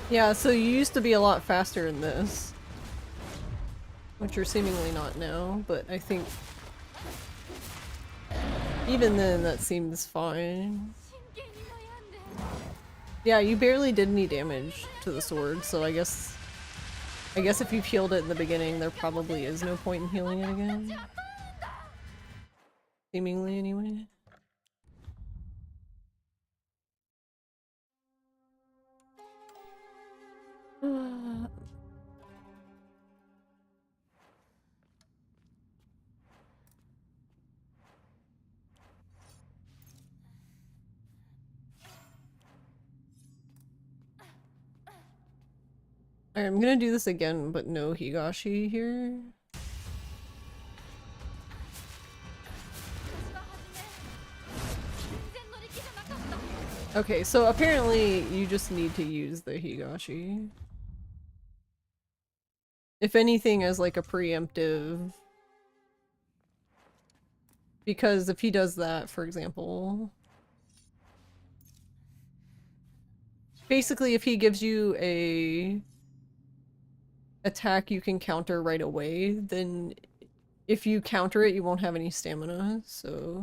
Yeah, so you used to be a lot faster in this. Which you're seemingly not now, but I think... Even then, that seems fine. Yeah, you barely did any damage to the sword, so I guess if you've healed it in the beginning, there probably is no point in healing it again. Seemingly, anyway. Alright, I'm gonna do this again, but no Higashi here. 私は初め全然乗り気じゃなかった。 Okay, so apparently you just need to use the Higashi. If anything, as like a preemptive. Because if he does that, for example... Basically, if he gives you a attack you can counter right away, then if you counter it, you won't have any stamina, so...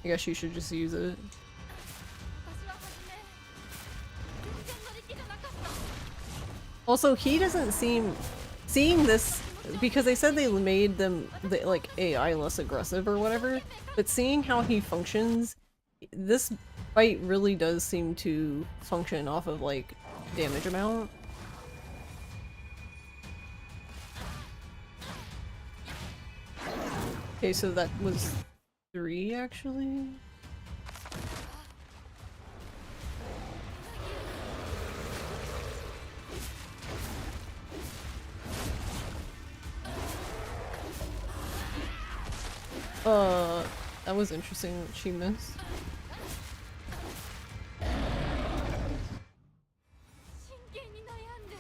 I guess you should just use it. 私は初め全然乗り気じゃなかった。 Also, he doesn't seem... Seeing this, because they said they made them, like, AI less aggressive or whatever, but seeing how he functions, this fight really does seem to function off of, like, damage amount. Okay, so that was 3, actually? That was interesting that she missed. 真剣に悩んで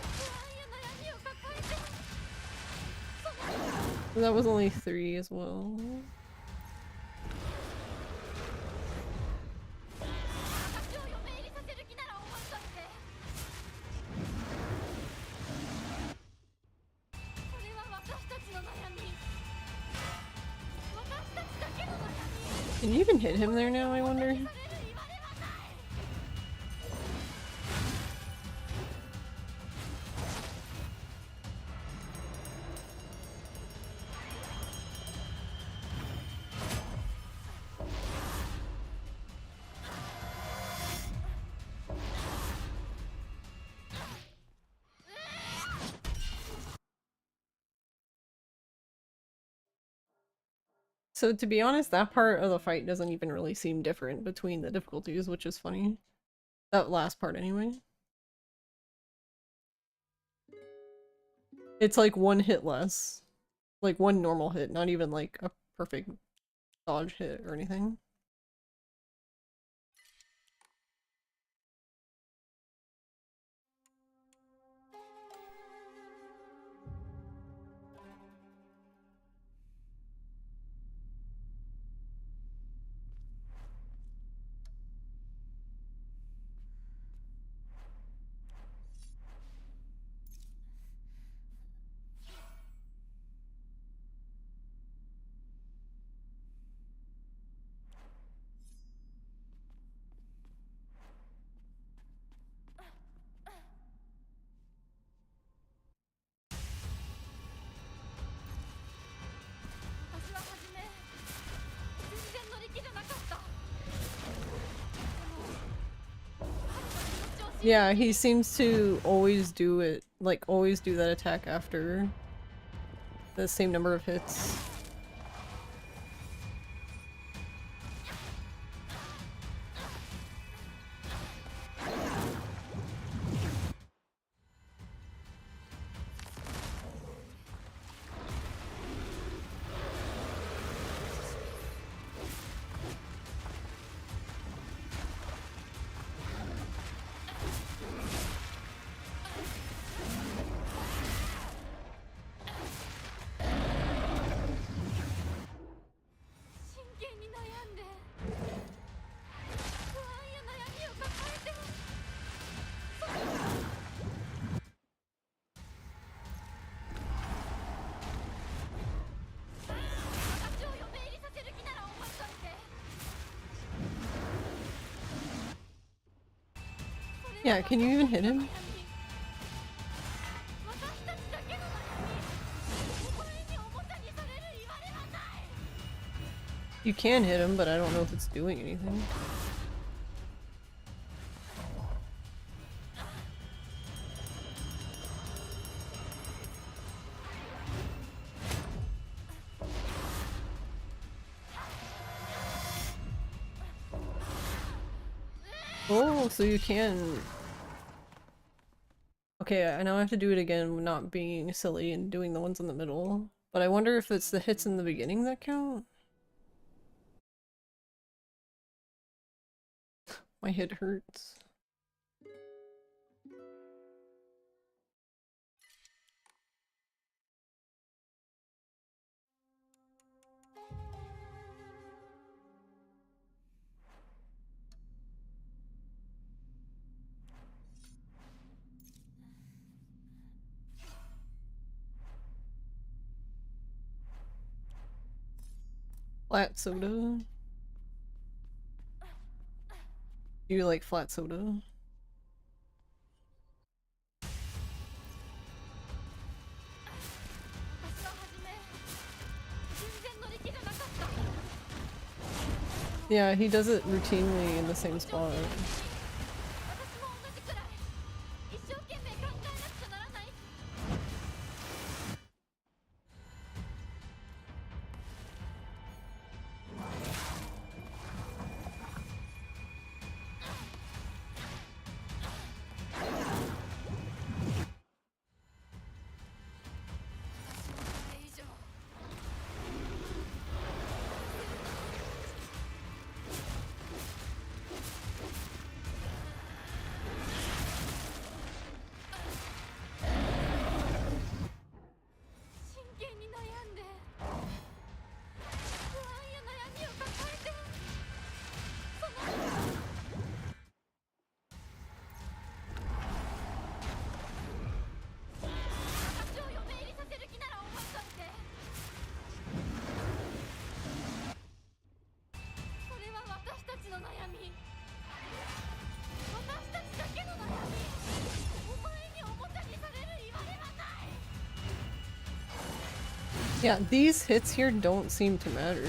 不安や悩みを抱えて That was only 3 as well. 私を嫁入りさせる気なら覚えといて。これは私たちの悩み。私たちだけの悩み。 Can you even hit him there now, I wonder? される言われはない。 So to be honest, that part of the fight doesn't even really seem different between the difficulties, which is funny. That last part anyway. It's like 1 hit less. Like 1 normal hit, not even like a perfect dodge hit or anything. Yeah, he seems to always do it, like always do that attack after the same number of hits. Yeah, can you even hit him? You can hit him, but I don't know if it's doing anything. Oh, so you can... Okay, I know I have to do it again, not being silly and doing the ones in the middle. But I wonder if it's the hits in the beginning that count? My head hurts. Flat soda. Do you like flat soda? 私は初め全然乗り気じゃなかった Yeah, he does it routinely in the same spot. 私も同じくらい一生懸命考えなくちゃならない 真剣に悩んで不安や悩みを抱えてその私を嫁入りさせる気なら思いといてそれは私たちの悩み私たちだけの悩みお前におもちゃにされる言われはない Yeah, these hits here don't seem to matter.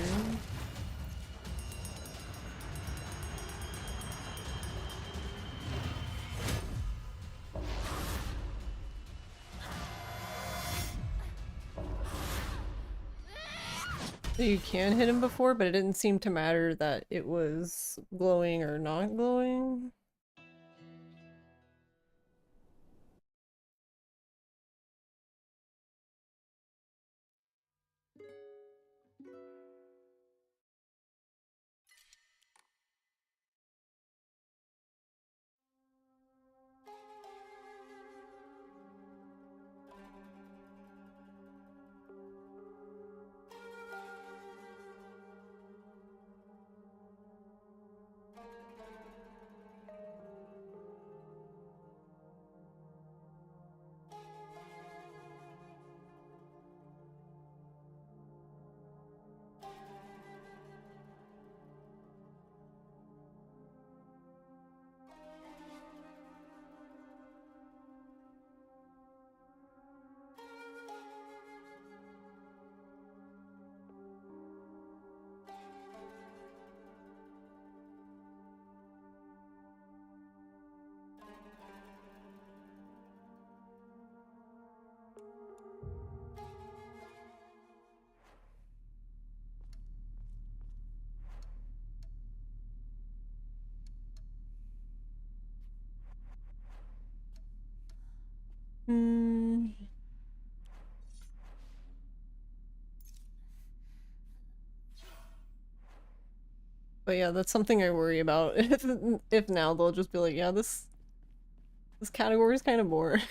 You can hit him before, but it didn't seem to matter that it was glowing or not glowing. Hmm. But yeah, that's something I worry about. If now they'll just be like, yeah, this category is kind of boring.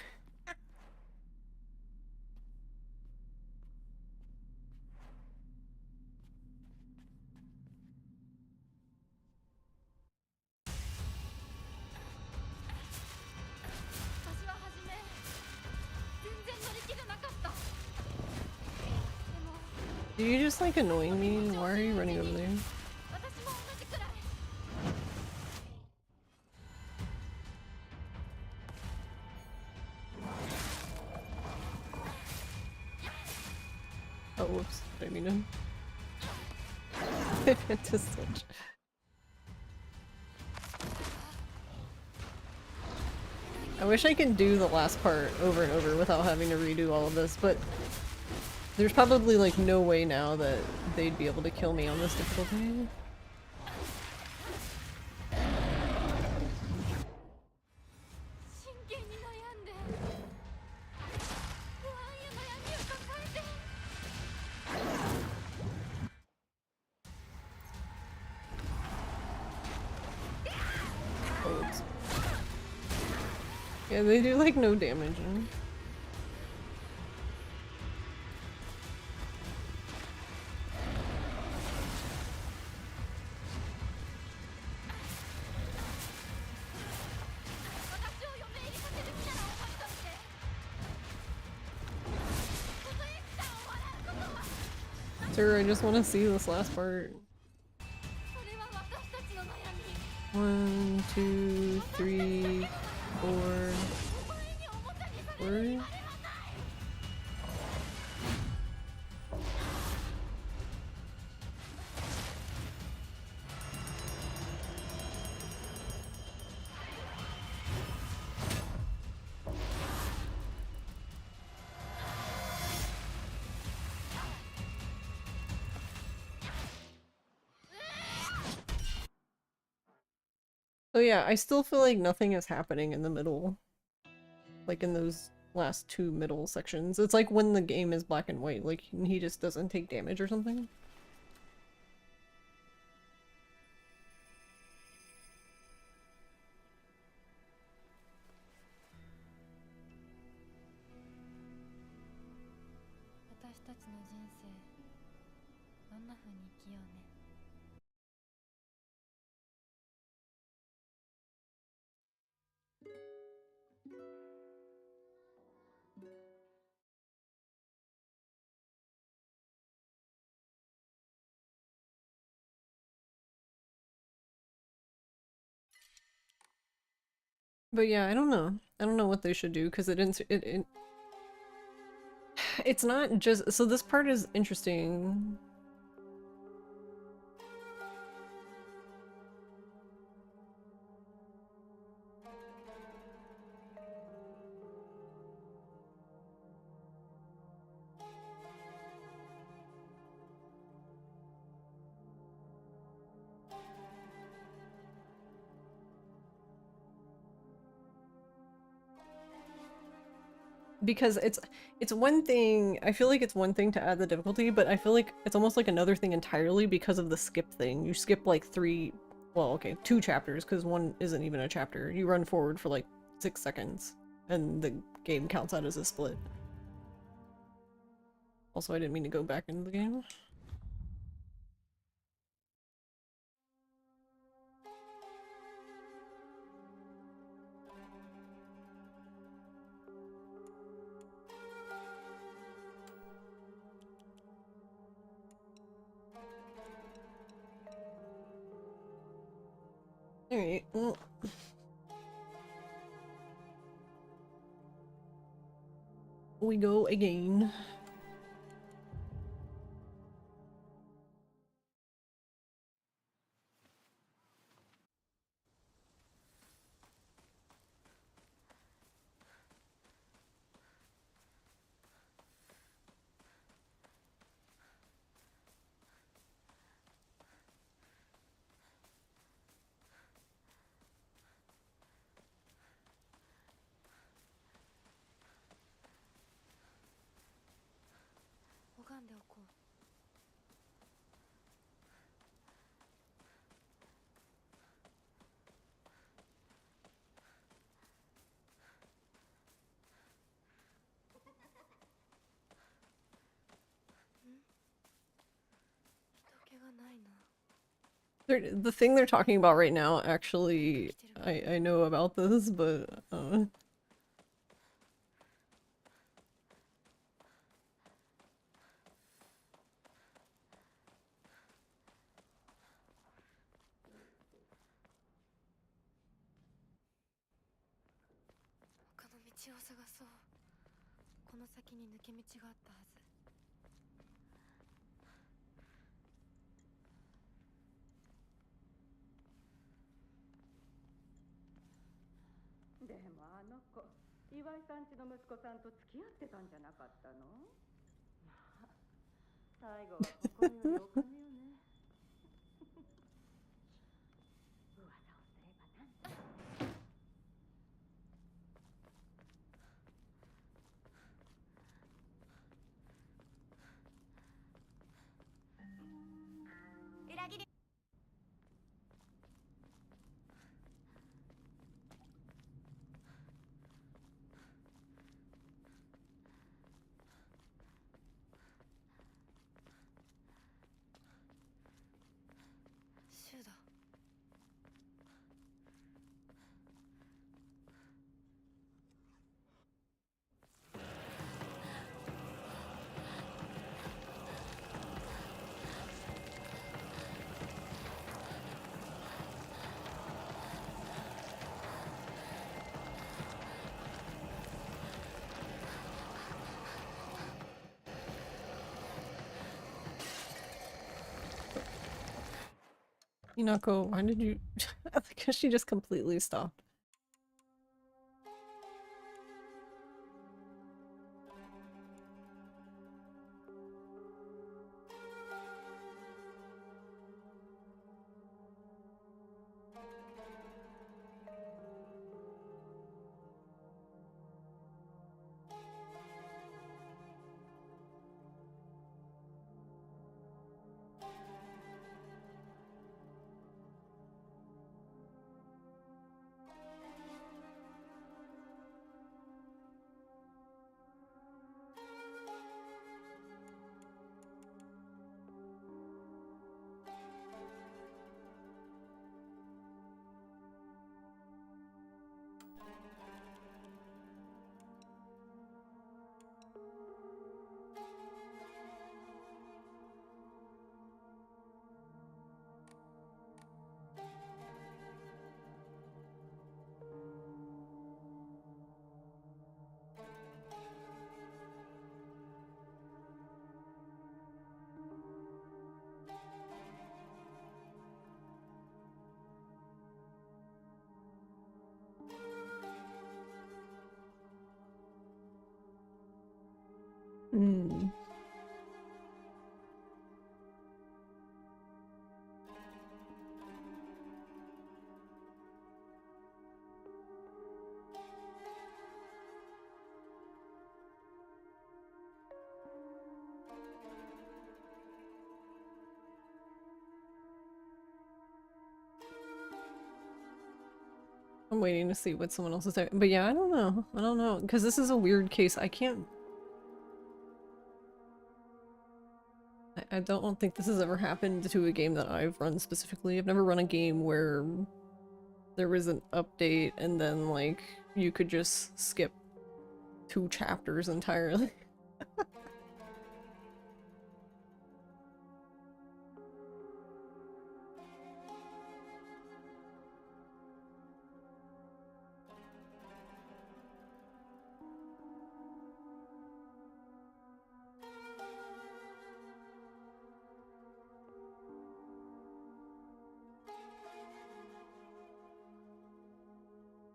Do you just like annoying me? Why are you running over there? Oh, whoops. I didn't mean to. I meant to switch. I wish I could do the last part over and over without having to redo all of this, but there's probably like no way now that they'd be able to kill me on this difficulty. Yeah, they do like no damage. And... Sir, I just want to see this last part. 1, 2, 3, 4, 4. So yeah, I still feel like nothing is happening in the middle. Like in those last two middle sections. It's like when the game is black and white, like he just doesn't take damage or something. But yeah, I don't know. I don't know what they should do because it's not just so this part is interesting. Because it's one thing, I feel like it's one thing to add the difficulty, but I feel like it's almost like another thing entirely because of the skip thing. You skip like 2 chapters because one isn't even a chapter. You run forward for like 6 seconds and the game counts out as a split. Also, I didn't mean to go back into the game. Alright, well. We go again. The thing they're talking about right now, actually, I know about this, but Hinako, why did you... Because she just completely stopped. Hmm. I'm waiting to see what someone else is saying. But yeah, I don't know. I don't know. Because this is a weird case. I can't... I don't think this has ever happened to a game that I've run specifically. I've never run a game where there was an update and then, like, you could just skip 2 chapters entirely.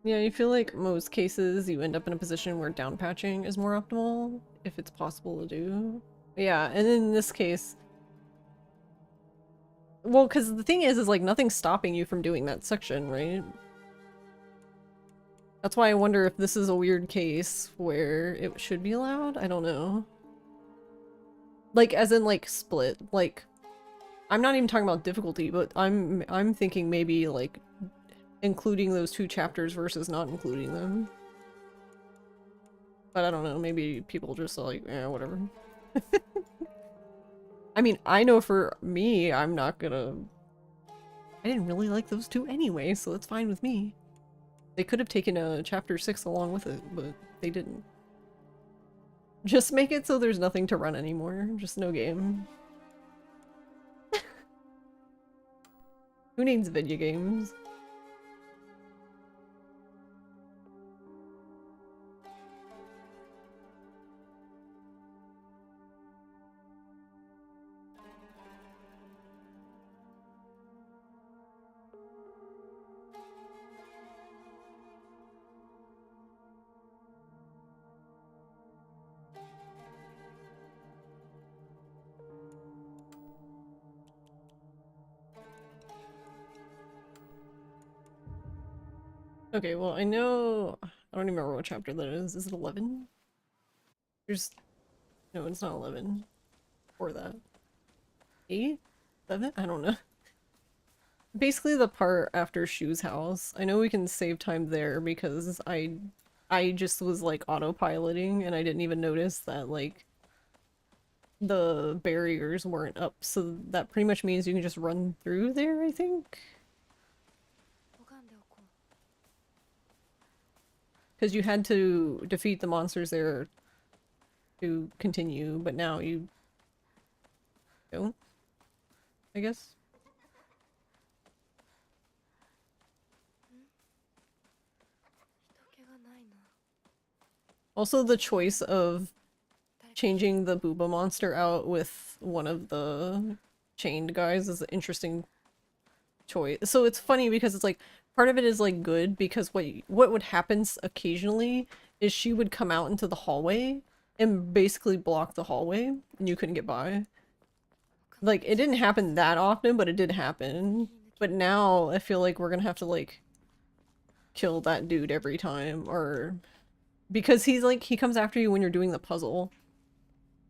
Yeah, you feel like most cases you end up in a position where down patching is more optimal, if it's possible to do. Yeah, and in this case... Well, because the thing is like, nothing's stopping you from doing that section, right? That's why I wonder if this is a weird case where it should be allowed? I don't know. Like, as in, like, split. Like, I'm not even talking about difficulty, but I'm thinking maybe, like, including those 2 chapters versus not including them. But I don't know, maybe people just like, eh, whatever. I mean, I know for me, I'm not gonna... I didn't really like those 2 anyway, so it's fine with me. They could have taken a chapter 6 along with it, but they didn't. Just make it so there's nothing to run anymore. Just no game. Who needs video games? Okay, well, I know... I don't even remember what chapter that is. Is it 11? There's... No, it's not 11. Or that. 8? 7? I don't know. Basically the part after Shu's house. I know we can save time there because I just was, like, autopiloting and I didn't even notice that, like, the barriers weren't up. So that pretty much means you can just run through there, I think? Because you had to defeat the monsters there to continue, but now you don't, I guess? Also, the choice of changing the Booba monster out with one of the chained guys is an interesting choice. So it's funny because it's like part of it is like good because what would happen occasionally is she would come out into the hallway and basically block the hallway and you couldn't get by. Like it didn't happen that often, but it did happen. But now I feel like we're gonna have to like kill that dude every time, or because he's like he comes after you when you're doing the puzzle.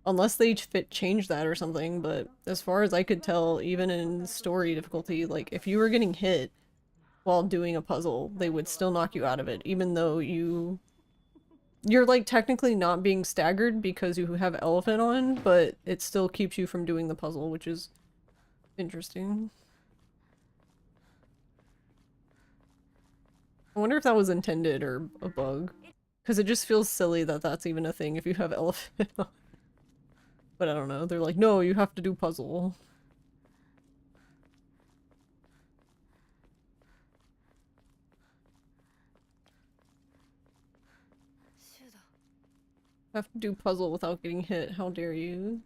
Unless they change that or something, but as far as I could tell, even in story difficulty, like if you were getting hit while doing a puzzle, they would still knock you out of it, even though you're like technically not being staggered because you have elephant on, but it still keeps you from doing the puzzle, which is interesting. I wonder if that was intended or a bug, because it just feels silly that that's even a thing if you have elephant on. But I don't know, they're like, no, you have to do puzzle. Have to do puzzle without getting hit, how dare you?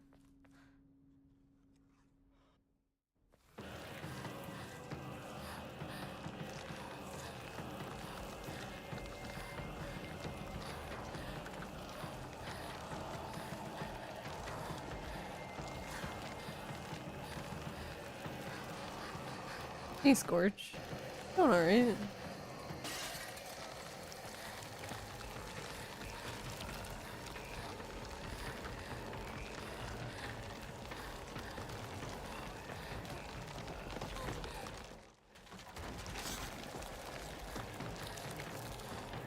Hey Scorch. Doing alright.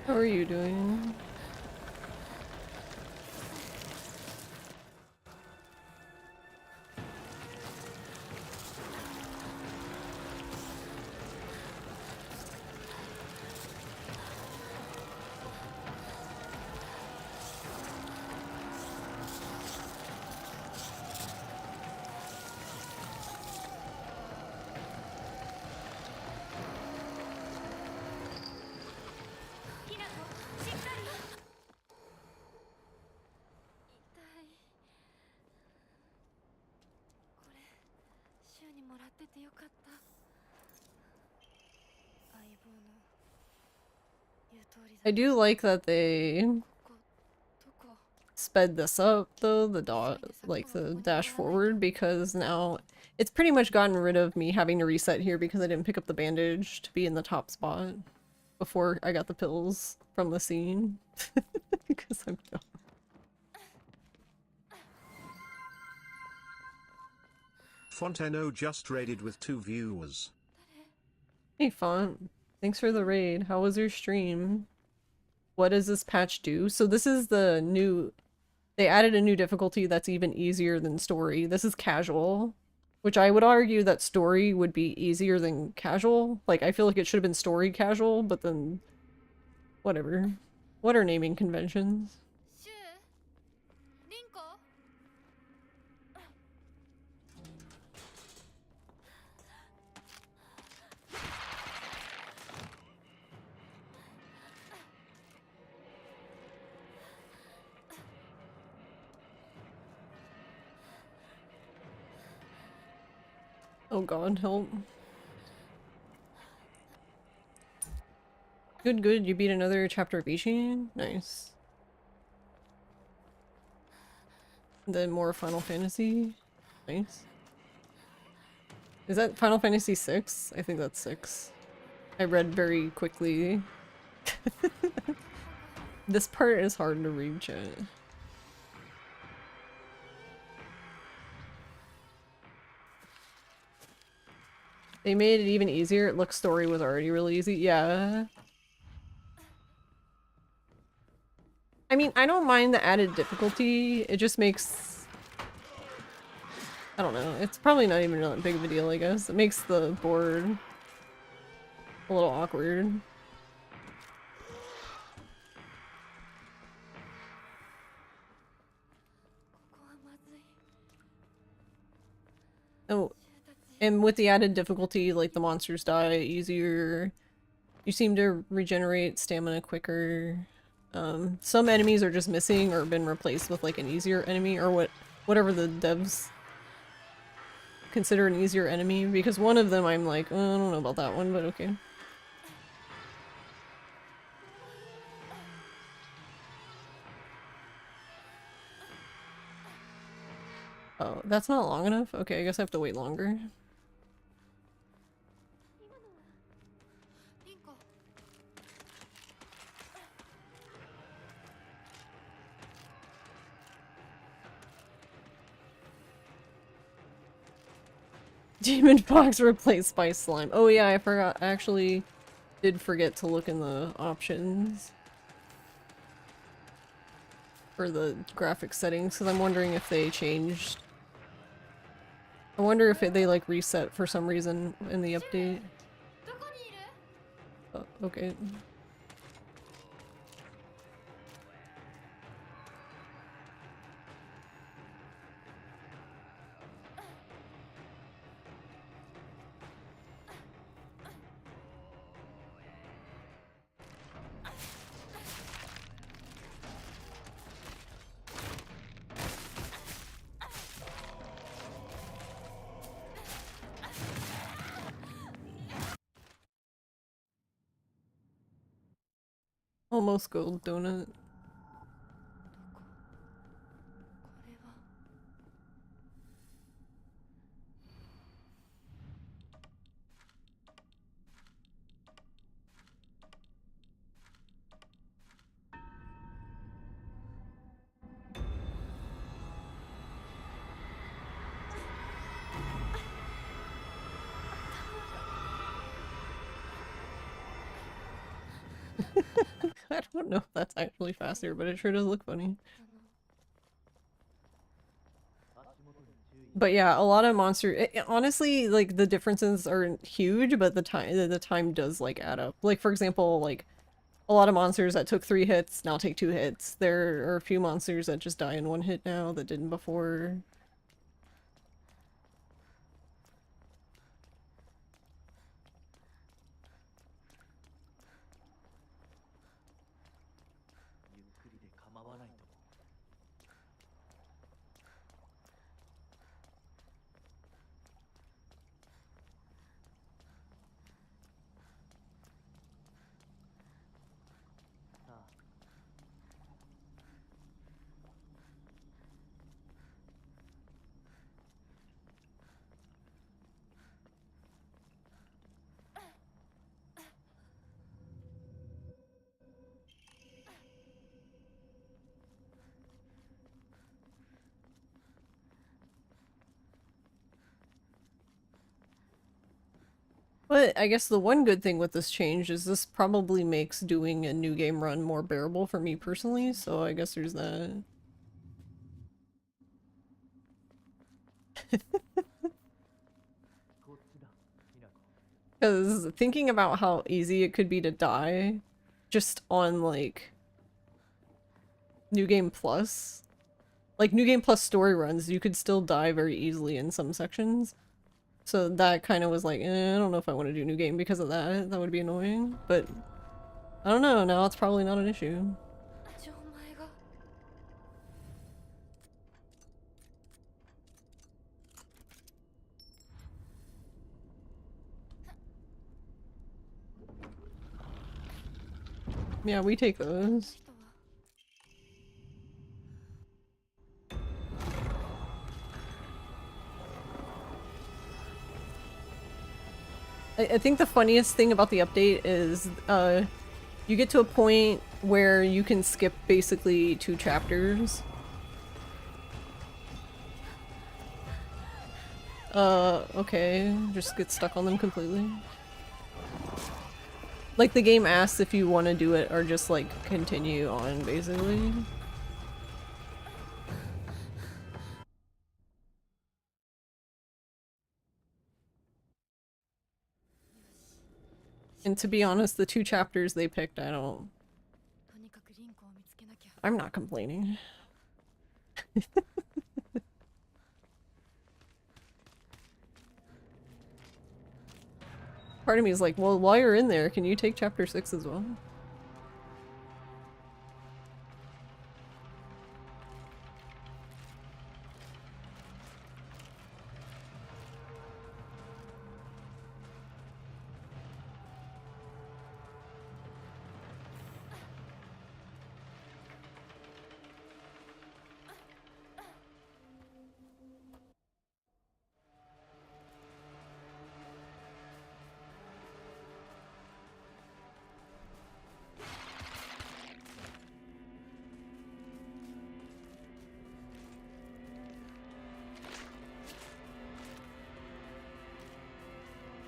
How are you doing? I do like that they sped this up though, the the dash forward, because now it's pretty much gotten rid of me having to reset here because I didn't pick up the bandage to be in the top spot before I got the pills from the scene. Because I'm dumb. Fonteno just raided with 2 viewers. Hey Font, thanks for the raid. How was your stream? What does this patch do? So this is the new... They added a new difficulty that's even easier than story. This is casual, which I would argue that story would be easier than casual. Like, I feel like it should have been story casual, but then... Whatever. What are naming conventions? Oh god, help. Good, good. You beat another chapter of Ishi? Nice. Then more Final Fantasy? Nice. Is that Final Fantasy 6? I think that's 6. I read very quickly. This part is hard to read, chat. They made it even easier. It looks story was already really easy. Yeah. I mean, I don't mind the added difficulty. It just makes... I don't know. It's probably not even that big of a deal, I guess. It makes the board a little awkward. Oh. And with the added difficulty, like the monsters die easier. You seem to regenerate stamina quicker. Some enemies are just missing or been replaced with like an easier enemy or whatever the devs consider an easier enemy, because one of them I'm like, I don't know about that one, but okay. Oh, that's not long enough? Okay, I guess I have to wait longer. リンコ Demon Fox replaced by Slime. Oh yeah, I forgot. I actually did forget to look in the options for the graphic settings, because I'm wondering if they changed. I wonder if they like reset for some reason in the update. どこにいる Oh, okay. Almost gold donut. これは I don't know if that's actually faster, but it sure does look funny. But yeah, a lot of honestly, like the differences aren't huge, but the time does like add up. Like for example, like a lot of monsters that took 3 hits now take 2 hits. There are a few monsters that just die in 1 hit now that didn't before. But I guess the one good thing with this change is this probably makes doing a new game run more bearable for me personally, so I guess there's that. Because thinking about how easy it could be to die just on like New Game Plus, like New Game Plus story runs, you could still die very easily in some sections. So that kind of was like, I don't know if I want to do New Game because of that. That would be annoying. But I don't know, now it's probably not an issue. じゃあお前が Yeah, we take those. 人は I think the funniest thing about the update is you get to a point where you can skip basically 2 chapters. Okay, just get stuck on them completely. Like the game asks if you want to do it or just like continue on basically. And to be honest, the 2 chapters they picked, とにかくリンコを見つけなきゃ I'm not complaining. Part of me is like, well, while you're in there, can you take chapter 6 as well?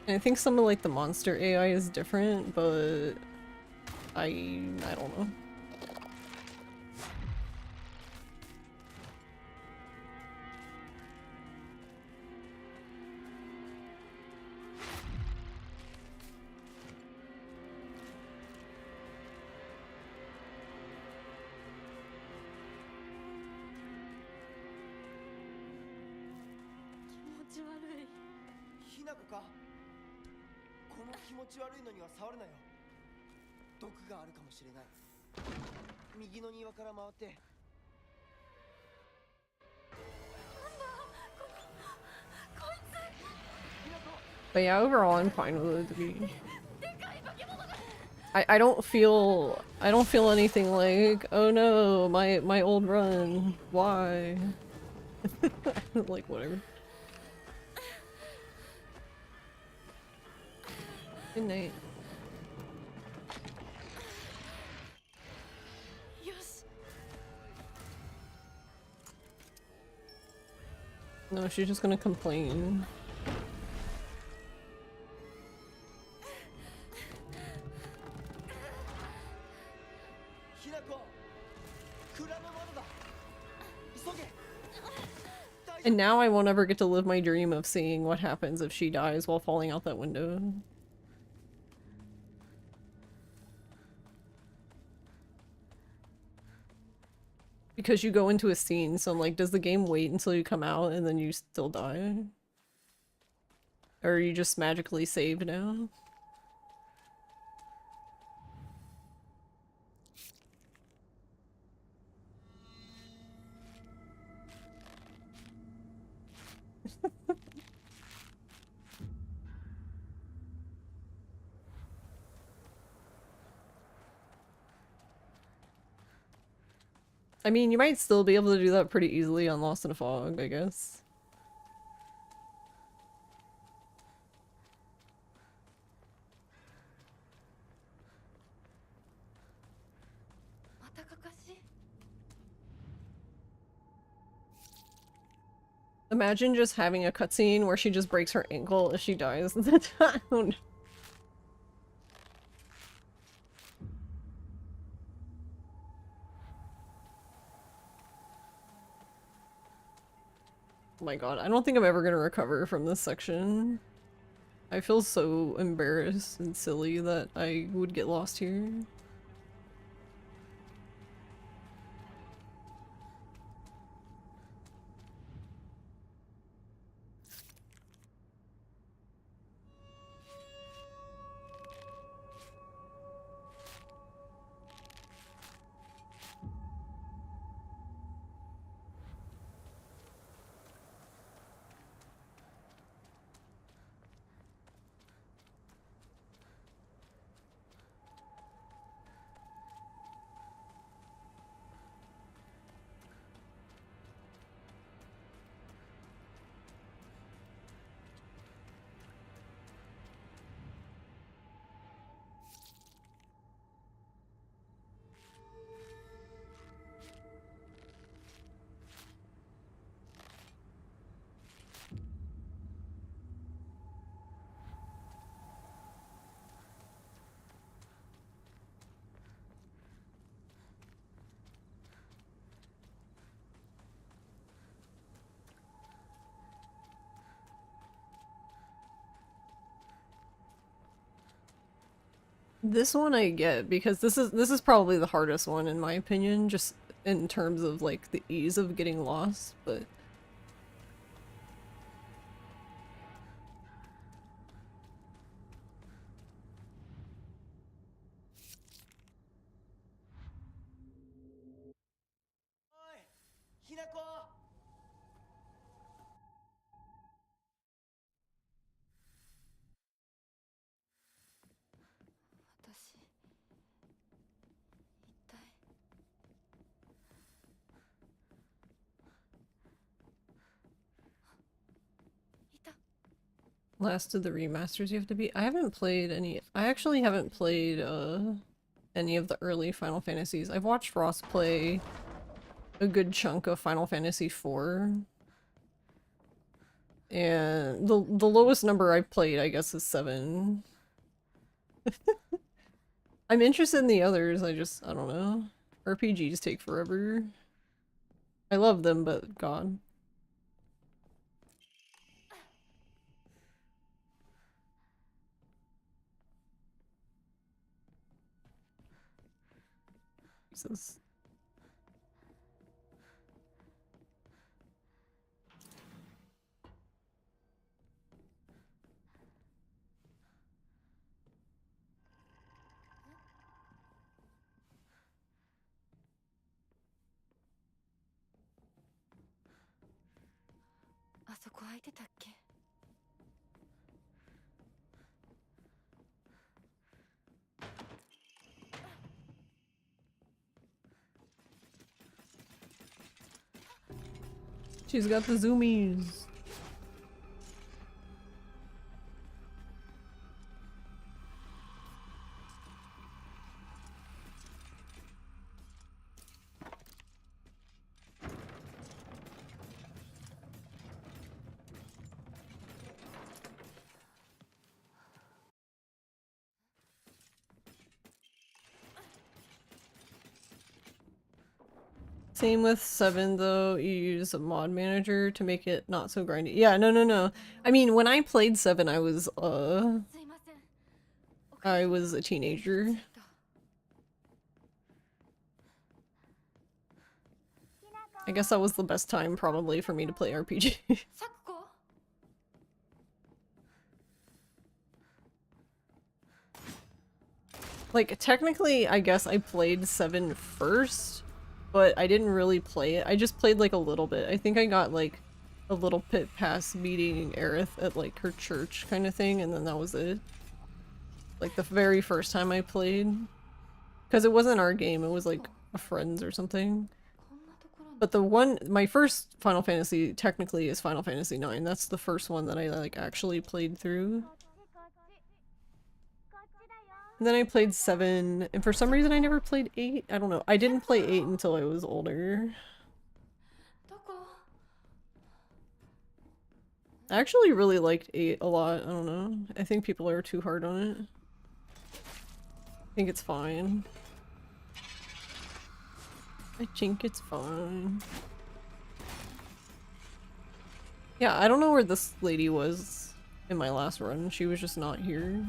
And I think some of like the monster AI is different, but I don't know. But yeah, overall I'm fine with it to be. I don't feel anything like, oh no, my old run. Why? Like whatever. Good night. No, she's just gonna complain. And now I won't ever get to live my dream of seeing what happens if she dies while falling out that window. Because you go into a scene, so I'm like, does the game wait until you come out and then you still die? Or are you just magically saved now? I mean, you might still be able to do that pretty easily on Lost in a Fog, I guess. Imagine just having a cutscene where she just breaks her ankle if she dies. Oh my god, I don't think I'm ever gonna recover from this section. I feel so embarrassed and silly that I would get lost here. This one I get because this is probably the hardest one in my opinion, just in terms of like the ease of getting lost, but last of the remasters you have to beat. I haven't played any. I actually haven't played any of the early Final Fantasies. I've watched Ross play a good chunk of Final Fantasy IV. And the lowest number I've played, I guess, is 7. I'm interested in the others, I don't know. RPGs take forever. I love them, but God. Jesus.あそこ空いてたっけ？ She's got the zoomies. Same with 7 though, you use a mod manager to make it not so grindy. Yeah, no. I mean, when I played 7, I was すいません。おか I げで was a teenager. I guess that was the best time probably for me to play RPG. サクコ？ Like, technically, I guess I played 7 first, but I didn't really play it. I just played like a little bit. I think I got like a little bit past meeting Aerith at like her church kind of thing, and then that was it. Like the very first time I played. Because it wasn't our game, it was like a friend's or something. こんなところに But the one, my first Final Fantasy technically is Final Fantasy IX. That's the first one that I like actually played through. こっちだよ。 And then I played 7, and for some reason I never played 8. I don't know. I didn't play 8 until I was older. どこ？ I actually really liked 8 a lot. I don't know. I think people are too hard on it. I think it's fine. I think it's fine. Yeah, I don't know where this lady was in my last run. She was just not here.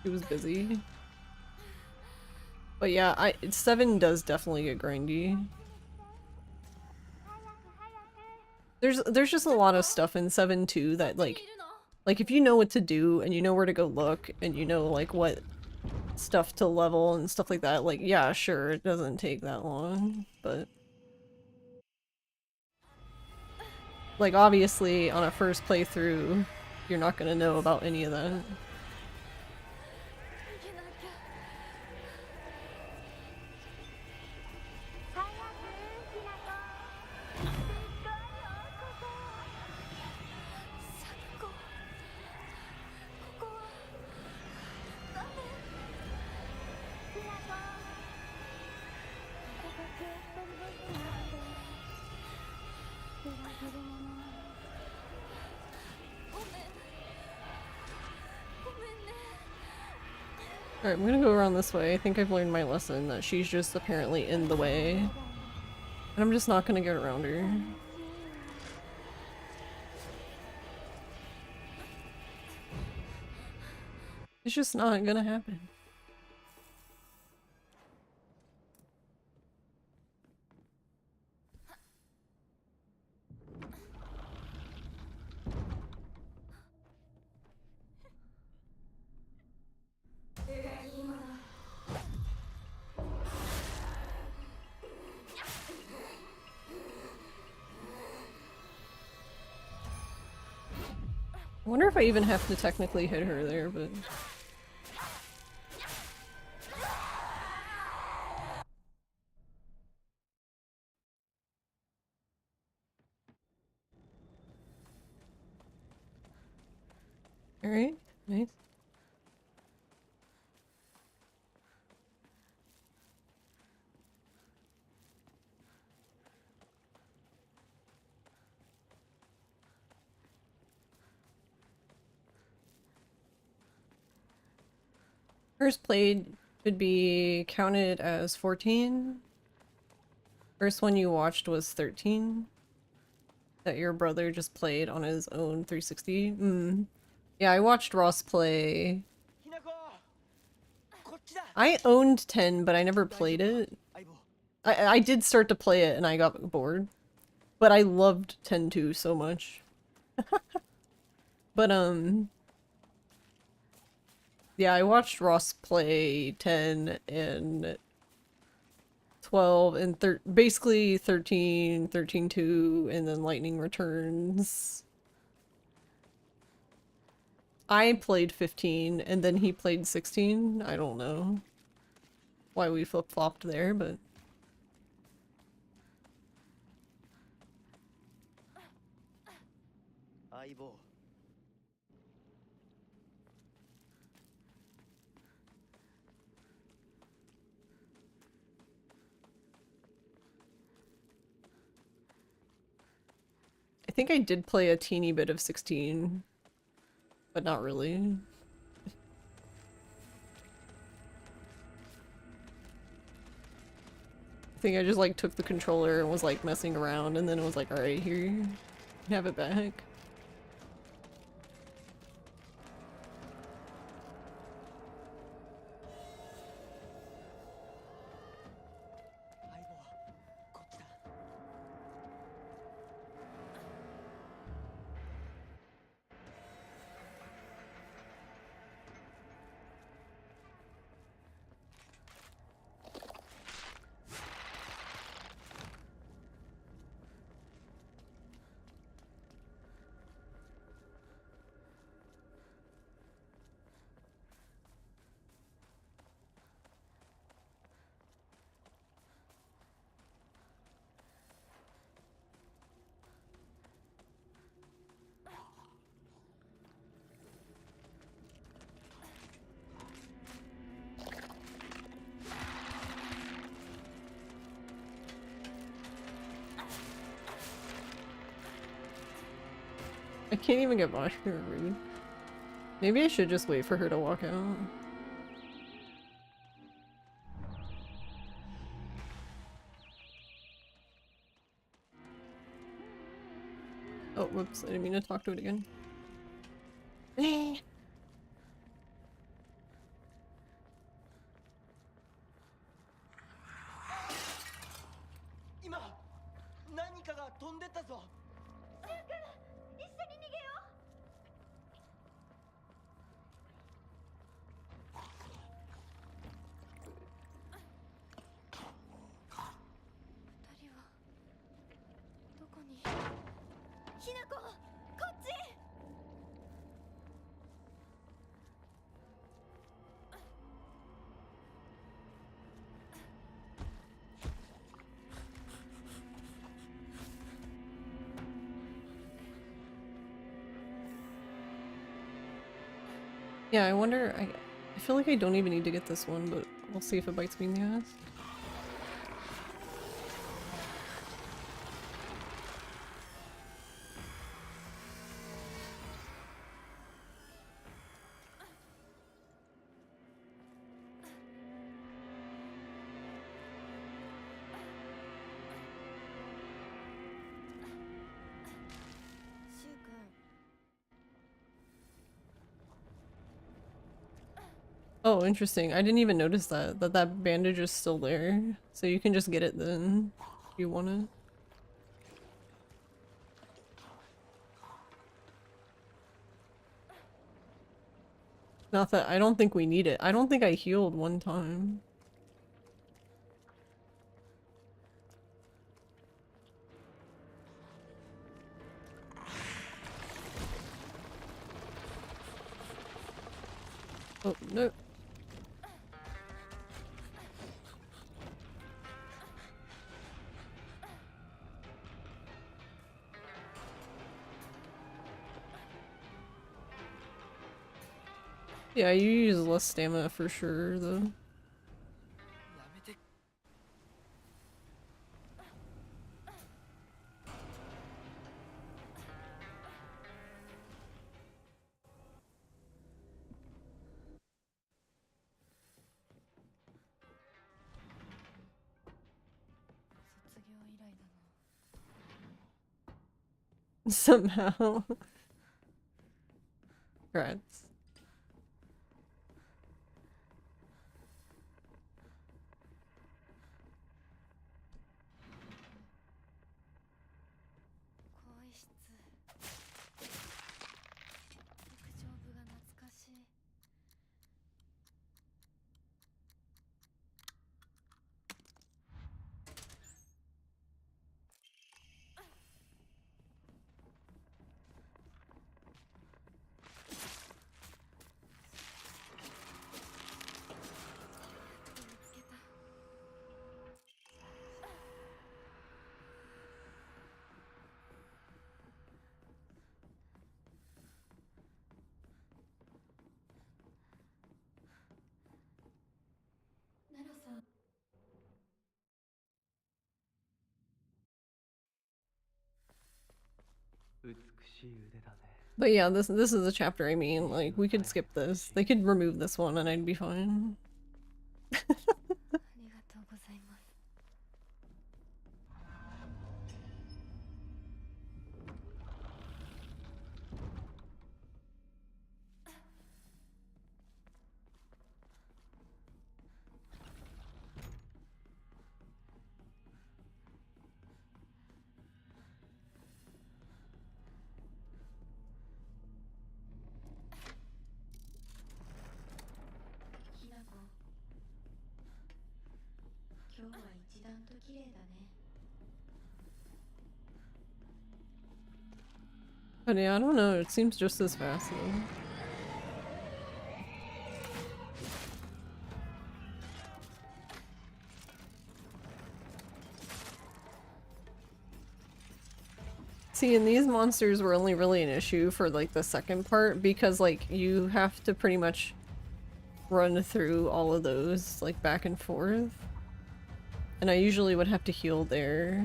She was busy. But yeah, 7 does definitely get grindy. 早く早く。 There's just a lot of stuff in 7 too that こっちにい like るの？ like if you know what to do and you know where to go look and you know like what stuff to level and stuff like that, like yeah, sure, it doesn't take that long, but like obviously on a first playthrough you're not gonna know about any of that. 逃げなきゃ。早くひなこ。すっごいよここ。サクコ。ここはダメ。ひなこ。ここずっと動いてないで。裏切り者。ごめん。ごめんね。 Alright, I'm gonna go around this way. I think I've learned my lesson that she's just apparently in the way. And I'm just not gonna get around her. It's just not gonna happen. I wonder if I even have to technically hit her there, but... Alright, nice. First played could be counted as 14. First one you watched was 13. That your brother just played on his own 360. Yeah, I watched Ross play. ひなここっちだ I owned 10, but I never played it. 相棒 I did start to play it and I got bored. But I loved 10 too so much. But yeah, I watched Ross play 10 and 12 and basically 13, 13-2, and then Lightning Returns. I played 15 and then he played 16. I don't know why we flip-flopped there, but相棒 I think I did play a teeny bit of 16, but not really. I think I just like took the controller and was like messing around and then it was like, alright, here, you can have it back. I can't even get by her rude. Maybe I should just wait for her to walk out. Oh, whoops, I didn't mean to talk to it again. 今何かが飛んでったぞ一緒に逃げよう二人はどこにひなここっちYeah, I wonder, I feel like I don't even need to get this one, but we'll see if it bites me in the ass. Oh, interesting. I didn't even notice that bandage is still there. So you can just get it then if you want it. Not that I don't think we need it. I don't think I healed one time. Oh, no. Yeah, you use less stamina for sure, though. やめて ひなこ Somehow. Congrats. But yeah, this is a chapter I mean, like, we could skip this. They could remove this one and I'd be fine. ありがとうございます。きなこ、今日は一段と綺麗だね。 But yeah, I don't know, it seems just as fast though. See, and these monsters were only really an issue for like the second part because like you have to pretty much run through all of those like back and forth. And I usually would have to heal there.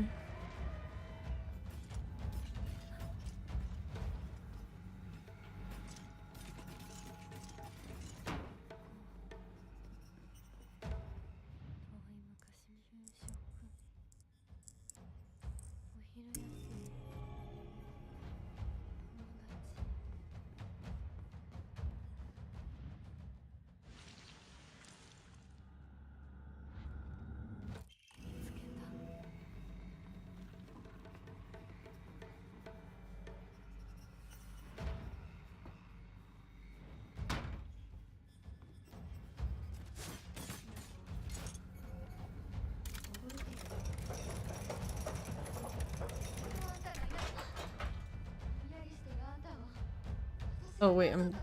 Oh wait, I'm...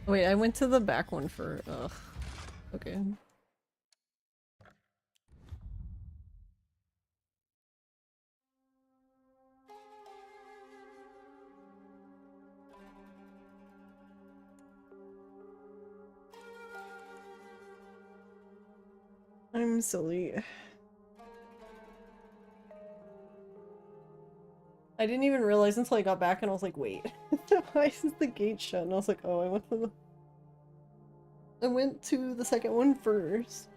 Wait, I went to the back one for... Ugh. Okay. I'm silly. I didn't even realize until I got back and I was like, wait, why is the gate shut? And I was like, oh, I went to the second one first.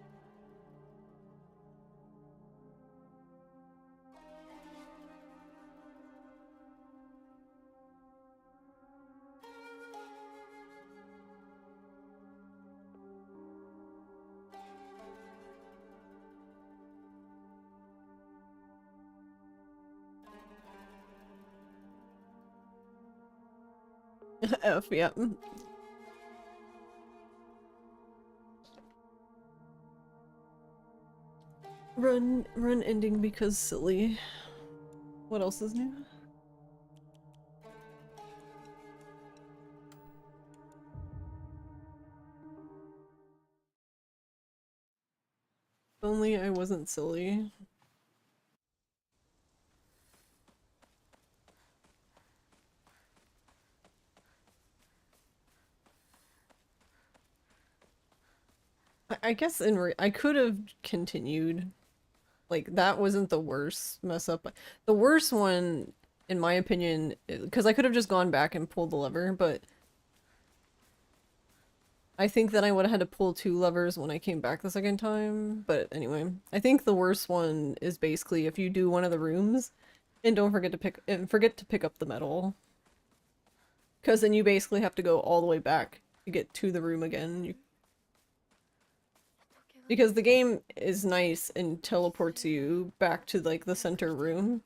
F, yeah. Run ending because silly. What else is new? If only I wasn't silly. I guess I could have continued. Like, that wasn't the worst mess up. The worst one, in my opinion, because I could have just gone back and pulled the lever, but I think then I would have had to pull 2 levers when I came back the second time. But anyway, I think the worst one is basically if you do one of the rooms and don't forget to pick up the medal. Because then you basically have to go all the way back to get to the room again. Because the game is nice and teleports you back to like the center room.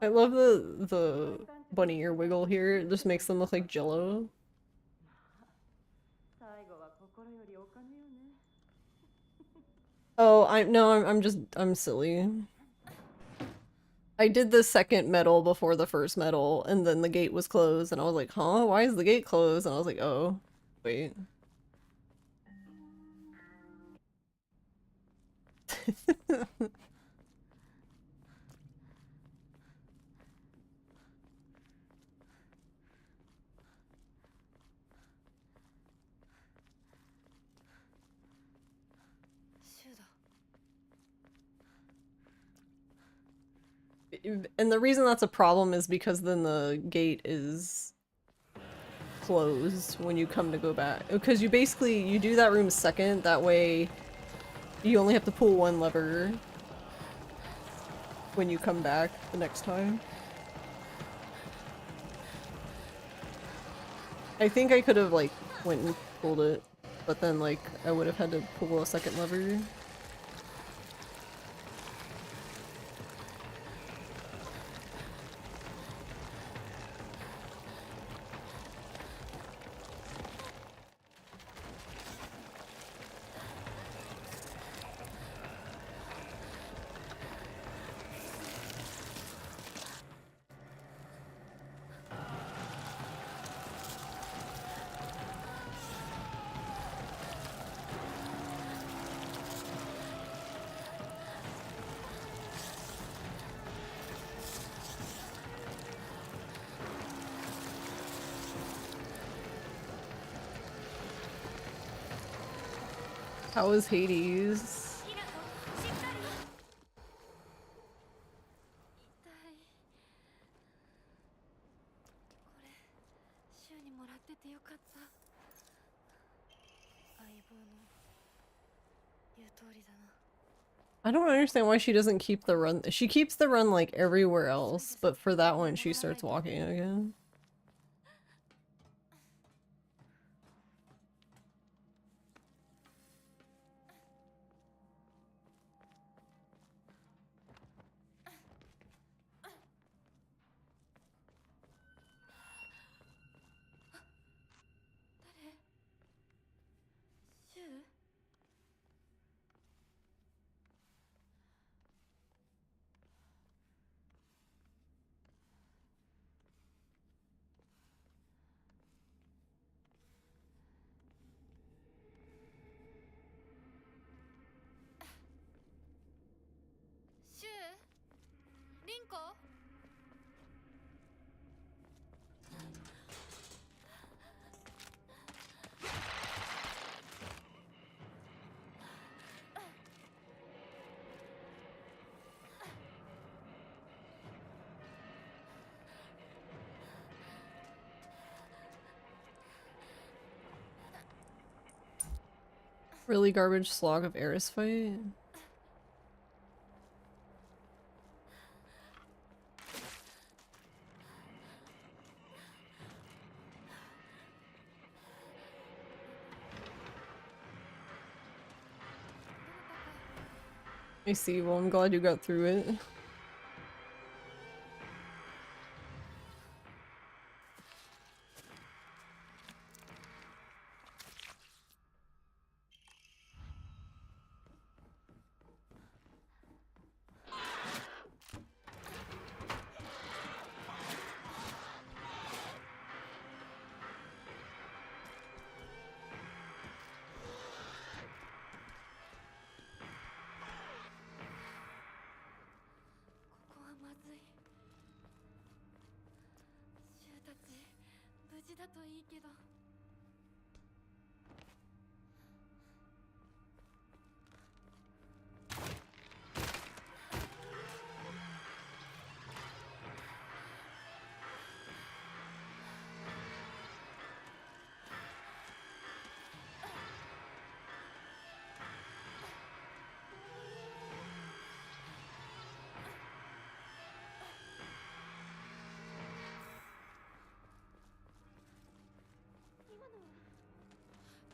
I love the bunny ear wiggle here. It just makes them look like jello. Oh, I'm silly. I did the second medal before the first medal, and then the gate was closed, and I was like, huh? Why is the gate closed? And I was like, oh, wait. And the reason that's a problem is because then the gate is closed when you come to go back. Because you do that room second, that way you only have to pull 1 lever when you come back the next time. I think I could have like went and pulled it, but then like I would have had to pull a second lever. How was Hades? ひなとしっかり痛いこれ週にもらっててよかった相棒の言う通りだな I don't understand why she doesn't keep the run. She keeps the run like everywhere else, but for that one she starts walking again. Really garbage slog of Eris fight. I see, well I'm glad you got through it. じだといいけど。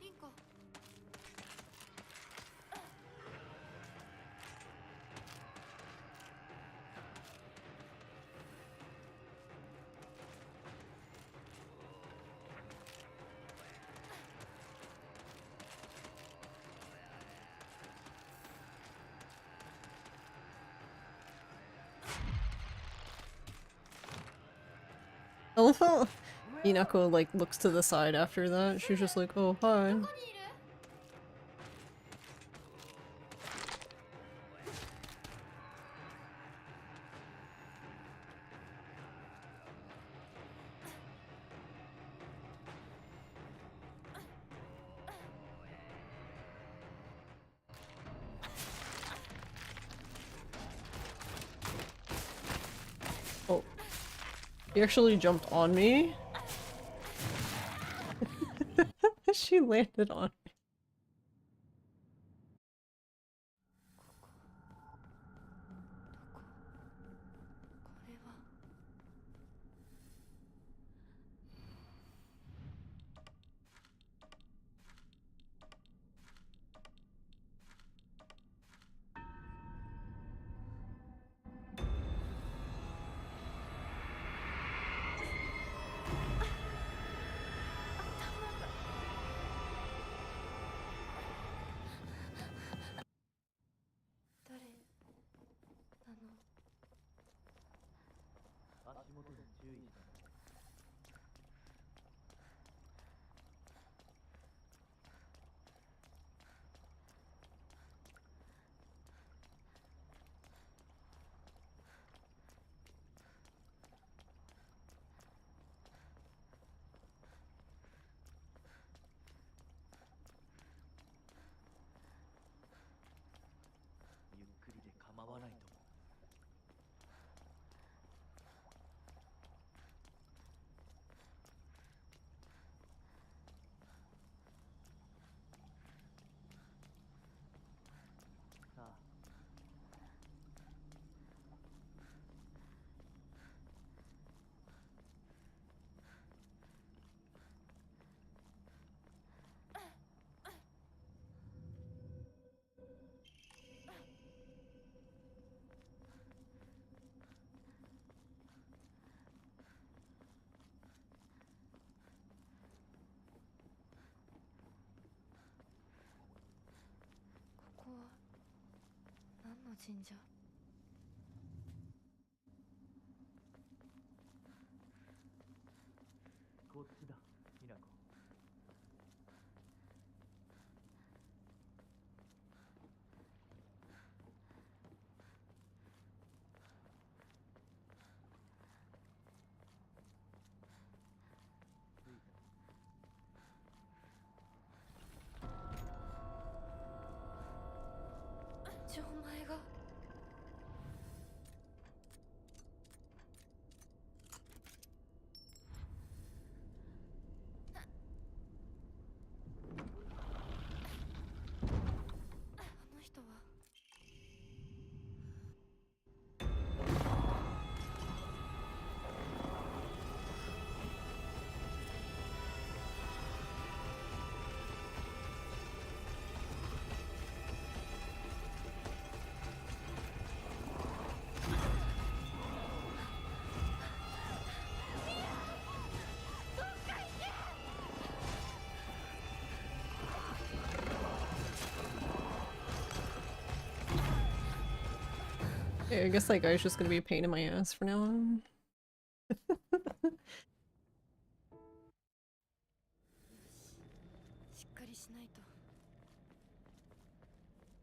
リンコ。I love how Inako like looks to the side after that. She's just like, oh hi. どこにいる？Oh. He actually jumped on me. She landed on me. これは。誰なの？足元に注意してゆっくりで構わないと思う。さあここは何の神社？こっちだ、ミナコ。錠前が。あの人は。Yeah, I guess that guy's just gonna be a pain in my ass for now on. しっかりしないと。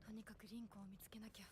とにかくリンコを見つけなきゃ。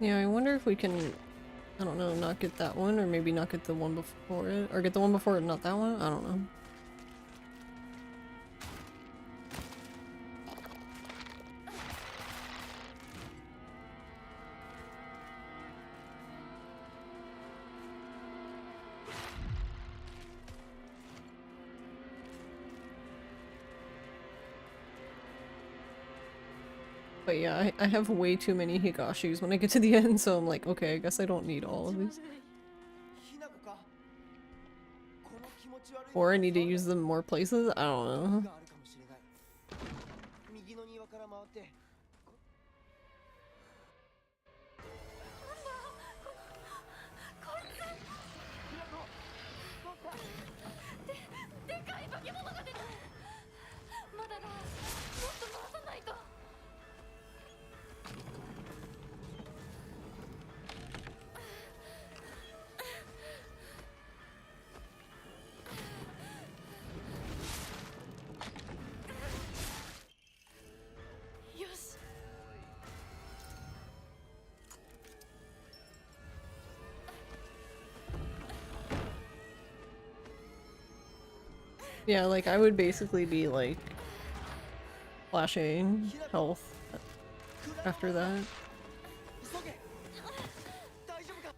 Yeah, I wonder if we can, I don't know, not get that one, or maybe not get the one before it, or get the one before it, not that one? I don't know. But yeah, I have way too many Higashis when I get to the end, so I'm like, okay, I guess I don't need all of these. ひな子かこの気持ち悪いの Or は I need to 沙織 use them more places? I don't 毒 know. があるかもしれない右の庭から回ってでかい化け物が出たまだだもっと回さないとよし Yeah, like I would basically be like flashing health after that. 急げ大丈夫か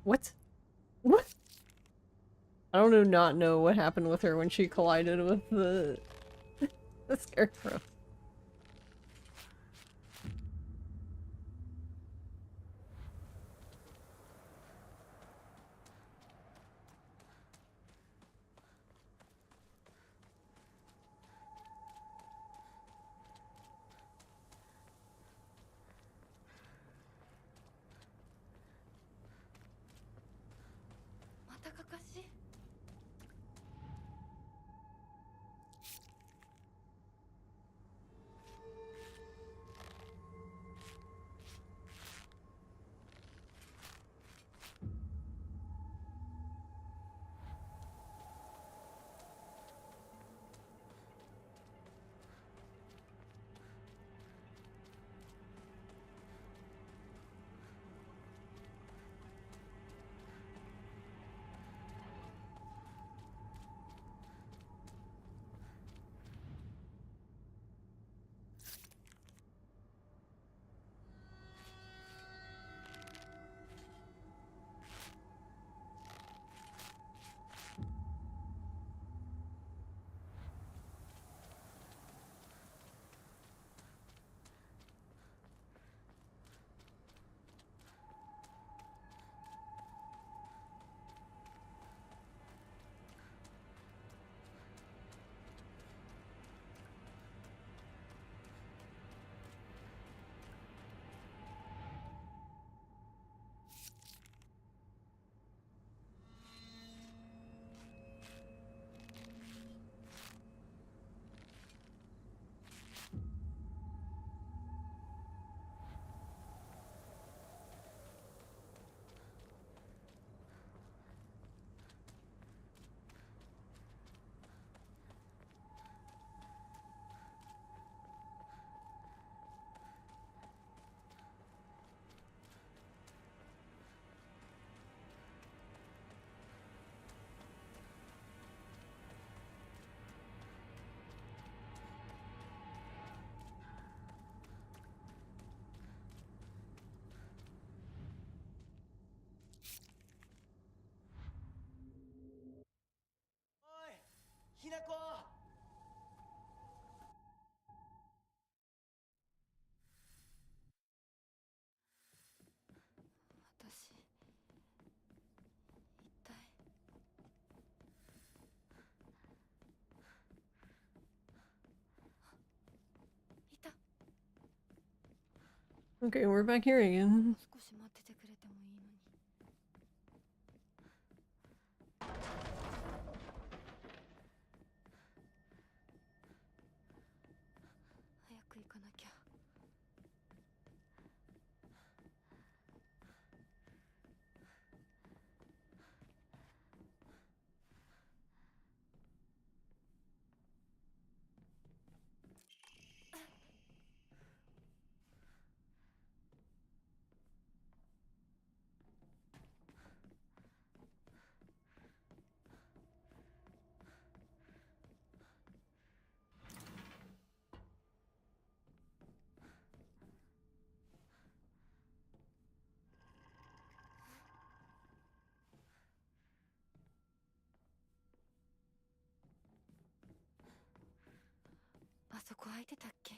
What? What? I don't know, not know what happened with her when she collided with the the scarecrow.おいひな子 私一体 いた Okay, we're back here again. 少し待っててくれてもいいのに お開いてたっけ。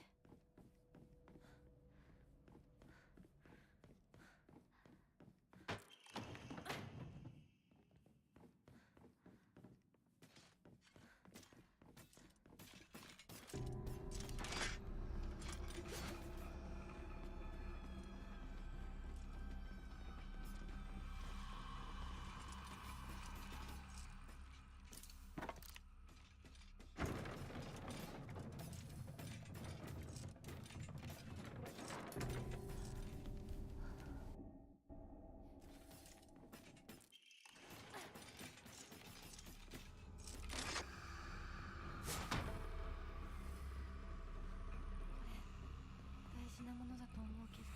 大事なものだと思うけど。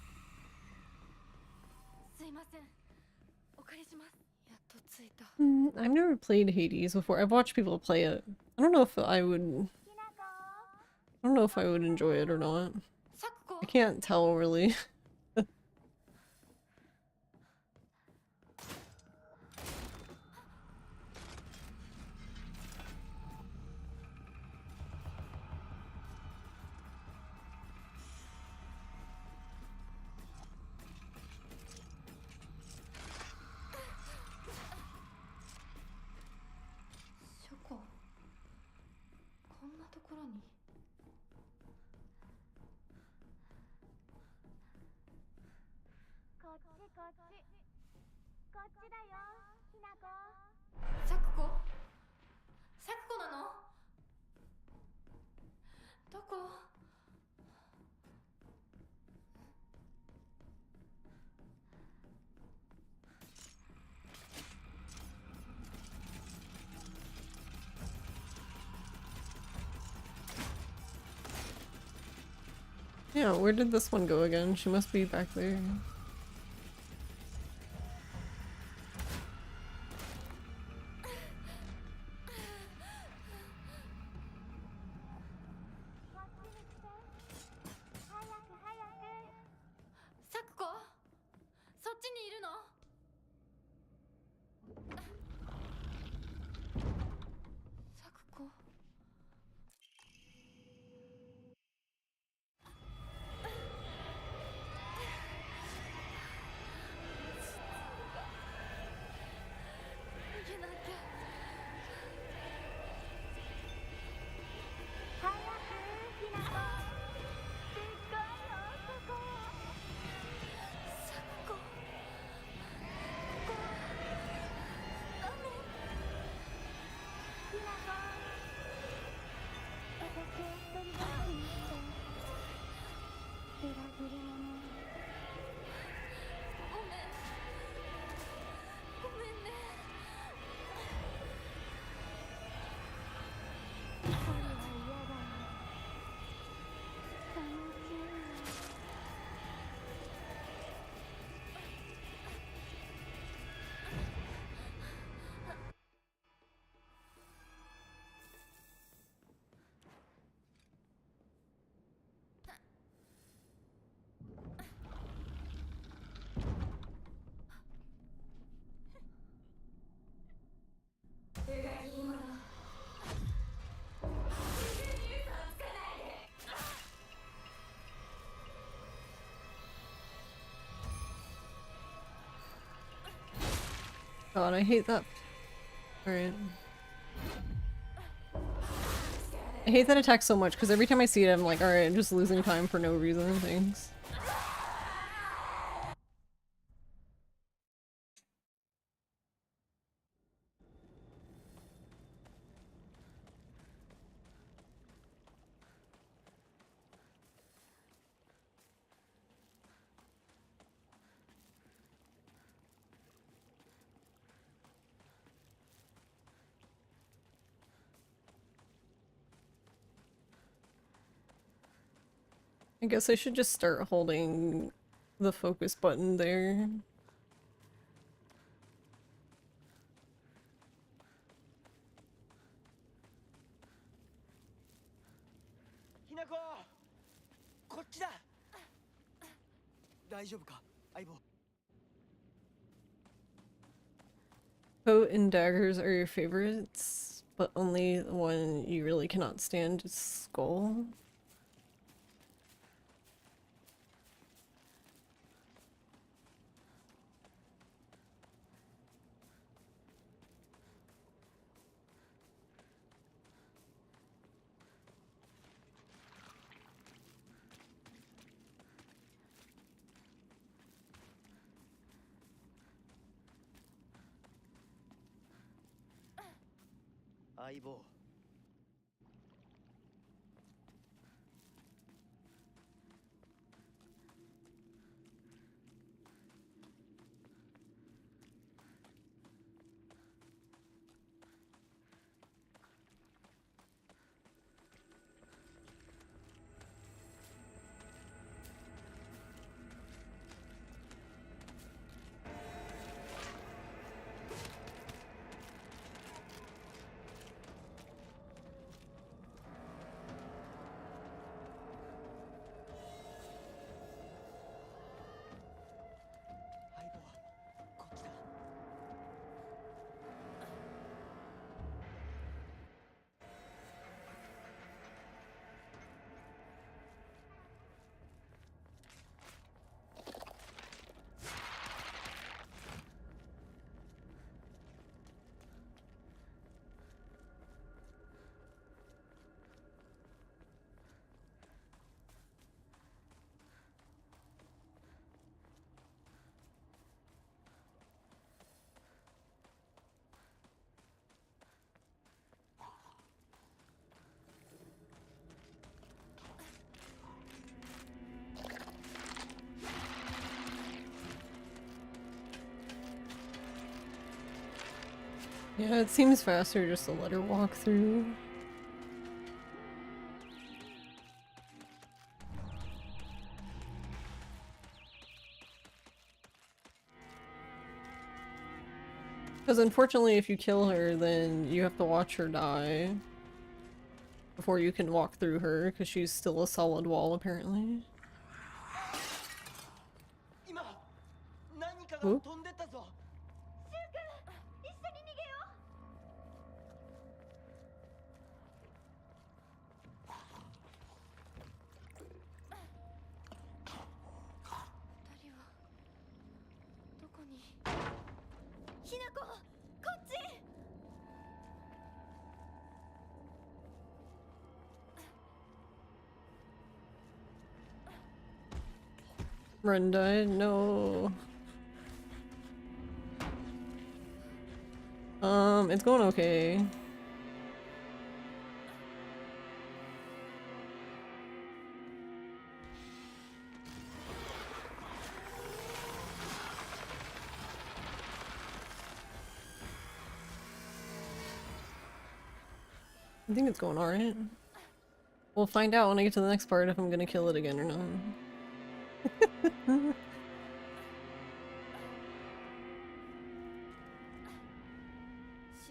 すいません、お借りします。やっと着いた。I've never played Hades before. I've watched people play it. I don't know if I would. I don't know if I would enjoy it or not. サクコ。 I can't tell really. ショコ、こんなところに。こっちこっちこっちだよひなこ。サクコ、サクコなの？どこ？ Yeah, where did this one go again? She must be back there. こっちに来て早く早く。サクコ、そっちにいるの？サクコ。逃げなきゃ。早くひなこ。でっかいよここ。サクコ、ここはダメ。ひなこ。私を一人ぼっちにして裏切り者。ごめん、ごめんね。それは嫌だよ。楽しい。God, I hate that. Alright. I hate that attack so much because every time I see it, I'm like, alright, I'm just losing time for no reason. Thanks. I guess I should just start holding the focus button there. ひなこ、こっちだ。大丈夫か相棒。 Coat and daggers are your favorites, but only the one you really cannot stand is Skull. 相棒。相棒こっちだ。Yeah, it seems faster just to let her walk through. Because unfortunately, if you kill her, then you have to watch her die before you can walk through her, because she's still a solid wall, apparently. 今何かが お？ 飛んでったぞ。一緒に逃げよ二人はどこに？う。ひなこ、こっち。 Ren died? No. It's going okay. I think it's going alright. We'll find out when I get to the next part if I'm gonna kill it again or not. シュ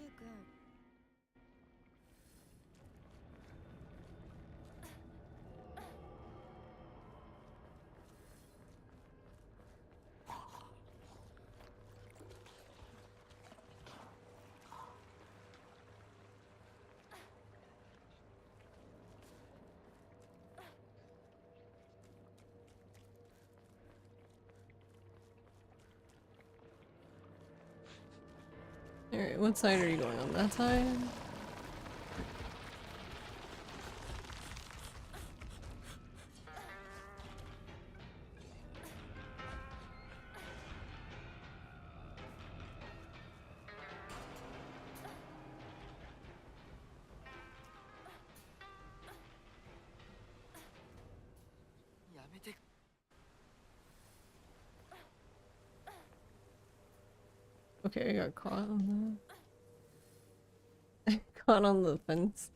ウ君。Alright, what side are you going on? That side? Okay, I got caught on the caught on the fence.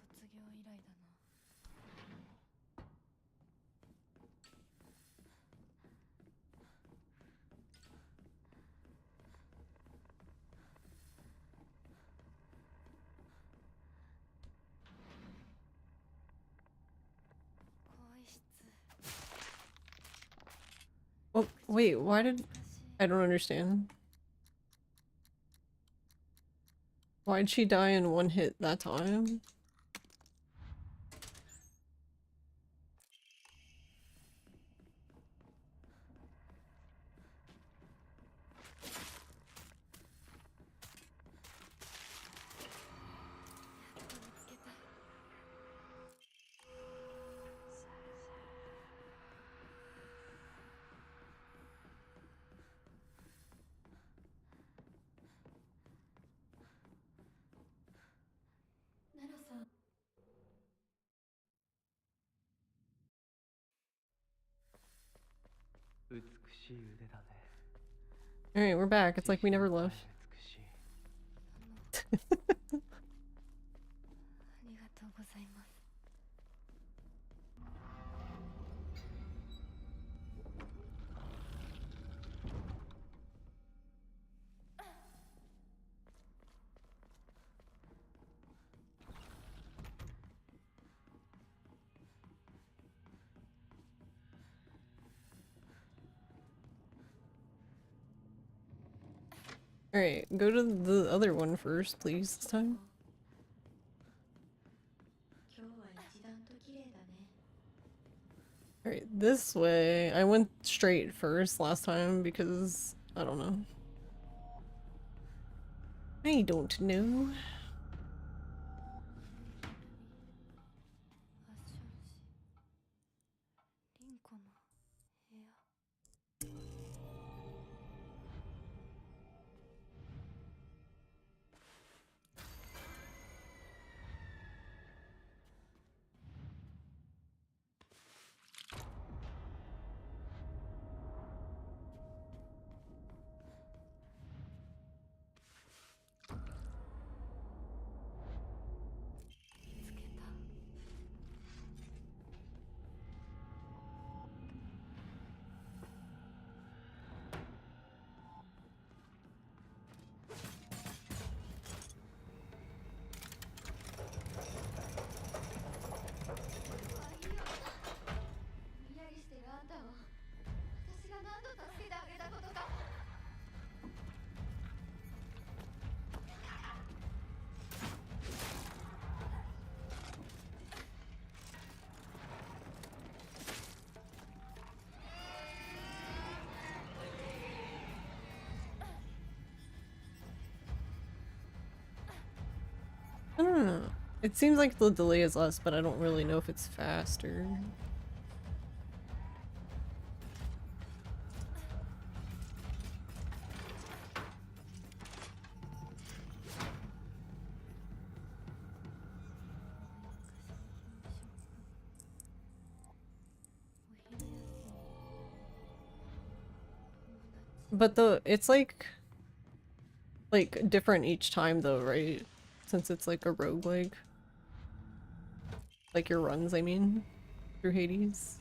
卒業以来だな。更衣室。 Oh, wait, why did... I don't understand. Why'd she die in one hit that time? 美しい腕だね。 Alright, we're back. It's like we never left. 美しい。ありがとうございます。 Alright, go to the other one first, please, this time. 今日は一段と綺麗だね。 Alright, this way. I went straight first last time because I don't know. I don't know. ファッション誌リンコの部屋。 見つけた。 ぼんやりしてるあんたを私が何度助けてあげたことか。 I don't know. It seems like the delay is less, but I don't really know if it's faster. But it's like different each time though, right? Since it's like a roguelike. Like your runs, I mean, through Hades.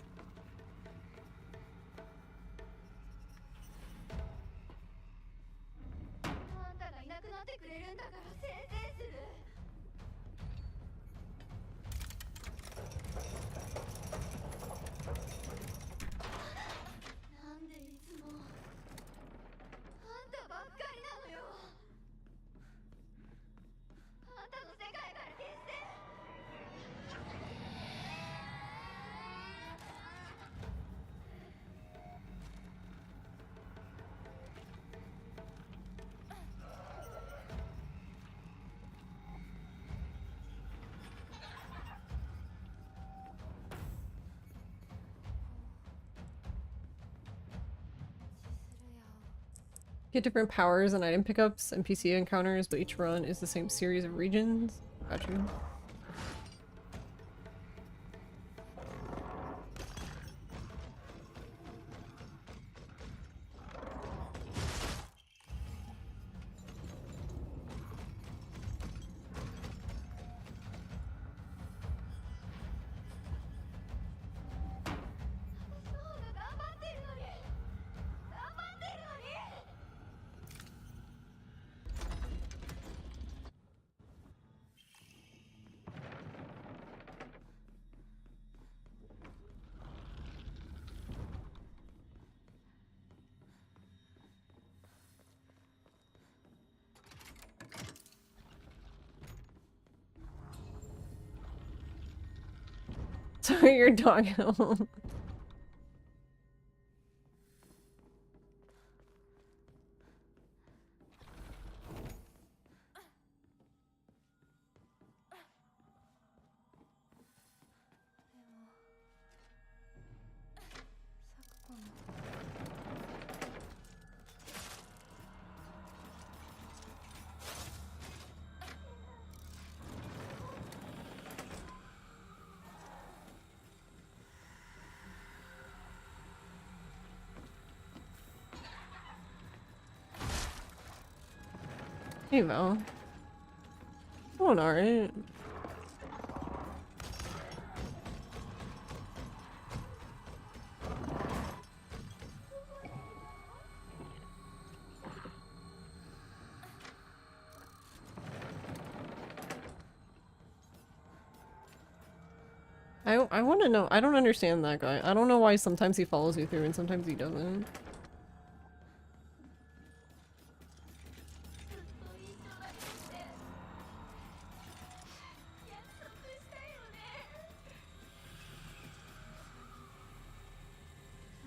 あんたがいなくなってくれるんだからせいせいする。なんでいつもあんたばっかりなのよ。あんたの世界から消して。 Get different powers and item pickups, NPC encounters, but each run is the same series of regions. Got you. Sorry, your dog at home. Hey Val. Going alright. I want to know. I don't understand that guy. I don't know why sometimes he follows you through and sometimes he doesn't. ずっと一緒だよって約束したよね。サ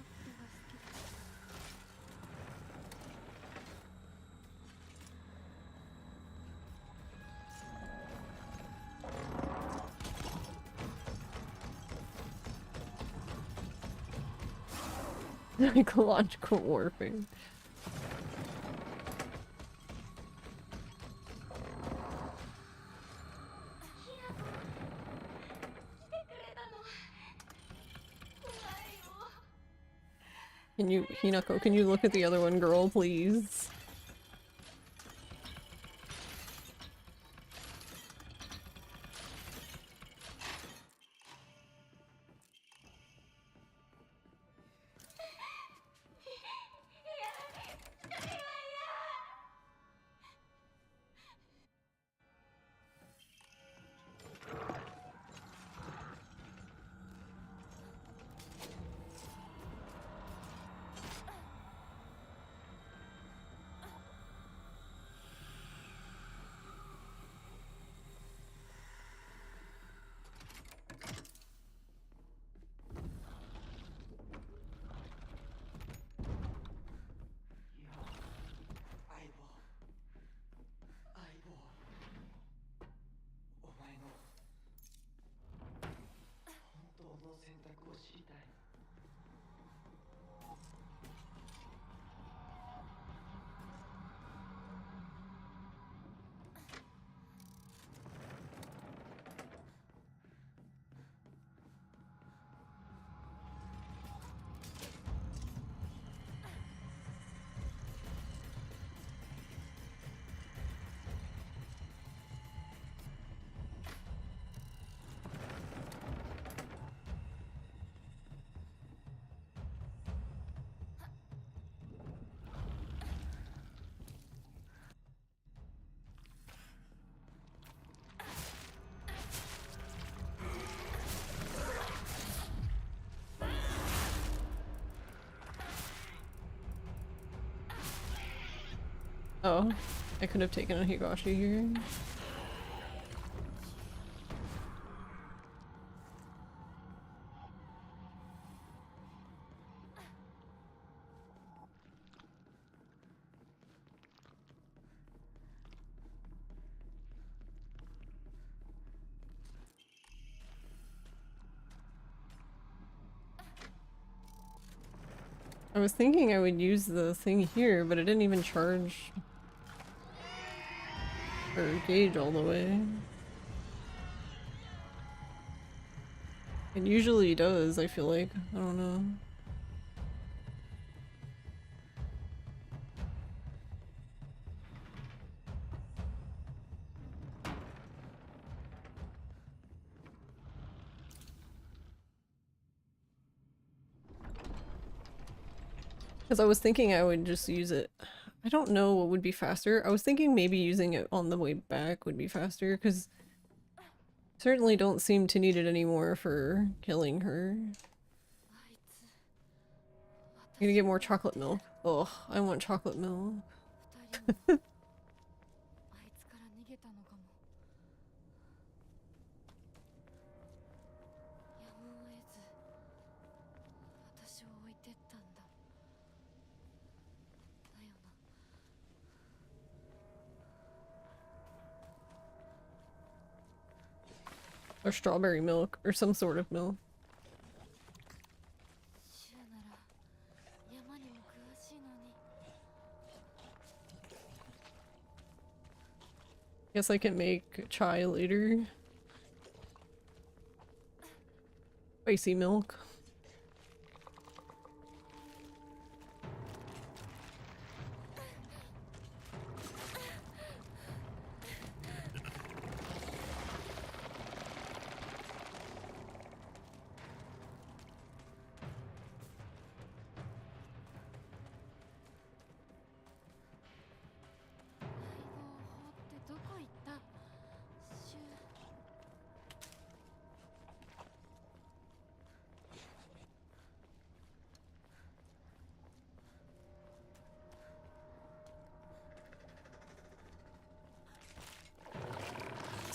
ップが好きだ。 Ecological warfare. 来てくれたの。怖いよ。 Can you, Hinako, can you look at the other one, girl, please? Oh, I could have taken a Higashi here. I was thinking I would use the thing here, but it didn't even charge or gauge all the way. It usually does, I feel like. I don't know. Because I was thinking I would just use it. I don't know what would be faster. I was thinking maybe using it on the way back would be faster, because certainly don't seem to need it anymore for killing her. あいつ I'm gonna get more chocolate milk. Oh, I want chocolate milk. 二人もあいつから逃げたのかも。やむを得ず私を置いてったんだ。だよな。 Or strawberry milk, or some sort of milk. シュウなら山にも詳しいのに。 Guess I can make chai later. Spicy milk.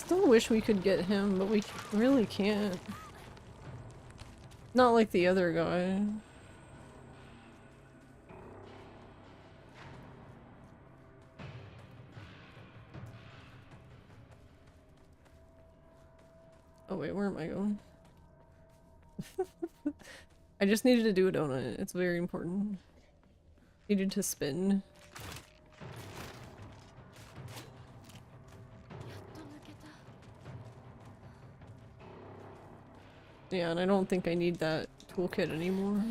Still wish we could get him, but we really can't. Not like the other guy. Oh wait, where am I going? I just needed to do a donut. It's very important. Needed to spin. やっと抜けた。 Yeah, and I don't think I need that toolkit anymore.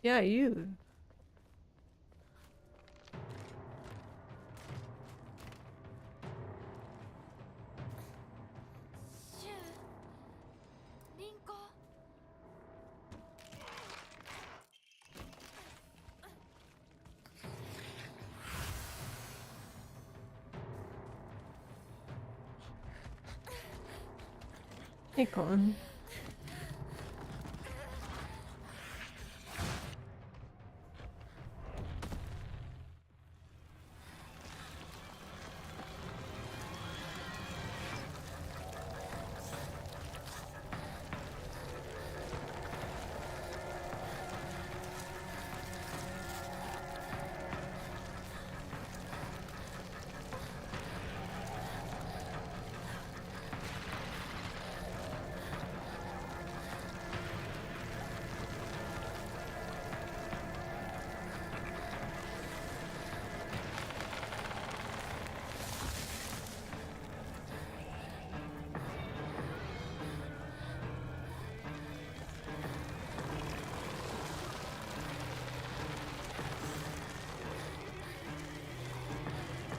Yeah, you. シュウ、リンコ。Hey, Con.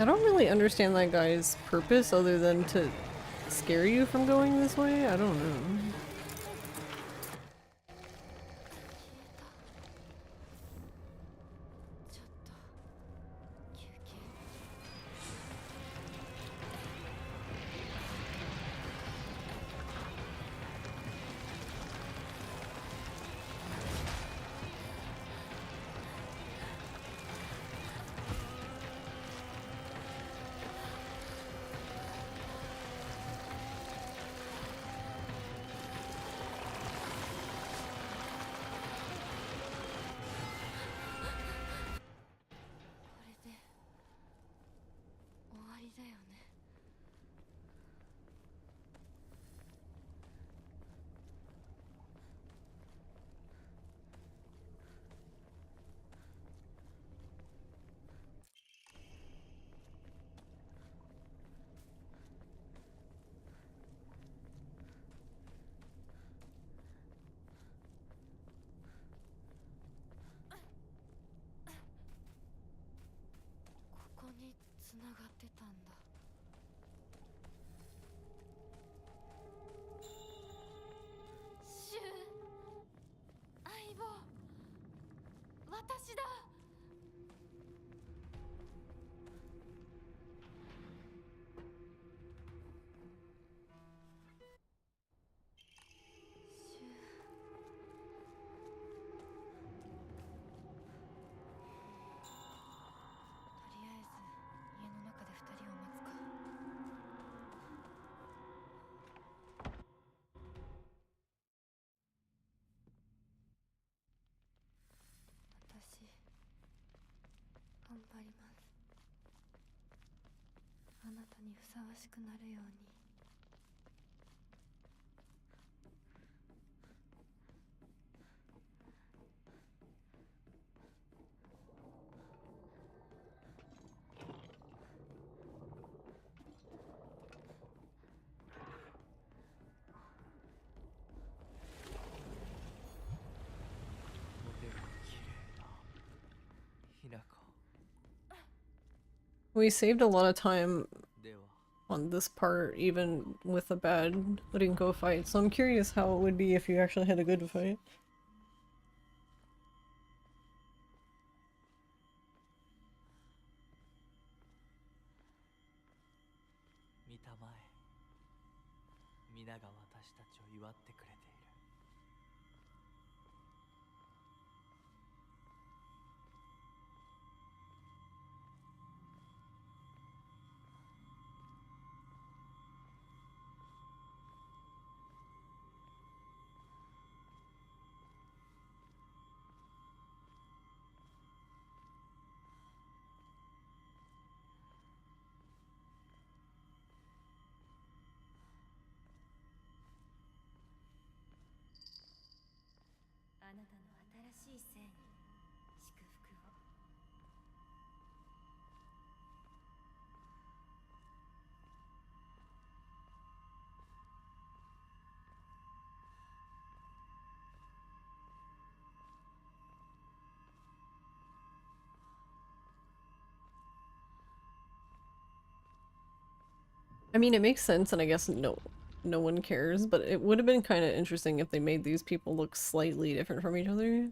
I don't really understand that guy's purpose other than to scare you from going this way. I don't know. ちょっと休憩。 これで終わりだよね。 ここに繋がってたんだ。シュウ、相棒、私だ。シュウ。 とりあえず家の中で2人を待つか。私頑張ります。あなたにふさわしくなるように。We saved a lot of time on this part, even with a bad Rinko fight, so I'm curious how it would be if you actually had a good fight. 見たまえ。皆が私たちを祝ってくれている。あなたの新しい生に祝福を。I mean, it makes sense, and I guess no one cares, but it would have been kind of interesting if they made these people look slightly different from each other.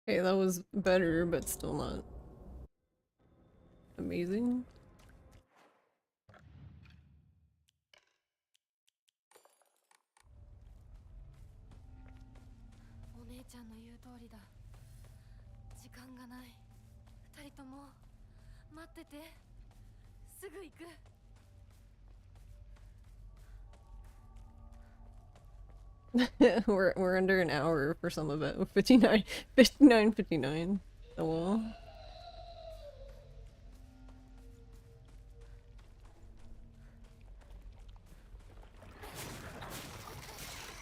Okay, that was better, but still not amazing. お姉ちゃんの言う通りだ。時間がない。二人とも待ってて。すぐ行く。we're under an hour for some of it. 59. Oh well.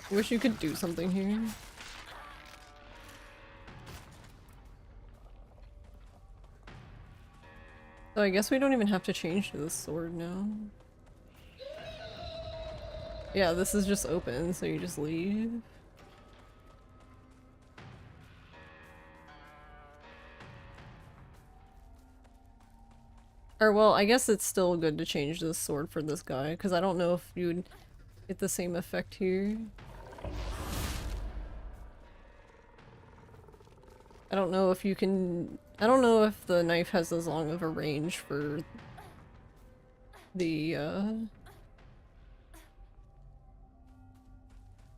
Wish you could do something here. So I guess we don't even have to change to this sword now. Yeah, this is just open, so you just leave. Or well, I guess it's still good to change this sword for this guy, because I don't know if you'd get the same effect here. I don't know if you can... I don't know if the knife has as long of a range for the,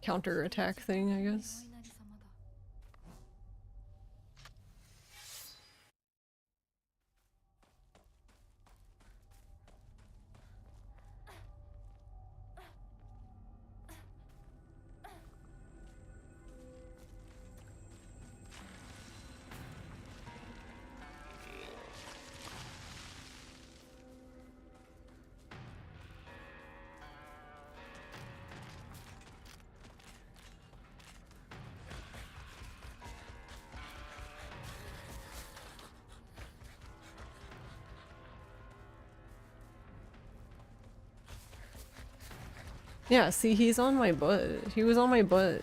counter-attack thing, I guess. Yeah, see, he's on my butt. He was on my butt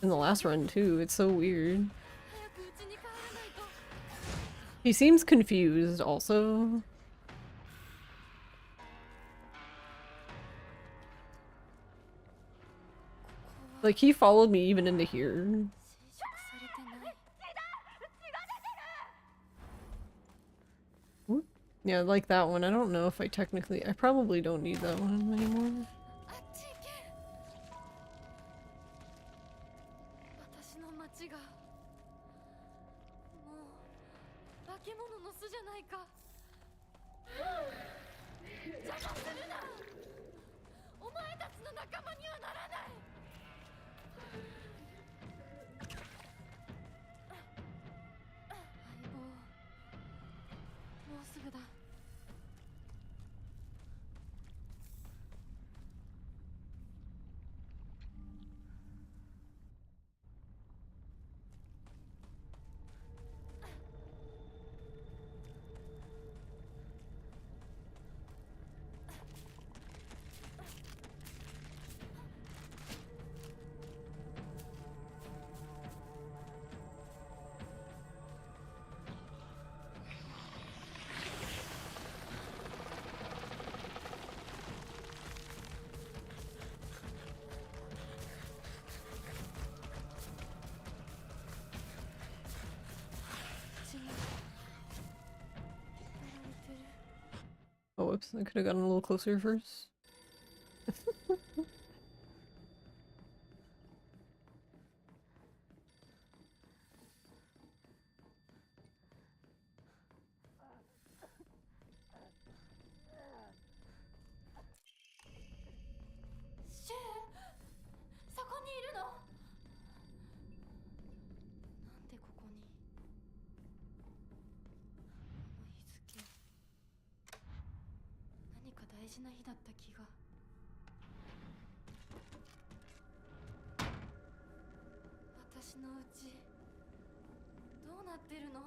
in the last run, too. It's so weird. He seems confused, also. Like, he followed me even into here. Yeah, like that one. I don't know if I technically... I probably don't need that one anymore. 私の町がもう化け物の巣じゃないか。邪魔するな。お前たちの仲間にはならない。相棒、もうすぐだ。Oh, whoops. I could have gotten a little closer first. 事な日だった気が。私のうちどうなってるの？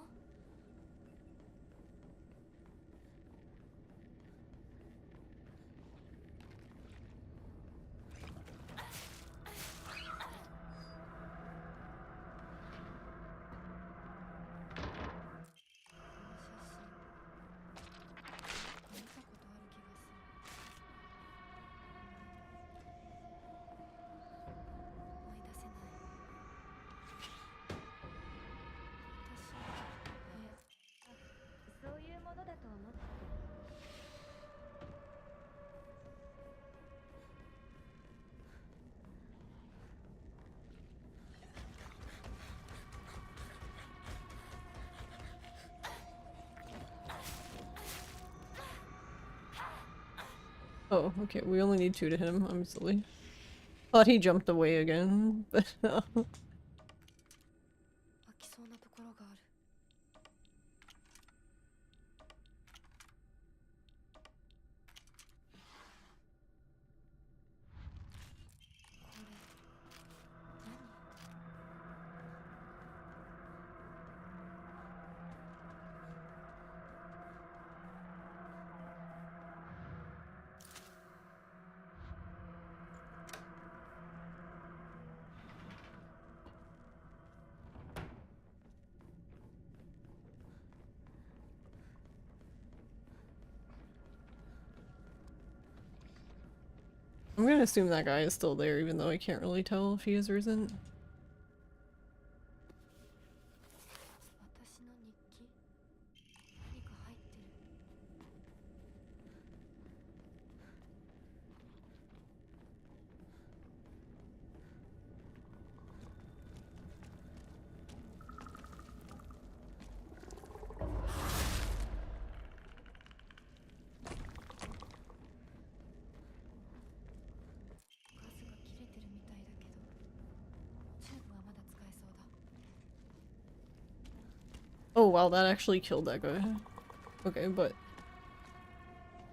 そういうものだと思って。Oh, okay, we only need 2 to hit him. I'm silly. Thought he jumped away again, but 飽きそうなところがある。これ何？I'm gonna assume that guy is still there, even though I can't really tell if he is or isn't. 私の日記？何か入ってる。ガスが切れてるみたいだけど、チューブはまだ使えそうだ。Oh wow, that actually killed that guy. Okay, but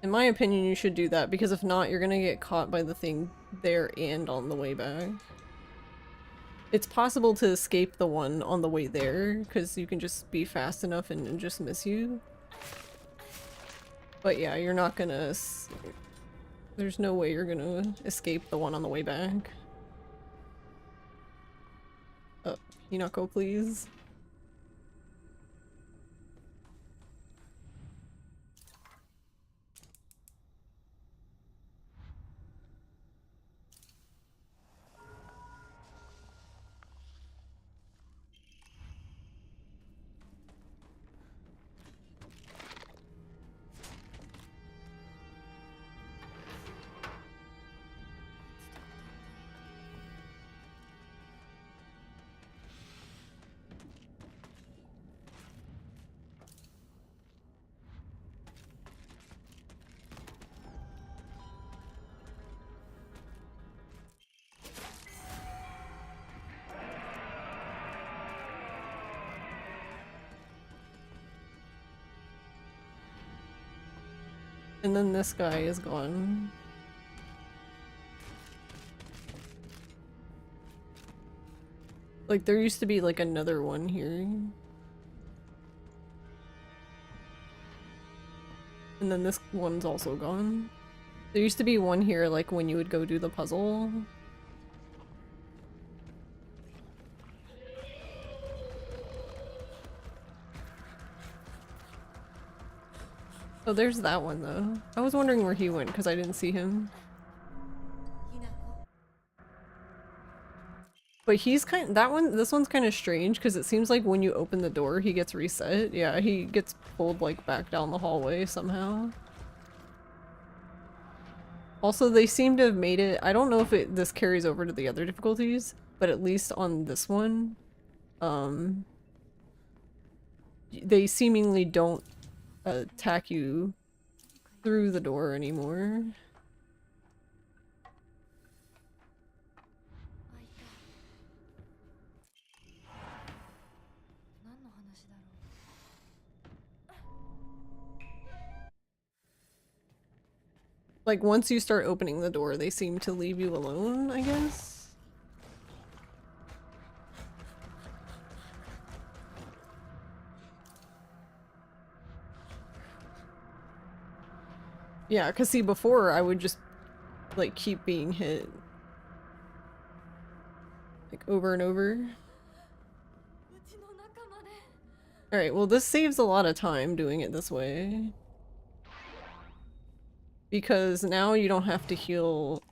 in my opinion you should do that, because if not, you're gonna get caught by the thing there and on the way back. It's possible to escape the one on the way there, because you can just be fast enough and just miss you. But yeah, you're not gonna... There's no way you're gonna escape the one on the way back. Hinako, please. And then this guy is gone. Like, there used to be, like, another one here. And then this one's also gone. There used to be one here, like, when you would go do the puzzle. Oh, there's that one, though. I was wondering where he went, because I didn't see him. But he's this one's kind of strange, because it seems like when you open the door, he gets reset. Yeah, he gets pulled, like, back down the hallway somehow. Also, they seem to have made it— I don't know if this carries over to the other difficulties, but at least on this one, they seemingly don't attack you through the door anymore. 開いた。何の話だろう。Like, once you start opening the door, they seem to leave you alone, I guess? Yeah, because see, before I would just, like, keep being hit. Like, over and over. うちの仲間で Alright, well this saves a lot of time doing it this way. Because now you don't have to heal.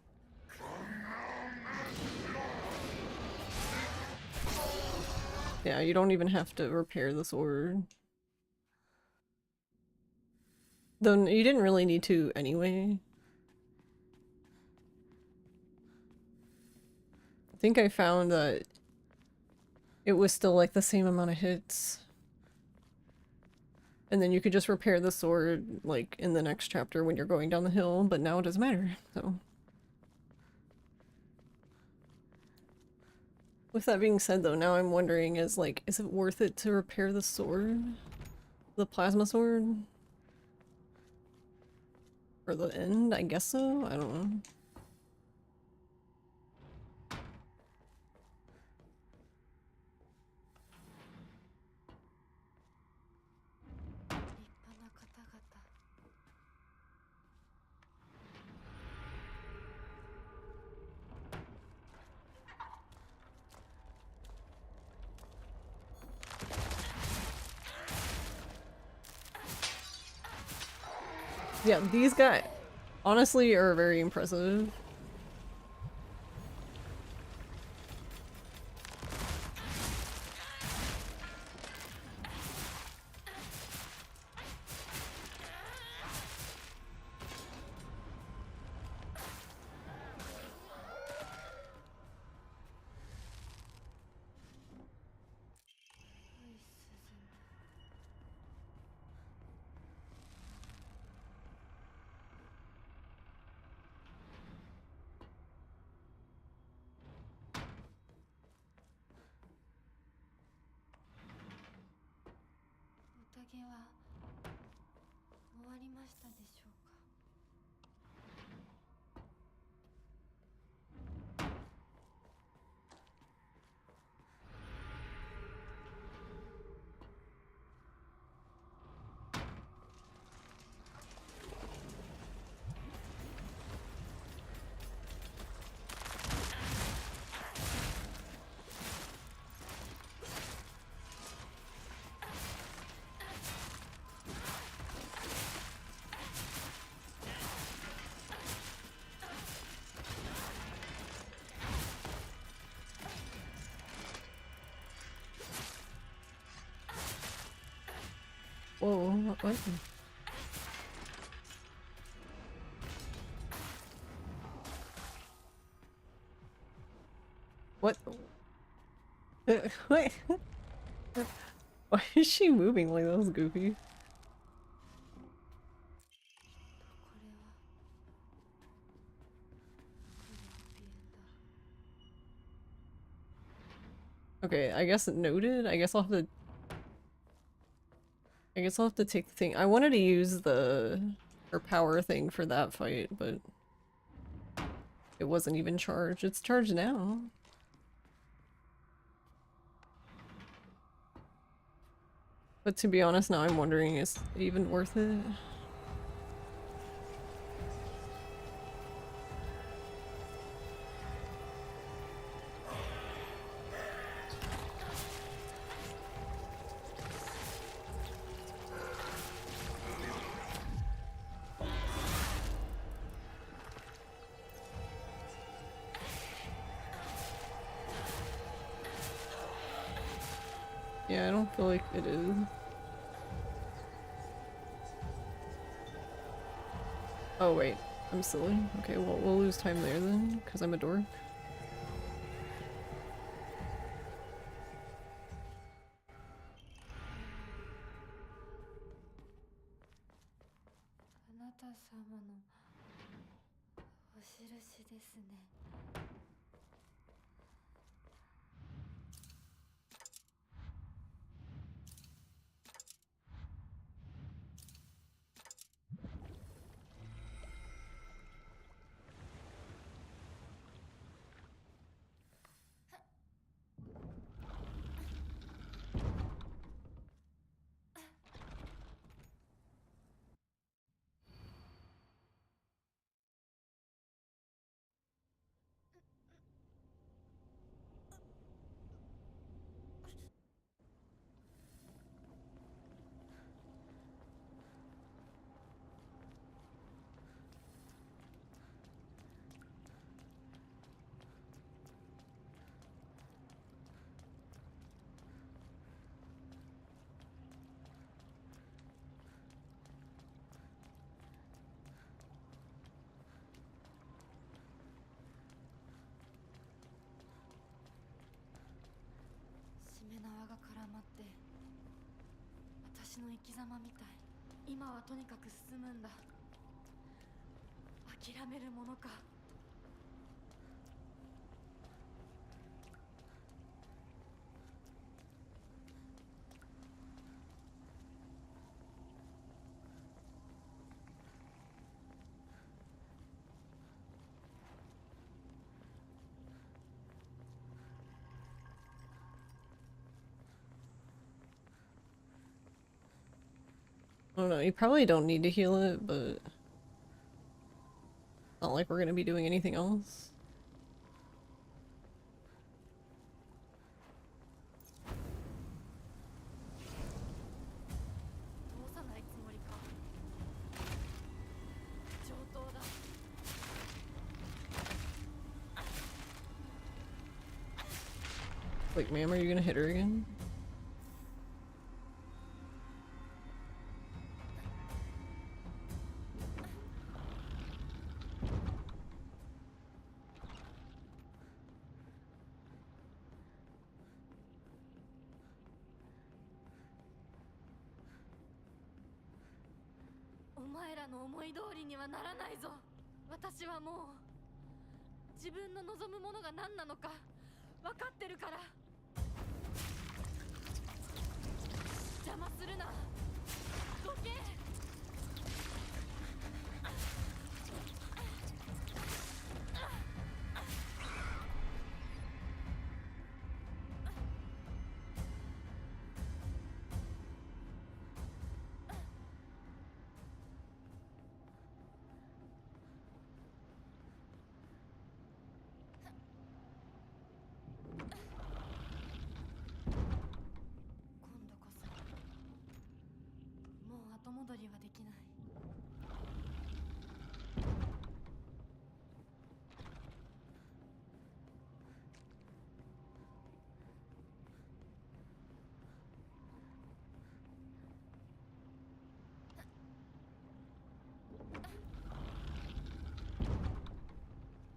Yeah, you don't even have to repair the sword. Though you didn't really need to anyway. I think I found that it was still like the same amount of hits. And then you could just repair the sword, like, in the next chapter when you're going down the hill, but now it doesn't matter, so. With that being said, though, now I'm wondering is it worth it to repair the sword? The plasma sword? For the end? I guess so? I don't know. 立派な方々 Yeah, these guys honestly are very impressive.宴は終わりましたでしょうか Whoa, what? What? Wait. Why is she moving like that? Was goofy. これは Okay, I guess noted. I guess I'll have to take the thing. I wanted to use her power thing for that fight, but it wasn't even charged. It's charged now. But to be honest, now I'm wondering, is it even worth it? Yeah, I don't feel like it is. Oh wait, I'm silly. Okay, well we'll lose time there then, because I'm a dork. あなた様のお印ですね Oh 私の生き様みたい。今はとにかく進むんだ。諦めるものか。I don't know, you probably don't need to heal it, but not like we're gonna be doing anything else. 通さないつもりか。上等だ。 Wait, ma'am, are you gonna hit her again? お前らの思い通りにはならないぞ。私はもう自分の望むものが何なのか分かってるから。邪魔するな。どけ。後戻りはできない。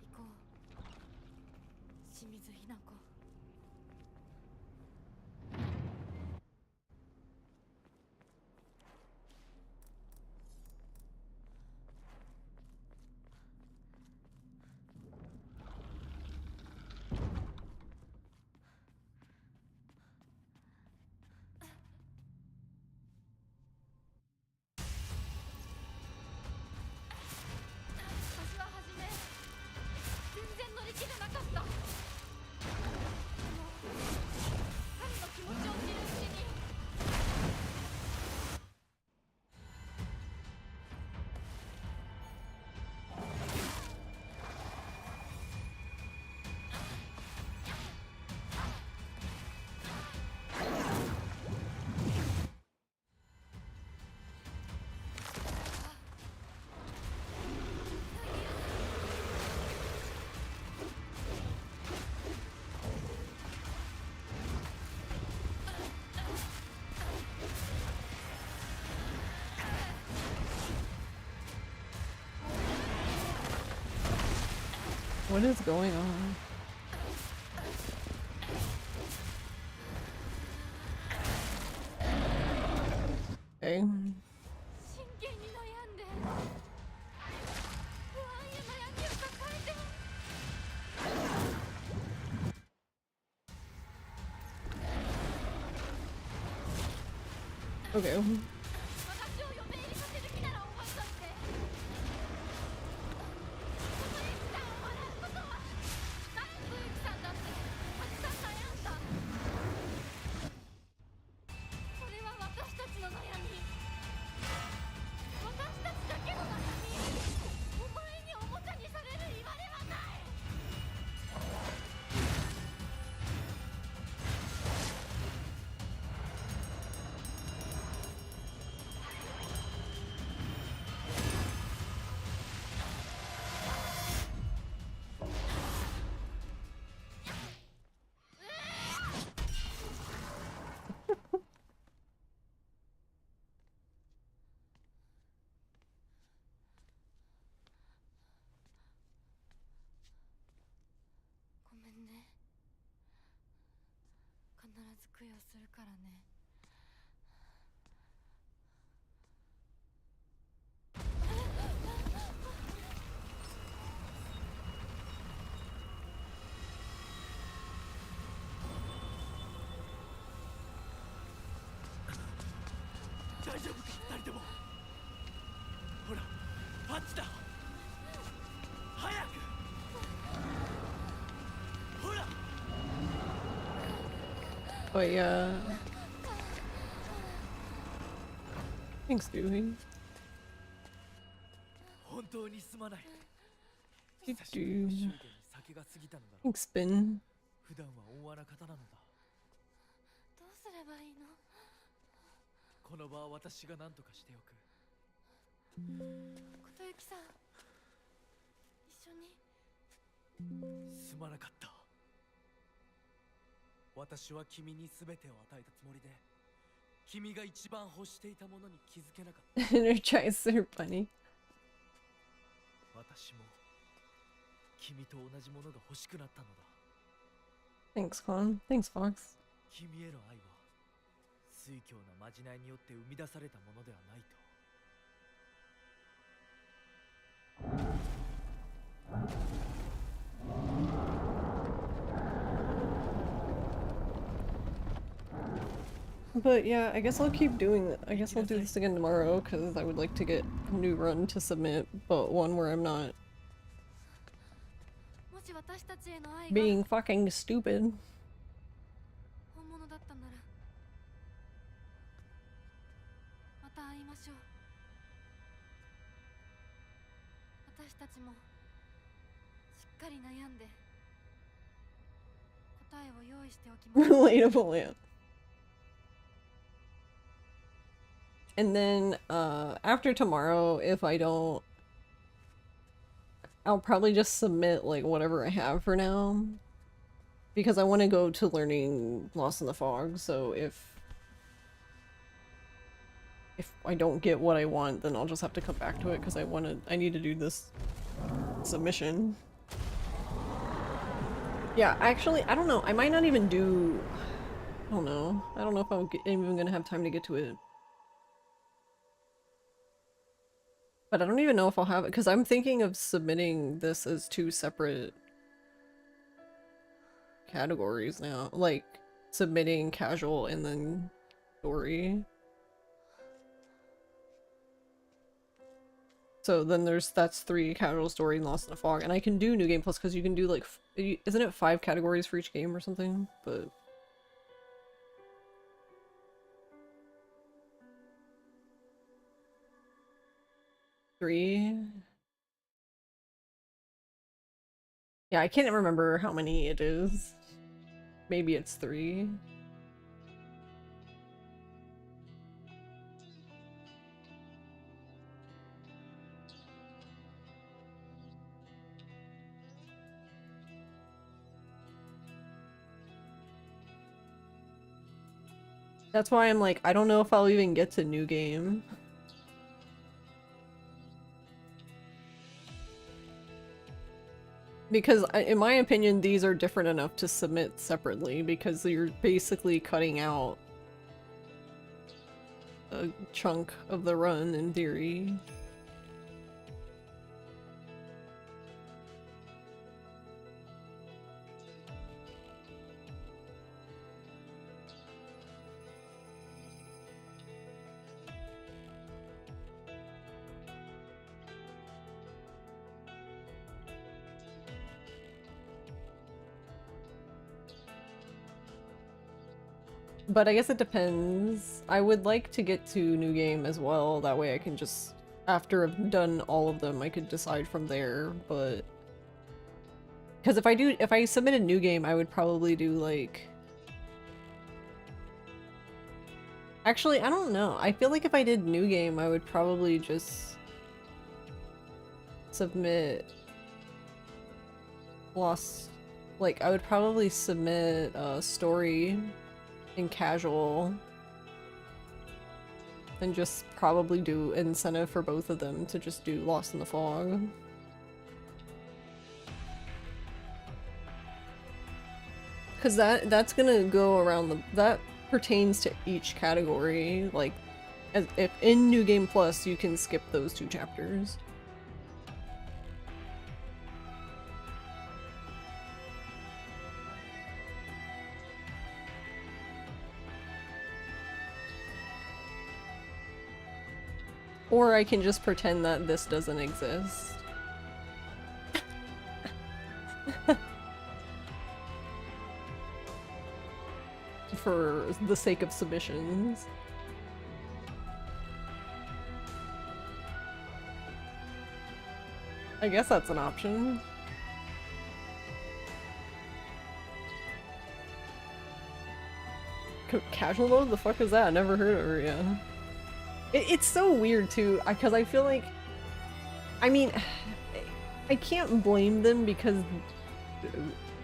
行こう、清水ひな子。私は初め全然乗り切れなかった。でも彼の気持ちを知るうちに。What is going on? Okay. 真剣に悩んで不安や悩みを抱えて。 Okay. 私を嫁入りさせる気なら覚えといて。このユキさんを笑うことは誰とユキさんだってたくさん悩んだ。それは私たちの悩み。私たちだけの悩み。お前におもちゃにされる言われはない。ごめんね。必ず供養するからね。大丈夫か二人とも。ほらあっちだ。早く。ほら。 But yeah. Thanks, Dewey. 本当にすまない。 Do 久しぶりの do. 祝言に酒が過ぎたのだろう。 Thanks, Ben. 普段は温和な方なのだ。どうすればいいの？この場は私が何とかしておく。琴雪さん、一緒に。すまなかった。私は君に全てを与えたつもりで、君が一番欲していたものに気づけなかった。 Energizer are funny. 私も君と同じものが欲しくなったのだ。 Thanks, Con. Thanks, Fox. 君への愛は酔狂なまじないによって生み出されたものではないと。 But yeah, I guess I'll keep doing it. I guess I'll do this again tomorrow because I would like to get a new run to submit, but one where I'm not もし私たちへの愛が being fucking stupid. 本物だったなら、また会いましょう。私たちもしっかり悩んで答えを用意しておきます。 Relatable, yeah. And then after tomorrow, if I don't, I'll probably just submit like whatever I have for now, because I want to go to learning Lost in the Fog. So if I don't get what I want, then I'll just have to come back to it because I need to do this submission. Yeah, actually, I don't know. I might not even do. I don't know. I don't know if I'm even gonna have time to get to it. But I don't even know if I'll have it, because I'm thinking of submitting this as two separate categories now. Like, submitting casual and then story. So then that's 3 casual, story, and Lost in the Fog. And I can do New Game Plus, because you can do like, isn't it 5 categories for each game or something? But... Three? Yeah, I can't remember how many it is. Maybe it's 3. That's why I'm like, I don't know if I'll even get to New Game. Because in my opinion, these are different enough to submit separately, because you're basically cutting out a chunk of the run in theory. But I guess it depends. I would like to get to New Game as well, that way I can just, after I've done all of them, I could decide from there, but... Because if I submit a New Game, I would probably do like... Actually, I don't know. I feel like if I did New Game, I would probably just submit Lost... Like, I would probably submit Story in casual and just probably do incentive for both of them to just do Lost in the Fog. Because that's gonna go around that pertains to each category. Like, if in New Game Plus you can skip those 2 chapters. Or I can just pretend that this doesn't exist. For the sake of submissions. I guess that's an option. Casual mode? The fuck is that? I never heard of it yet. It's so weird too, because I feel like, I mean, I can't blame them because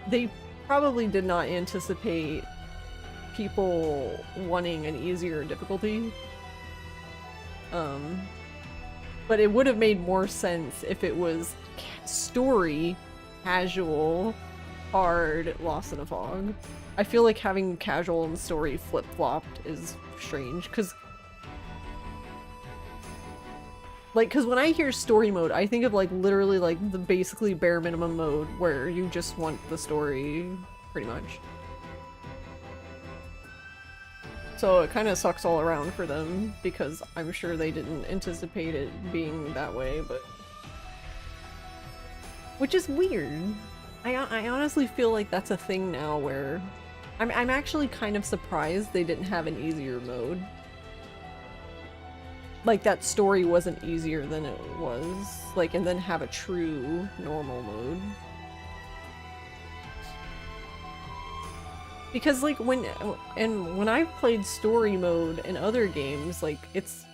they probably did not anticipate people wanting an easier difficulty. But it would have made more sense if it was story, casual, hard, Lost in a Fog. I feel like having casual and story flip-flopped is strange, because when I hear story mode, I think of like literally like the basically bare minimum mode where you just want the story, pretty much. So it kind of sucks all around for them, because I'm sure they didn't anticipate it being that way, but... Which is weird. I honestly feel like that's a thing now where... I'm actually kind of surprised they didn't have an easier mode. Like, that story wasn't easier than it was. Like, and then have a true normal mode. Because, like, when I've played story mode in other games, like, it's...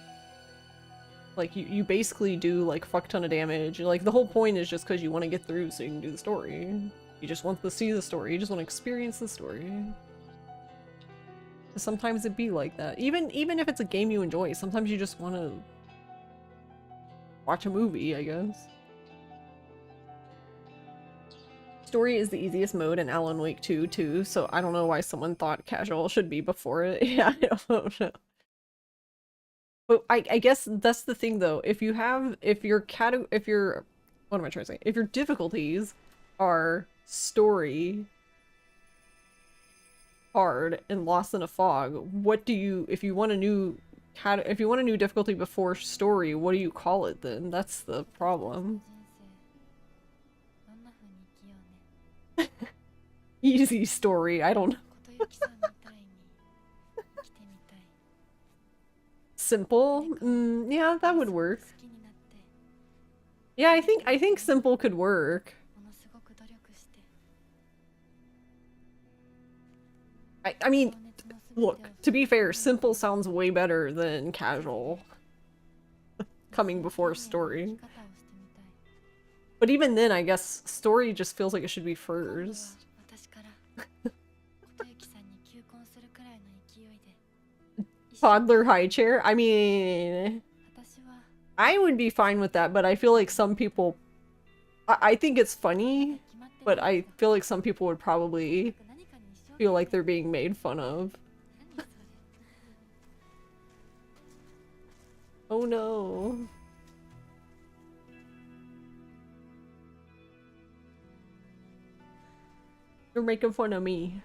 Like, you basically do, like, fuck ton of damage. Like, the whole point is just because you want to get through so you can do the story. You just want to see the story. You just want to experience the story. Sometimes it'd be like that. Even if it's a game you enjoy, sometimes you just want to watch a movie, I guess. Story is the easiest mode in Alan Wake 2 too, so I don't know why someone thought casual should be before it. Yeah, I don't know. But I guess that's the thing though. If your what am I trying to say? If your difficulties are story, hard, and Lost in a Fog, what do you, if you want a new difficulty before story, what do you call it then? That's the problem. Easy story, I don't know. Simple? Yeah, that would work. Yeah, I think simple could work. I mean, look, to be fair, simple sounds way better than casual. Coming before story. But even then, I guess story just feels like it should be first. Toddler high chair? I mean... I would be fine with that, but I feel like some people... I think it's funny, but I feel like some people would probably feel like they're being made fun of. Oh no. You're making fun of me.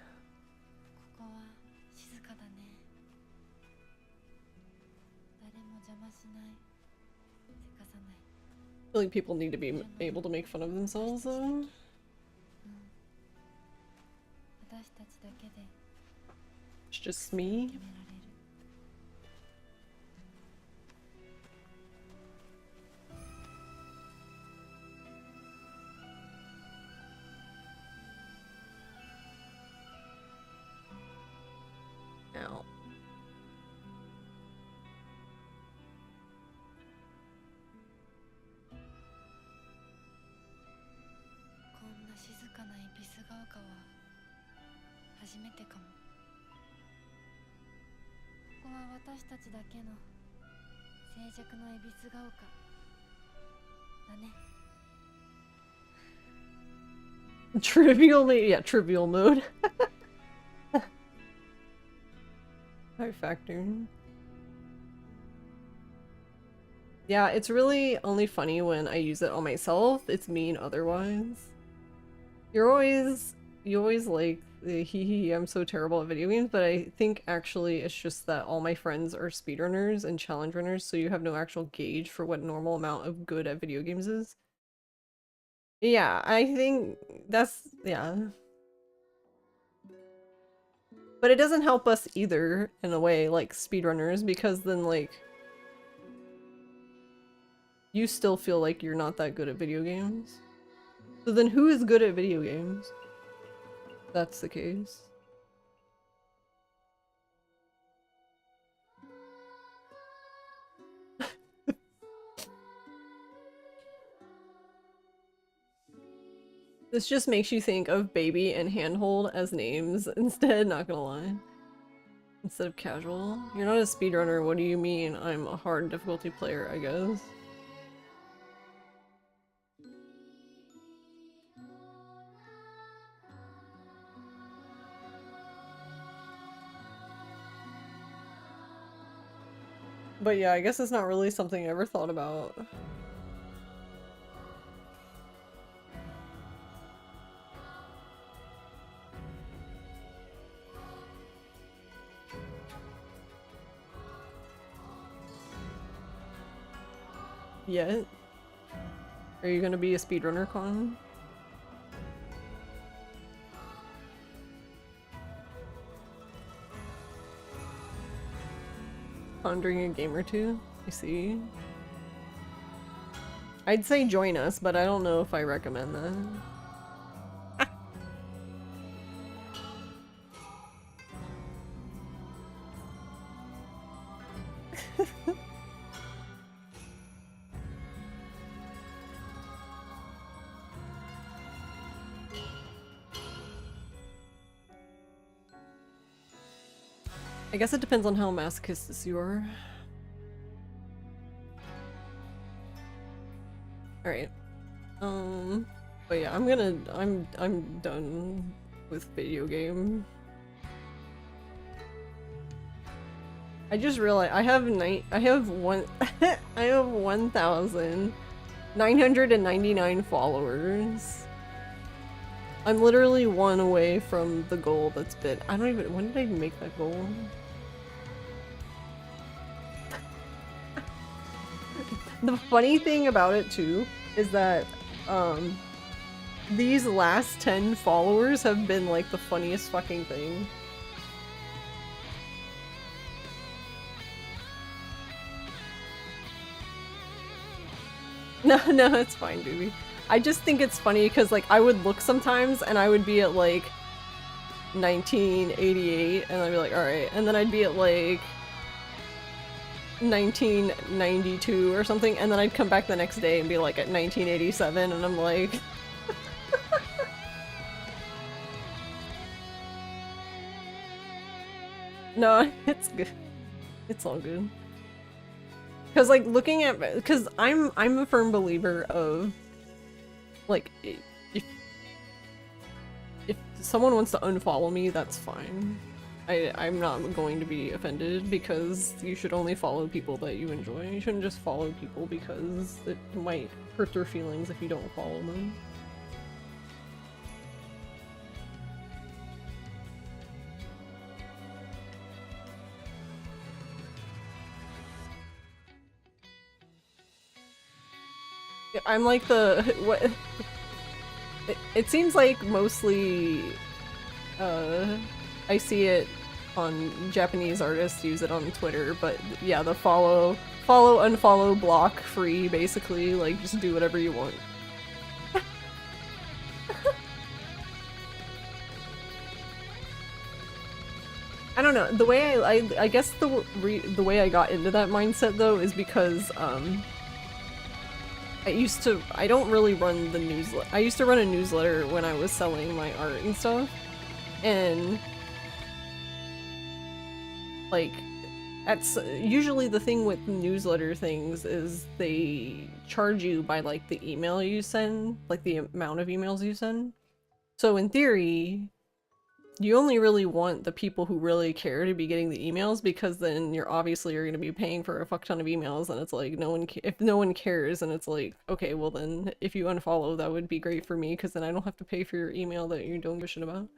I feel like people need to be able to make fun of themselves though. It's just me. Now. Trivial, yeah, trivial mode. High factor. Yeah, it's really only funny when I use it on myself. It's mean otherwise. You're always you always like the hee hee, I'm so terrible at video games, but I think actually it's just that all my friends are speedrunners and challenge runners, so you have no actual gauge for what normal amount of good at video games is. Yeah, I think that's, yeah. But it doesn't help us either, in a way, like speedrunners, because then, like, you still feel like you're not that good at video games. So then who is good at video games? That's the case. This just makes you think of Baby and Handhold as names instead, not gonna lie. Instead of casual. You're not a speedrunner, what do you mean? I'm a hard difficulty player, I guess. But yeah, I guess it's not really something I ever thought about. Yet? Are you gonna be a speedrunner con? Pondering a game or two? I see. I'd say join us, but I don't know if I recommend that. I guess it depends on how masochistous you are. Alright. But yeah, I'm done with video game. I just realized I have 1,999 followers. I'm literally one away from the goal that's been. I don't even. When did I make that goal? The funny thing about it too is that these last 10 followers have been like the funniest fucking thing. No, it's fine, baby. I just think it's funny because like I would look sometimes and I would be at like 1988 and I'd be like, alright, and then I'd be at like 1992 or something, and then I'd come back the next day and be like at 1987, and I'm like no, it's good. It's all good. Cause like looking at, cause I'm a firm believer of like if someone wants to unfollow me, that's fine. I'm not going to be offended because you should only follow people that you enjoy. You shouldn't just follow people because it might hurt their feelings if you don't follow them. I'm like the what it seems like mostly I see it on Japanese artists use it on Twitter, but yeah, the follow, unfollow, block free, basically, like just do whatever you want. I don't know, the way I guess the way I got into that mindset though is because I don't really run the newsletter. I used to run a newsletter when I was selling my art and stuff, and like usually the thing with newsletter things is they charge you by like the email you send, like the amount of emails you send. So in theory, you only really want the people who really care to be getting the emails, because then you're obviously you're going to be paying for a fuck ton of emails, and it's like if no one cares, and it's like, okay, well then if you unfollow, that would be great for me, because then I don't have to pay for your email that you don't give a shit about.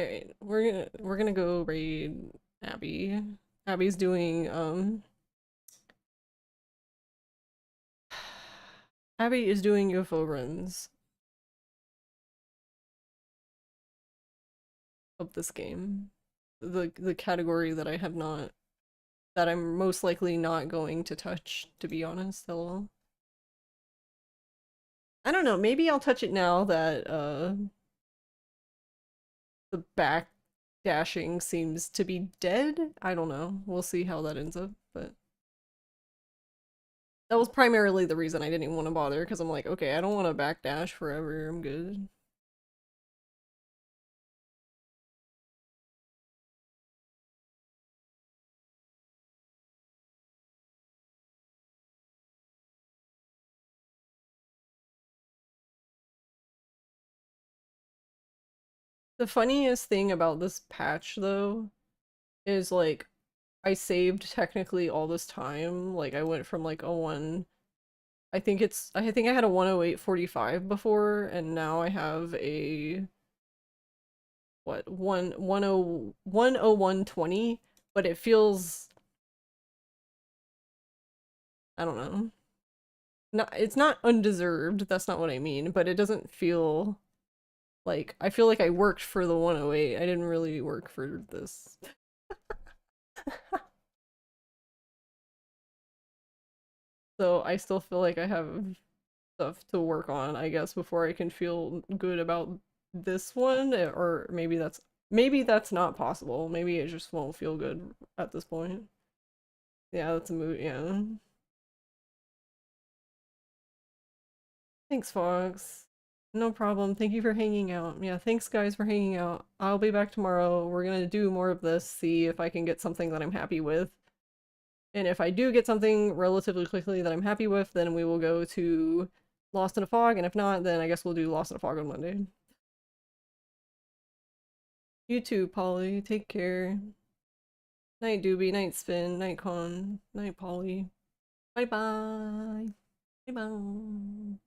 Alright, we're gonna go raid Abby. Abby's doing Abby is doing UFO runs of this game. The category that I have not, that I'm most likely not going to touch, to be honest. Hello. I don't know, maybe I'll touch it now that the back dashing seems to be dead. I don't know. We'll see how that ends up, but that was primarily the reason I didn't even want to bother, because I'm like, okay, I don't want to backdash forever. I'm good. The funniest thing about this patch, though, is like, I saved technically all this time. Like, I went from like a 1, I think I had a 108.45 before, and now I have a what, 101.20, but it feels, I don't know. No, it's not undeserved, that's not what I mean, but it doesn't feel like, I feel like I worked for the 108. I didn't really work for this. So I still feel like I have stuff to work on, I guess, before I can feel good about this one, or maybe that's not possible. Maybe it just won't feel good at this point. Yeah, that's a mood, yeah. Thanks, Fox. No problem. Thank you for hanging out. Yeah, thanks guys for hanging out. I'll be back tomorrow. We're gonna do more of this, see if I can get something that I'm happy with. And if I do get something relatively quickly that I'm happy with, then we will go to Lost in a Fog, and if not, then I guess we'll do Lost in a Fog on Monday. You too, Polly. Take care. Night Doobie, night Spin, night Con, night Polly. Bye bye. Bye bye.